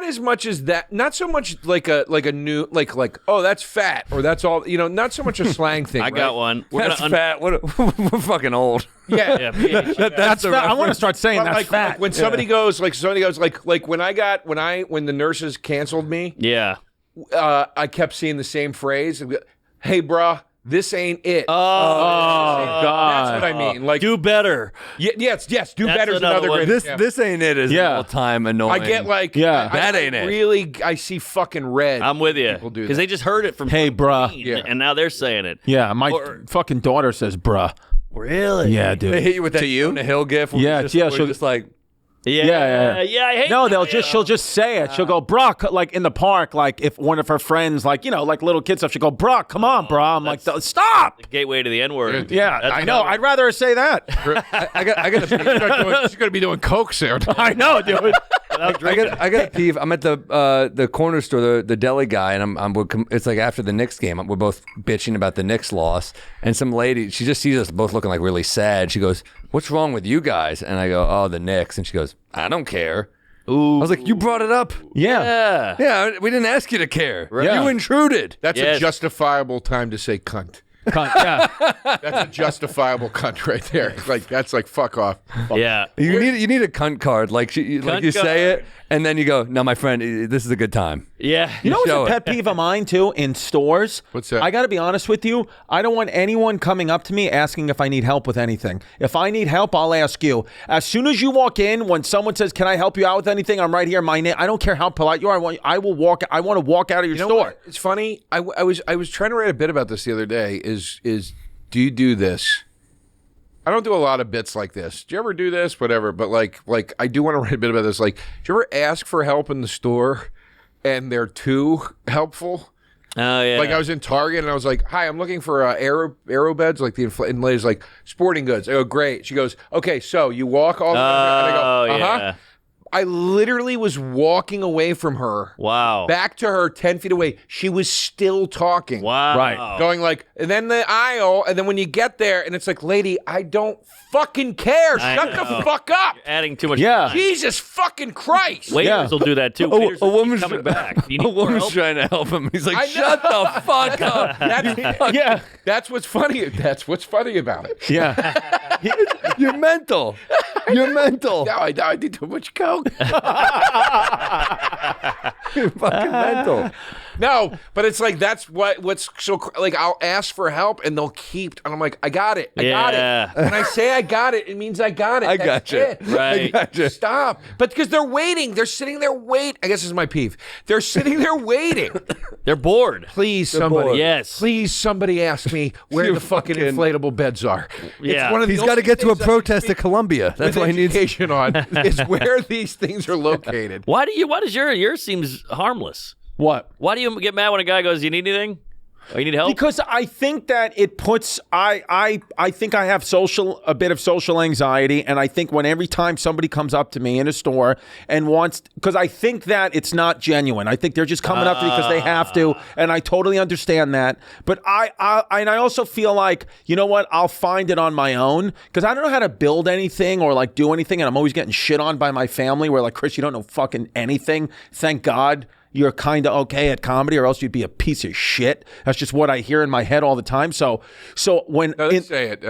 as much as that. Not so much like a new like oh, that's fat, or that's all. You know, not so much a slang thing. I got one. That's fat. We're fucking old. Yeah, that's fat. I want to start saying that's fat. Like when somebody goes like when the nurses canceled me. Yeah. I kept seeing the same phrase. Hey, bruh. This ain't it. Oh, God. That's what I mean. Like, do better. Yes. Do That's better is another one. great. This ain't it is all time annoying. I get like, that ain't it. Really, I see fucking red. I'm with you. People do Because they just heard it from Hey, bruh. and now they're saying it. Yeah, my fucking daughter says bruh. Really? Yeah, dude. They hit you with that on the hill gif. Yeah, she'll she'll just like. Yeah, I hate No, that. she'll just say it. She'll go, bruh, like in the park, like if one of her friends, like, you know, like little kid stuff, she'll go, bruh, come on, bruh. I'm like, stop. The gateway to the N-word. Yeah, That's I know. I'd rather her say that. I got. She's gonna be doing coke soon. I know, dude. I got a peeve. I'm at the corner store, the deli guy, and it's like after the Knicks game. We're both bitching about the Knicks loss, and some lady, she just sees us both looking like really sad. She goes, "What's wrong with you guys?" And I go, "Oh, the Knicks." And she goes, "I don't care." Ooh. I was like, "You brought it up." Yeah. We didn't ask you to care. Yeah. You intruded. That's a justifiable time to say cunt. Yeah. That's a justifiable cunt right there. Like that's like fuck off. Yeah. You need a cunt card. Like you say it, and then you go, "No, my friend, this is a good time." Yeah. You know what's a pet peeve of mine too in stores? What's that? I got to be honest with you. I don't want anyone coming up to me asking if I need help with anything. If I need help, I'll ask you. As soon as you walk in, when someone says, "Can I help you out with anything?" I'm right here. My name. I don't care how polite you are. I will walk. I want to walk out of your store. What? It's funny. I was trying to write a bit about this the other day. Is do you do this? I don't do a lot of bits like this. Do you ever do this? Whatever. But like I do want to write a bit about this. Like, do you ever ask for help in the store and they're too helpful? Oh yeah. Like I was in Target and I was like, "Hi, I'm looking for aero beds." Like and lady's like, "Sporting goods." I go, "Great." She goes, "Okay, so you walk all the way." And I go, yeah. I literally was walking away from her. Wow. Back to her 10 feet away. She was still talking. Wow. Right. Going like, and then the aisle, and then when you get there, and it's like, lady, I don't fucking care. Shut the fuck up. You're adding too much. Yeah. time. Jesus fucking Christ. Waiters will do that too. Waiters will keep coming back. You need A more woman's help? trying to help him. He's like, I "Shut the fuck up." Yeah. That's what's funny. That's what's funny about it. Yeah. You're mental. You're mental. No, I did too much coke. You're fucking mental. No, but it's like that's what's so like. I'll ask for help and they'll keep, and I'm like, I got it. I got it. When I say I got it, it means I got it. I That's gotcha. it. Right. I gotcha. Stop. But because they're waiting, they're sitting there wait. I guess this is my peeve. They're sitting there waiting. They're bored. Please, somebody. bored. Yes. Please, somebody ask me where You're the fucking fucking- inflatable beds are. Yeah. It's one of the He's got to only get to a things I can protest speak at Columbia. That's with why he needs. education on is where these things are located. Why does yours seems harmless? What? Why do you get mad when a guy goes, "You need anything? Oh, you need help?" Because I think that it puts I think I have a bit of social anxiety, and I think when every time somebody comes up to me in a store and wants, because I think that it's not genuine. I think they're just coming up to me because they have to, and I totally understand that. But I also feel like, you know what, I'll find it on my own because I don't know how to build anything or like do anything, and I'm always getting shit on by my family. Where like, Chris, you don't know fucking anything. Thank God you're kind of okay at comedy, or else you'd be a piece of shit. That's just what I hear in my head all the time. So when Say it.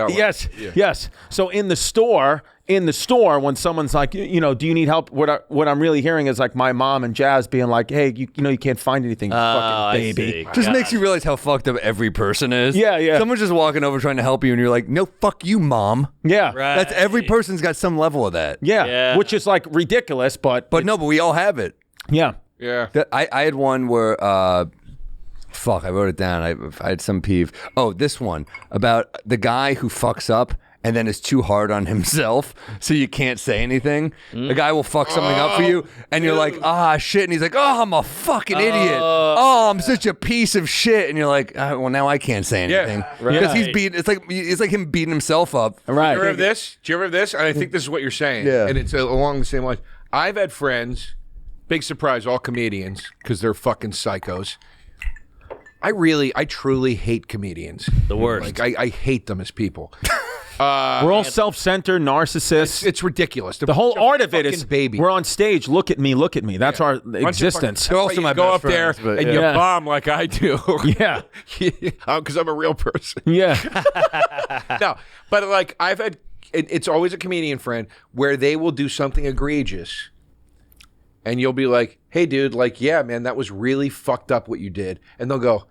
yes. So in the store, when someone's like, you know, do you need help? What I'm really hearing is like my mom and Jazz being like, hey, you know, you can't find anything, you fucking baby. Just makes you realize how fucked up every person is. Yeah. Someone's just walking over trying to help you, and you're like, no, fuck you, mom. Yeah. Right. That's every person's got some level of that. Yeah. Which is like ridiculous, but But we all have it. yeah. Yeah. I had one where, I wrote it down. I had some peeve. Oh, this one about the guy who fucks up and then is too hard on himself, so you can't say anything. The guy will fuck something up for you, and you're like, shit, and he's like, I'm a fucking idiot. Oh, I'm such a piece of shit, and you're like, well, now I can't say anything because he's beating. It's like him beating himself up. Right. Do you ever have this? Do you ever have this? And I think this is what you're saying. Yeah. And it's along the same lines. I've had friends, big surprise, all comedians, because they're fucking psychos. I truly hate comedians. The worst. Like, I hate them as people. We're all self-centered narcissists. It's ridiculous. The whole art of it is baby. we're on stage. Look at me. That's our existence. They're also my go best up there friends, but, and yeah. you bomb like I do. Yeah. Because I'm a real person. Yeah. No, but like I've had, it's always a comedian friend where they will do something egregious. And you'll be like, hey, dude, like, yeah, man, that was really fucked up what you did. And they'll go,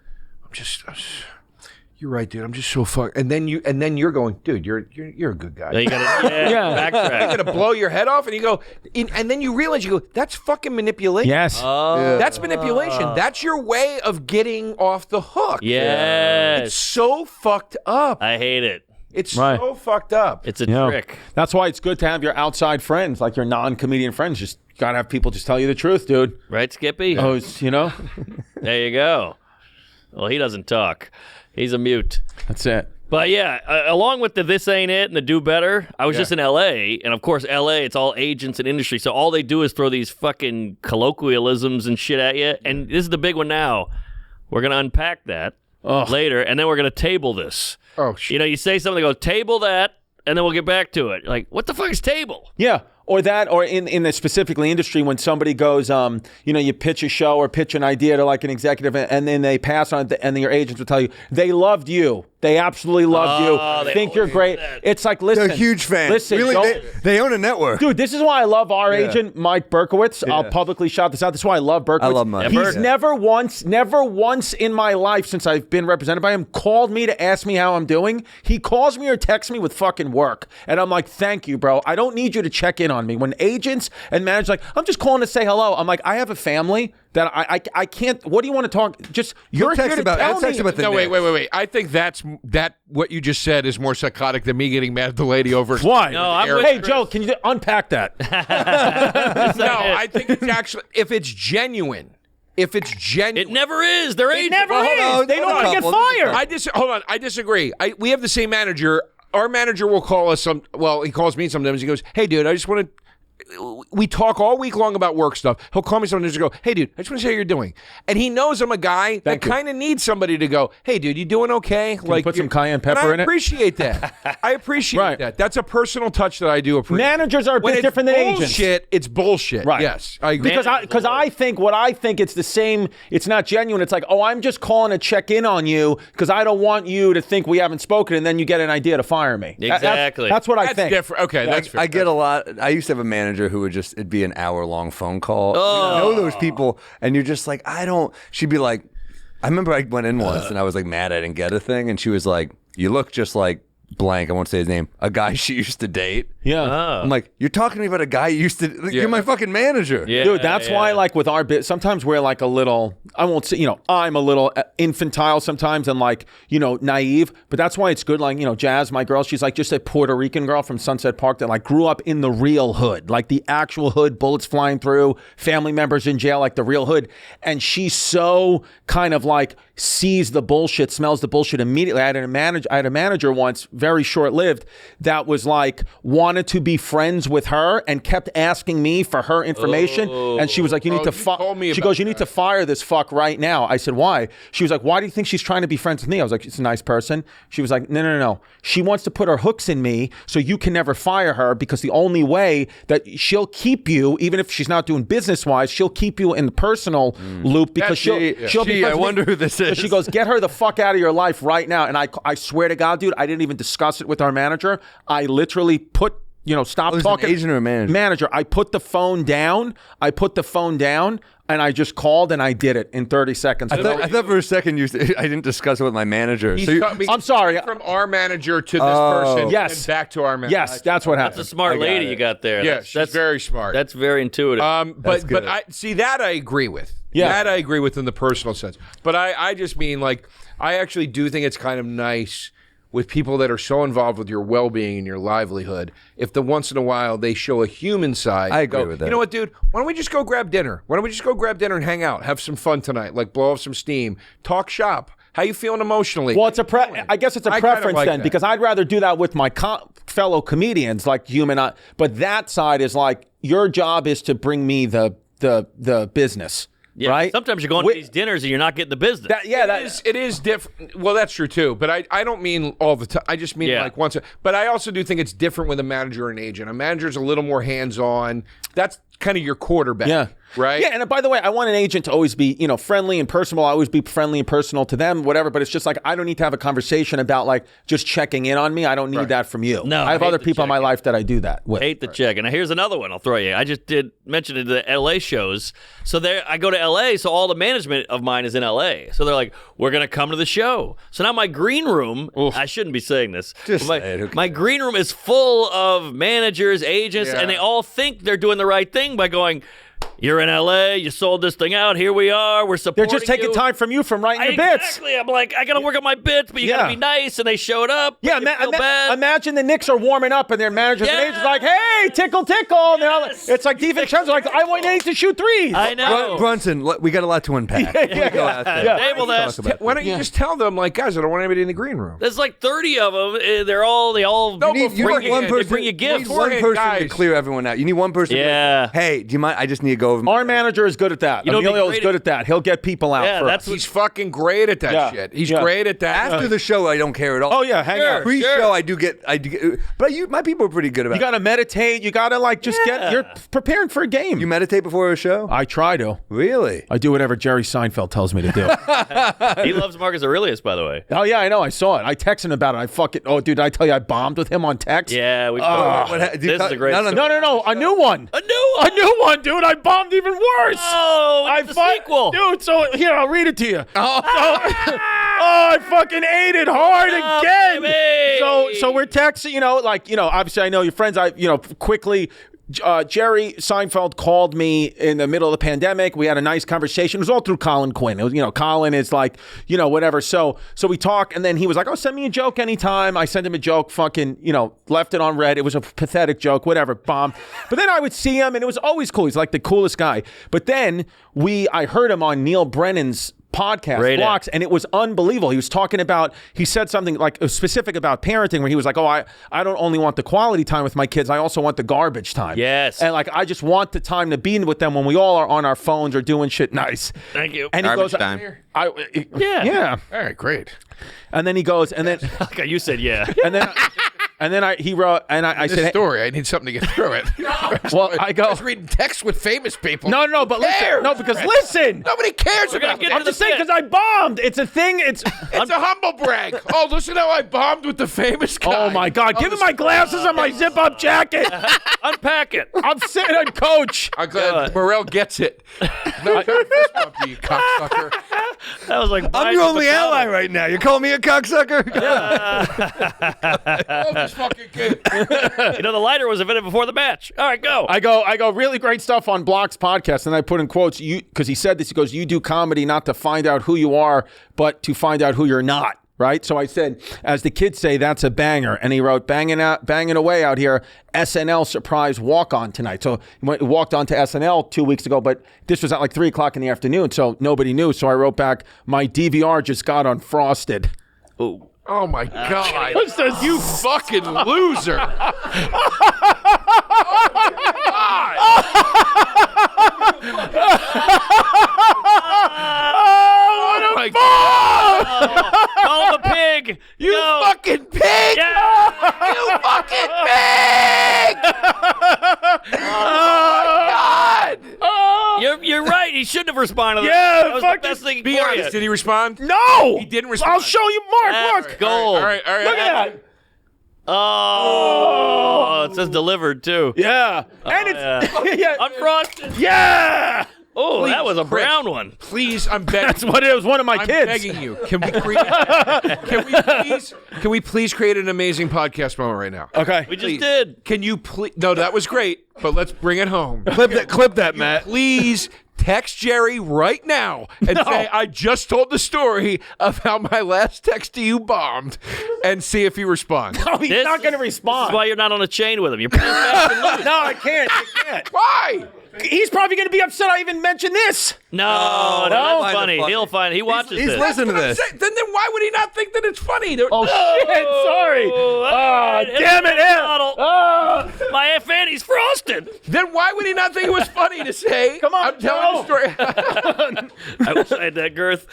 you're right, dude. I'm just so fucked. And then you're going, dude, you're a good guy. You gotta, backtrack. You're gonna blow your head off, and you go, and then you realize that's fucking manipulation. Yes. That's manipulation. That's your way of getting off the hook. Yes. It's so fucked up. I hate it. It's Right. so fucked up. It's a You know, trick. that's why it's good to have your outside friends, like your non-comedian friends. Just gotta have people just tell you the truth, dude. Right, Skippy? Oh, you know, There you go. Well, he doesn't talk. He's a mute. that's it. But yeah, along with the This Ain't It and the Do Better, I was just in L.A., and of course, L.A., it's all agents and industry, so all they do is throw these fucking colloquialisms and shit at you, and this is the big one now. We're going to unpack that later, and then we're going to table this. Oh, shit. You know, you say something, go, table that, and then we'll get back to it. Like, what the fuck is table? Yeah. Or that, or in the specifically industry, when somebody goes, you know, you pitch a show or pitch an idea to like an executive, and then they pass on it, and then your agents will tell you they loved you. They absolutely loved you. Think you're great. It's like, listen. They're huge fans. Listen, Really, they own a network. dude, this is why I love our agent, Mike Berkowitz. I'll publicly shout this out. This is why I love Berkowitz. I love Mike. He's never once in my life since I've been represented by him called me to ask me how I'm doing. He calls me or texts me with fucking work. And I'm like, thank you, bro. I don't need you to check in on me. When agents and managers like, I'm just calling to say hello. I'm like, I have a family that I can't. What do you want to talk? Just you're here to tell me. No, wait. I think that what you just said is more psychotic than me getting mad at the lady over. Why? No, I'm with Hey, Chris. Joe, can you unpack that? No, I think it's actually if it's genuine. It never is. They're agents. Never is. They don't want to get fired. Hold on. I disagree. We have the same manager. Our manager will call us he calls me sometimes. He goes, "Hey, dude, I just want to. we talk all week long about work stuff. He'll call me sometimes and just go, hey, dude, I just want to see how you're doing. And he knows I'm a guy that kind of needs somebody to go, hey, dude, you doing okay? Can you put some cayenne pepper in it? I appreciate that. I appreciate that. That's a personal touch that I do appreciate. Managers are a bit different than agents. It's bullshit. Right. Yes, I agree. Because I think it's the same. It's not genuine. It's like, oh, I'm just calling to check in on you because I don't want you to think we haven't spoken, and then you get an idea to fire me. Exactly. That's what I think. Different. Okay, that's fair. I get a lot. I used to have a manager who would just, it'd be an hour-long phone call. Oh. You know those people, and you're just like, she'd be like, I remember I went in once, and I was like mad I didn't get a thing, and she was like, you look just like blank, I won't say his name, a guy she used to date. Yeah. I'm like, you're talking to me about a guy you used to, you're my fucking manager. Yeah, dude, that's why, like, with our bit, sometimes we're like a little, I won't say, I'm a little infantile sometimes and like, naive, but that's why it's good. Like, Jazz, my girl, she's like just a Puerto Rican girl from Sunset Park that like grew up in the real hood, like the actual hood, bullets flying through, family members in jail, like the real hood. And she's so kind of like sees the bullshit, smells the bullshit immediately. I had a manager once, very short-lived, that was like, wanted to be friends with her and kept asking me for her information. And she was like, you need to fire this fuck right now. I said, why? She was like, why do you think she's trying to be friends with me? I was like, she's a nice person. She was like, no. She wants to put her hooks in me so you can never fire her, because the only way that she'll keep you, even if she's not doing business-wise, she'll keep you in the personal loop, because she'll be friends I wonder who this is. So she goes, get her the fuck out of your life right now. And I swear to God, dude, I didn't even discuss it with our manager. I literally put, stop talking. An agent or a manager? Manager. I put the phone down. And I just called and I did it in 30 seconds. I thought for a second I didn't discuss it with my manager. I'm sorry. From our manager to this person, yes, and back to our manager. Yes, that's what happened. That's a smart lady you got there. Yeah, that's very smart. That's very intuitive. But I see that I agree with. Yeah. That I agree with in the personal sense. But I just mean, like, I actually do think it's kind of nice with people that are so involved with your well-being and your livelihood, if the once in a while they show a human side. I agree with that. You know what, dude? Why don't we just go grab dinner? Why don't we just go grab dinner and hang out, have some fun tonight, like blow off some steam, talk shop. How you feeling emotionally? Well, I guess it's a preference like then, because I'd rather do that with my fellow comedians, like human. But that side is like, your job is to bring me the business. Yeah, right? Sometimes you're going to these dinners and you're not getting the business. It is different. Well, that's true too. But I don't mean all the time. I just mean like once. But I also do think it's different with a manager or an agent. A manager's a little more hands-on. That's kind of your quarterback. Yeah. Right? Yeah, and by the way, I want an agent to always be, friendly and personal. I always be friendly and personal to them, whatever. But it's just like, I don't need to have a conversation about like just checking in on me. I don't need that from you. No, I have other people in my life that I do that with. Hate the check. And here's another one I'll throw you. I just did mention it to the LA shows. So there, I go to LA, so all the management of mine is in LA. So they're like, we're going to come to the show. So now my green room, I shouldn't be saying this. My green room is full of managers, agents, and they all think they're doing the right thing by going, you're in LA, you sold this thing out, here we are, we're supporting They're just taking time from you from writing your bits. Exactly. I'm like, I got to work on my bits, but you got to be nice, and they showed up. Yeah, imagine the Knicks are warming up, and their managers and agents are like, hey, tickle, tickle. And they're all, it's like DiVincenzo, like, I want Nate to shoot threes. I know. Brunson, we got a lot to unpack. Table that. Why don't you just tell them, like, guys, I don't want anybody in the green room. There's like 30 of them. They all bring you gifts. You need one person to clear everyone out. You need one person. Yeah. Hey, do you mind? I just need to go over. Our manager is good at that. Emilio is good at that. He'll get people out. Yeah, he's fucking great at that shit. He's great at that. After the show, I don't care at all. Oh yeah, hang out. Pre-show, I do get. But my people are pretty good about it. You got to meditate. You got to like just get. You're preparing for a game. You meditate before a show? I try to. Really? I do whatever Jerry Seinfeld tells me to do. He loves Marcus Aurelius, by the way. Oh yeah, I know. I saw it. I texted him about it. Oh, dude, I tell you, I bombed with him on text. Yeah, this is a great. No, a new one. A new one, dude. I bombed even worse. Oh, the sequel. Dude, so here, I'll read it to you. I fucking ate it hard again. Baby. So we're texting, obviously I know your friends. Quickly, Jerry Seinfeld called me in the middle of the pandemic. We had a nice conversation. It was all through Colin Quinn. It was, Colin is like, whatever. So we talk, and then he was like, oh, send me a joke anytime. I sent him a joke, fucking, left it on red. It was a pathetic joke, whatever, bomb. But then I would see him, and it was always cool. He's like the coolest guy. But then I heard him on Neil Brennan's podcast, Great Blocks, and it was unbelievable. He said something like specific about parenting where he was like, I don't only want the quality time with my kids, I also want the garbage time. Yes. And like, I just want the time to be with them when we all are on our phones or doing shit nice. Thank you. And he Garbage goes, time. Yeah. All right, great. And then he goes, and then Okay, you said yeah. and then he wrote, and I This said, story, I need something to get through it. well, I go, I was reading texts with famous people. no, but listen, listen. Nobody cares We're gonna about get that. I'm just saying because I bombed. It's a thing. It's a humble brag. Oh, listen how I bombed with the famous guy. Oh my God! Give me my glasses and my zip-up jacket. Unpack it. I'm sitting on coach. I'm glad Morel gets it. No, fist bump you cocksucker. That was like I'm your only ally right now. You call me a cocksucker? Oh, this fucking kid. The lighter was invented before the match. All right, go. I go. Really great stuff on Block's podcast, and I put in quotes. You because he said this. He goes, "You do comedy not to find out who you are, but to find out who you're not." Right? So I said, as the kids say, that's a banger. And he wrote, banging away out here, SNL surprise walk-on tonight. So he walked on to SNL 2 weeks ago, but this was at like 3 o'clock in the afternoon, so nobody knew. So I wrote back, my DVR just got unfrosted. Ooh. Oh my God. What's this? You fucking loser. Oh my God. Call the pig. You Go. fucking pig. Yeah. You fucking pig. Oh my God. You're right. He shouldn't have responded. Yeah, that was the best thing Be for honest, you. did he respond? No! He didn't respond. I'll show you, Mark. That's Look. gold. All right. Look at that. Oh, it says delivered too. Yeah. And it's yeah. Unfrosted. Yeah. Oh, Please, that was a Chris. brown one. Please, I'm begging. That's what it was. One of my I'm kids. begging you. Can we please create an amazing podcast moment right now? Okay. We just Please. did. Can you please? No, that was great, but let's bring it home. Clip that, Matt. Please text Jerry right now and say, I just told the story of how my last text to you bombed, and see if he responds. No, he's not going to respond. This is why you're not on a chain with him. You're pretty fast and loose. No, I can't. You can't. Why? He's probably going to be upset I even mentioned this. No, that's that's funny. funny. He'll find. He watches He's this. listening to What I'm this. saying. Then why would he not think that it's funny? Oh, shit. Sorry. Oh, damn it. Oh, my fanny's frosted. Then why would he not think it was funny to say, Come on, I'm telling the story. I wish I had that girth.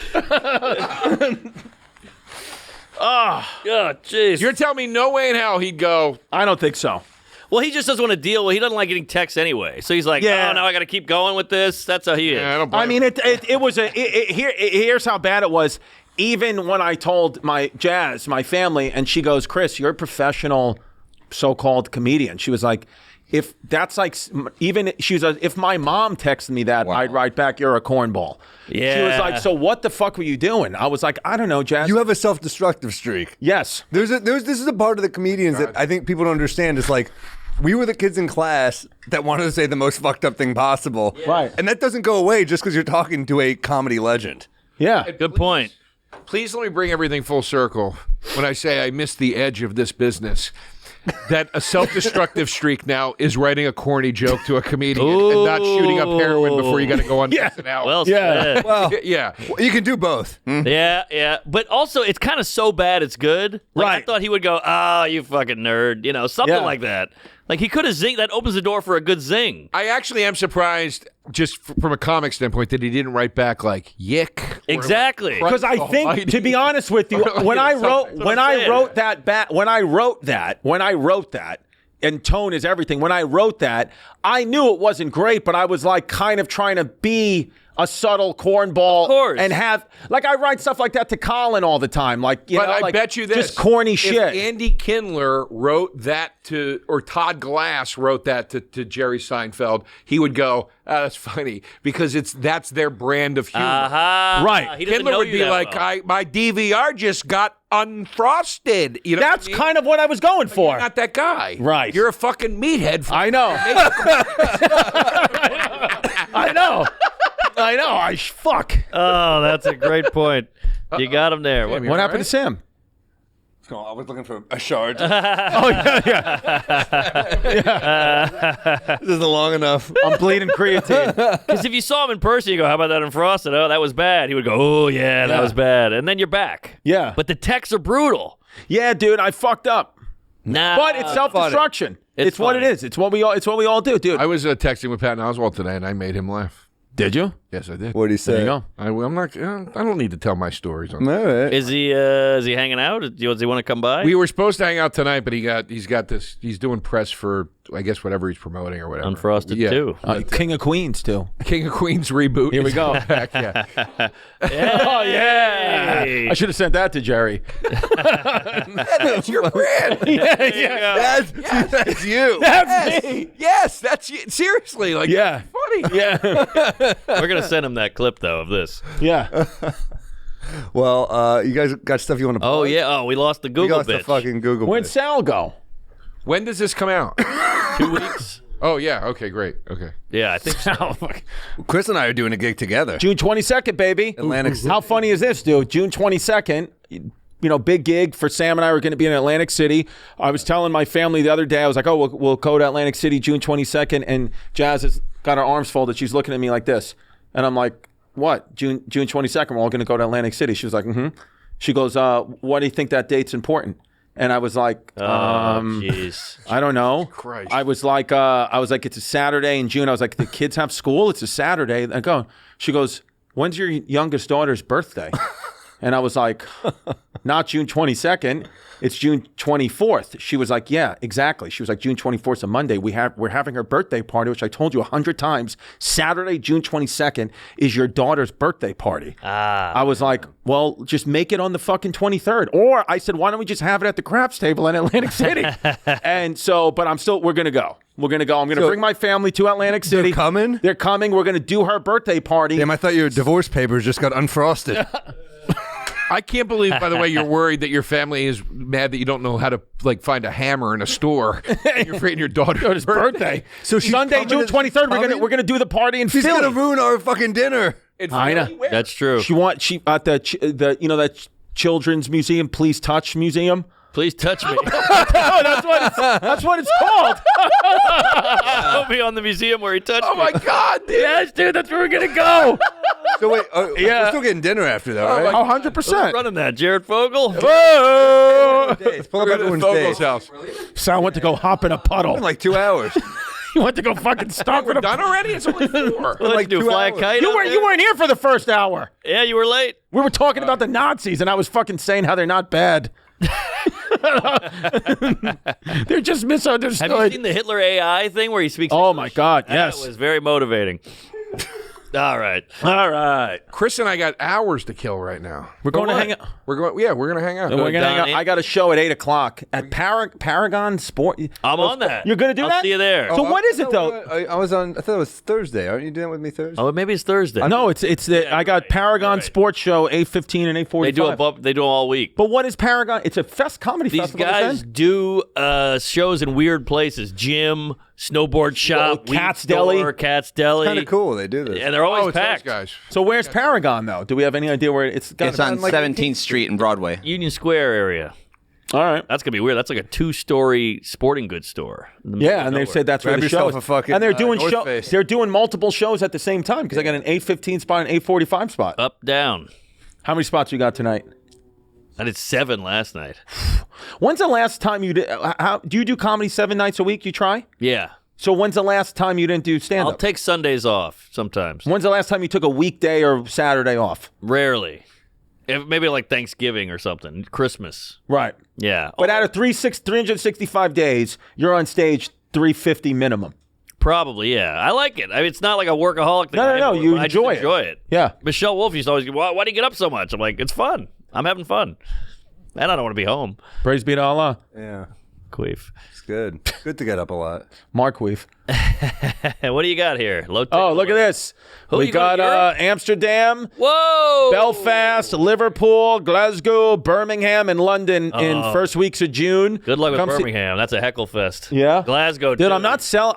Oh, jeez. You're telling me no way in hell he'd go, I don't think so. Well, he just doesn't want to deal with. He doesn't like getting texts anyway. So he's like, Yeah. oh, now I got to keep going with this. That's how he is. I don't blame I mean, him. it was here's how bad it was. Even when I told my my family, and she goes, Chris, you're a professional so-called comedian. She was like, if that's like, even she was like, if my mom texted me that, I'd write back, you're a cornball. Yeah. She was like, so what the fuck were you doing? I was like, I don't know, Jazz. You have a self-destructive streak. Yes. This is a part of the comedians that I think people don't understand. It's like, we were the kids in class that wanted to say the most fucked up thing possible. Yeah. Right. And that doesn't go away just because you're talking to a comedy legend. Yeah. Good point. Please let me bring everything full circle when I say I missed the edge of this business. That a self-destructive streak now is writing a corny joke to a comedian and not shooting up heroin before you got to go on SNL. Well Yeah. said. Well, yeah. you can do both. Yeah. But also, it's kind of so bad it's good. Like, I Right. thought he would go, oh, you fucking nerd. Something Yeah. like that. Like, he could have zinged. That opens the door for a good zing. I actually am surprised, just from a comic standpoint, that he didn't write back like "yick." or Exactly. like, Because I "Christ think, almighty." to be honest with you, Or when I something. wrote that, and tone is everything. When I wrote that, I knew it wasn't great, but I was like kind of trying to be a subtle cornball, Of course. and have like I write stuff like that to Colin all the time, like you But know, I like, bet you this: just corny if shit. Andy Kindler wrote that to, or Todd Glass wrote that to Jerry Seinfeld, he would go, "That's funny," because that's their brand of humor. Right. He doesn't Kindler know would you be that like, well. "My DVR just got unfrosted." You know, That's what I mean? kind of what I was going for. You're not that guy, Right. You're a fucking meathead. I know. I know. Fuck. Oh, that's a great point. You got him there. What happened to Sam? I was looking for a shard. Oh yeah. This isn't long enough. I'm bleeding creatine. Because if you saw him in person, you go, how about that unfrosted? Oh, that was bad. He would go, oh, yeah, that was bad. And then you're back. Yeah. But the texts are brutal. Yeah, dude, I fucked up. Nah. But it's self-destruction. It's what it is. It's what we all do, dude. I was texting with Patton Oswalt today, and I made him laugh. Did you? Yes, I did. What did he say? There you go. I'm not. I don't need to tell my stories. On All right. Is he hanging out? Does he want to come by? We were supposed to hang out tonight, but he's got this. He's doing press for, I guess, whatever he's promoting or whatever. Unfrosted too. King of Queens too. King of Queens reboot. Here we go. Back, yeah. Oh yeah. I should have sent that to Jerry. That's your brand. That's you. That's me. Yes, that's you. Seriously, like Yeah. funny. Yeah. We're gonna send him that clip though of this. Yeah. Well, you guys got stuff you want to plug? Oh yeah. Oh, we lost the We Google lost the bitch. fucking Google Where'd bitch. Sal go? When does this come out? 2 weeks. Oh yeah. Okay. Great. Okay. Yeah, I think so. Chris and I are doing a gig together. June 22nd, baby. Atlantic City. How funny is this, dude? June 22nd. You know, big gig for Sam and I. We're going to be in Atlantic City. I was telling my family the other day, I was like, oh, we'll go to Atlantic City June 22nd. And Jazz has got her arms folded. She's looking at me like this. And I'm like, what? June 22nd, we're all going to go to Atlantic City. She was like, mm-hmm. She goes, why do you think that date's important? And I was like, jeez. I don't know. Christ. I was like, it's a Saturday in June. I was like, the kids have school. It's a Saturday. I go. She goes, when's your youngest daughter's birthday? And I was like, not June 22nd. It's June 24th. She was like, yeah, exactly. She was like, June 24th is a Monday. We're having her birthday party, which I told you 100 times. Saturday, June 22nd is your daughter's birthday party. I was like, well, just make it on the fucking 23rd. Or I said, why don't we just have it at the craps table in Atlantic City? And so, but we're going to go. We're going to go. I'm going to bring my family to Atlantic City. They're coming? They're coming. We're going to do her birthday party. Damn, I thought your divorce papers just got unfrosted. I can't believe, by the way, you're worried that your family is mad that you don't know how to find a hammer in a store. And you're afraid your daughter's birthday. So Sunday, June 23rd, we're gonna do the party in She's Philly. gonna ruin our fucking dinner. I know. That's true. She at the that children's museum, Please Touch Museum. Please touch me. That's what it's called. Put me on the museum where he touched me. Oh my God, dude. Yes, dude, that's where we're gonna go. So wait, we're still getting dinner after though, right? Oh, 100%. Running that, Jared Fogel. Whoa! Pull up everyone's days. house. Sal went to go hop in a puddle. In like 2 hours. He went to go fucking stomp in a Done already? It's only 4. Let's like do 2 fly a hours. kite. You out there? weren't here for the first hour. Yeah, you were late. We were talking about the Nazis, and I was fucking saying how they're not bad. They're just misunderstood. Have you seen the Hitler AI thing where he speaks? Oh English? my God! Yes, That was very motivating. All right. Chris and I got hours to kill right now. We're going to hang out. We're going. Yeah, we're gonna hang out. We're gonna hang out. Don, I got a show at 8:00 at Paragon Sport. I'm on that. You're gonna do I'll that? see you there. So what is it though? I was on. I thought it was Thursday. Aren't you doing it with me Thursday? Oh, maybe it's Thursday. No, it's the I got Paragon right. Sports Show 8:15 and 8:45. They do them all week. But what is Paragon? It's a comedy These festival. guys do shows in weird places. Gym, snowboard shop, Cat's weed store, Deli. Cat's Deli. Kind of cool. They do this. And they're always Oh, it's those packed. guys. So where's Paragon though? Do we have any idea where it's? It's on 17th Street and Broadway. Union Square area. All right. That's gonna be weird. That's like a 2-story sporting goods store. in the middle Yeah, of and they nowhere. said that's where Grab the show yourself is. a fucking, and they're doing North Face. They're doing multiple shows at the same time because I got an 8:15 spot and 8:45 spot. Up, down. How many spots you got tonight? I did 7 last night. When's the last time you did? Do you do comedy 7 nights a week? You try? Yeah. So when's the last time you didn't do stand I'll up? take Sundays off sometimes. When's the last time you took a weekday or Saturday off? Rarely. Maybe like Thanksgiving or something. Christmas. Right. Yeah. But out of 365 days, you're on stage 350 minimum. Probably, yeah. I like it. I mean, it's not like a workaholic thing. No, you I enjoy just enjoy it. Yeah. Michelle Wolf used to always go, why do you get up so much? I'm like, it's fun. I'm having fun. And I don't want to be home. Praise be to Allah. Yeah. Queef. It's good. Good to get up a lot. Mark Weave. What do you got here? Low Oh, look at this. Who, We you going to got Europe? Amsterdam, Whoa! Belfast, Liverpool, Glasgow, Birmingham, and London in first weeks of June. Good luck with Come see- Birmingham. That's a heckle fest. Yeah? Glasgow, Dude, too.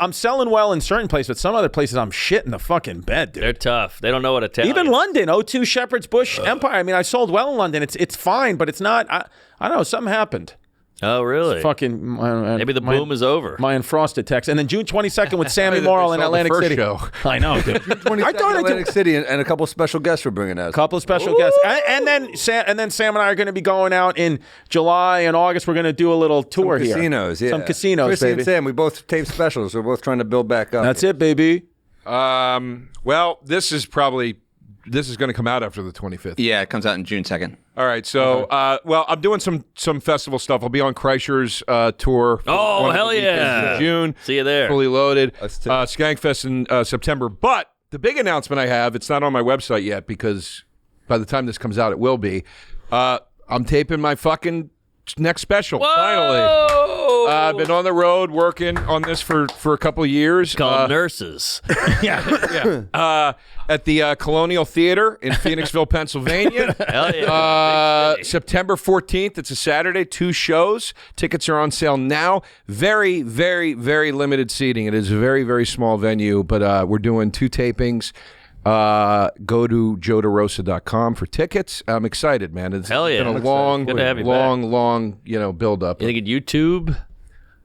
I'm selling well in certain places, but some other places I'm shit in the fucking bed, dude. They're tough. They don't know what Italian. Even London, O2 Shepherd's Bush Empire. I mean, I sold well in London. It's fine, but it's not. I don't know. Something happened. Oh, really? Fucking. Maybe the boom is over. My Unfrosted text, and then June 22nd with Sammy They Morrill in saw the Atlantic first City. show. I know, dude. I thought Atlantic City and a couple special guests we're bringing us. A couple of special guests, and then Sam and I are going to be going out in July and August. We're going to do a little tour here. Casinos, yeah. Some casinos, Chrissy baby. and Sam, we both tape specials. We're both trying to build back up. That's it, baby. Well, this is going to come out after the 25th. Yeah, it comes out in June 2nd. All right, so well, I'm doing some festival stuff. I'll be on Kreischer's tour. For Oh, one of the hell weekends yeah. in June. See you there. Fully loaded. Us too. Skankfest in September. But the big announcement I have, it's not on my website yet because by the time this comes out, it will be. I'm taping my fucking next special. Whoa! Finally. I've been on the road working on this for a couple of years. Called Nurses. Yeah. At the Colonial Theater in Phoenixville, Pennsylvania. Hell yeah. Big city. September 14th. It's a Saturday, 2 shows. Tickets are on sale now. Very, very, very limited seating. It is a very, very small venue, but we're doing 2 tapings. Go to joederosa.com for tickets. I'm excited, man. It's Hell yeah. been a long, Good to have you long, build up. You think at YouTube?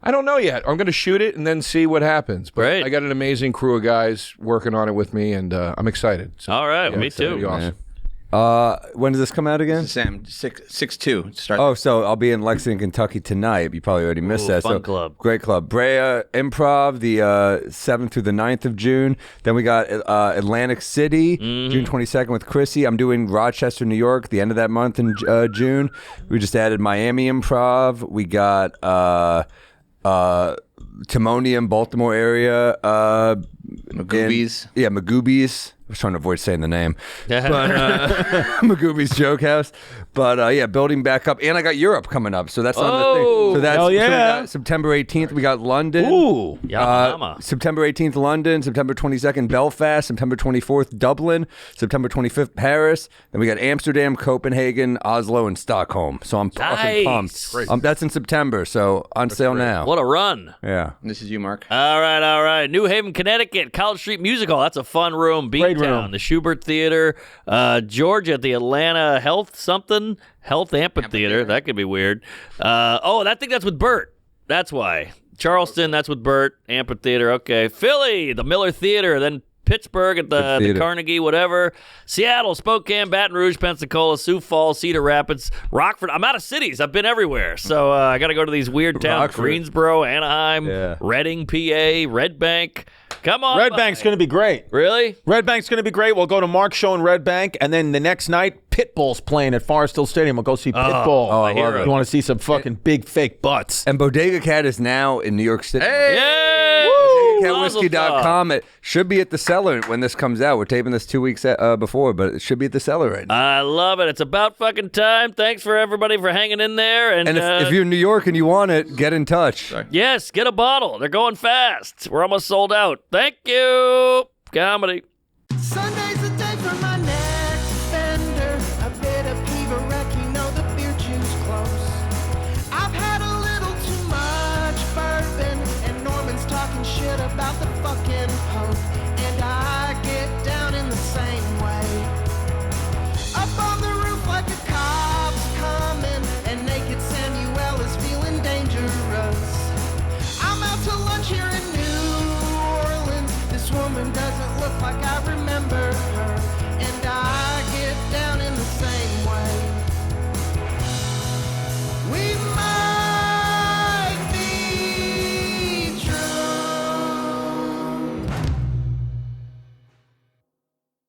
I don't know yet. I'm going to shoot it and then see what happens. But Great. I got an amazing crew of guys working on it with me, and I'm excited. So, All right. yeah, Me it's gonna be too. awesome. When does this come out again? Sam, 6-2. Start. Oh, so I'll be in Lexington, Kentucky tonight. You probably already missed Ooh, that. fun So club. Great club. Brea Improv, the 7th through the 9th of June. Then we got Atlantic City, June 22nd with Chrissy. I'm doing Rochester, New York, the end of that month in June. We just added Miami Improv. We got Timonium, Baltimore area. Magoobies. Magoobies. I was trying to avoid saying the name. But Magoobies Joke House. But yeah, building back up. And I got Europe coming up. So that's on the thing. So that's hell so we yeah. got September 18th, we got London. Ooh. Yama. September 18th, London. September 22nd, Belfast. September 24th, Dublin. September 25th, Paris. Then we got Amsterdam, Copenhagen, Oslo, and Stockholm. So I'm fucking Nice. pumped. That's in September. So on sale now. What a run. Yeah. This is you, Mark. All right. New Haven, Connecticut, College Street Music Hall. That's a fun room. Great Beattown, room. the Schubert Theater. Georgia at the Atlanta Health Amphitheater. That could be weird. I think that's with Bert. That's why. Charleston, that's with Bert. Amphitheater. Okay. Philly, the Miller Theater. Then Pittsburgh at the Carnegie, whatever. Seattle, Spokane, Baton Rouge, Pensacola, Sioux Falls, Cedar Rapids, Rockford. I'm out of cities. I've been everywhere. So I got to go to these weird towns. Rockford. Greensboro, Anaheim, Yeah. Reading, PA, Red Bank. Come on. Red Bank's going to be great. Really? Red Bank's going to be great. We'll go to Mark's show in Red Bank, and then the next night, Pitbull's playing at Forest Hill Stadium. We'll go see Pitbull. I love it. You want to see some fucking big fake butts. And Bodega Cat is now in New York City. Yay! BodegaCatWhiskey.com. It should be at the cellar when this comes out. We're taping this 2 weeks before, but it should be at the cellar right now. I love it. It's about fucking time. Thanks for everybody for hanging in there. And if you're in New York and you want it, get in touch. yes, get a bottle. They're going fast. We're almost sold out. Thank you. Comedy. Sunday's the day for my next offender. A bit of Kiva wreck, you know the beer juice close. I've had a little too much bourbon, and Norman's talking shit about the fucking Pope. And I get down in the same way. Up on the roof like a cop's coming, and naked Samuel is feeling dangerous. I'm out to lunch here in New Orleans. This woman doesn't look like I remember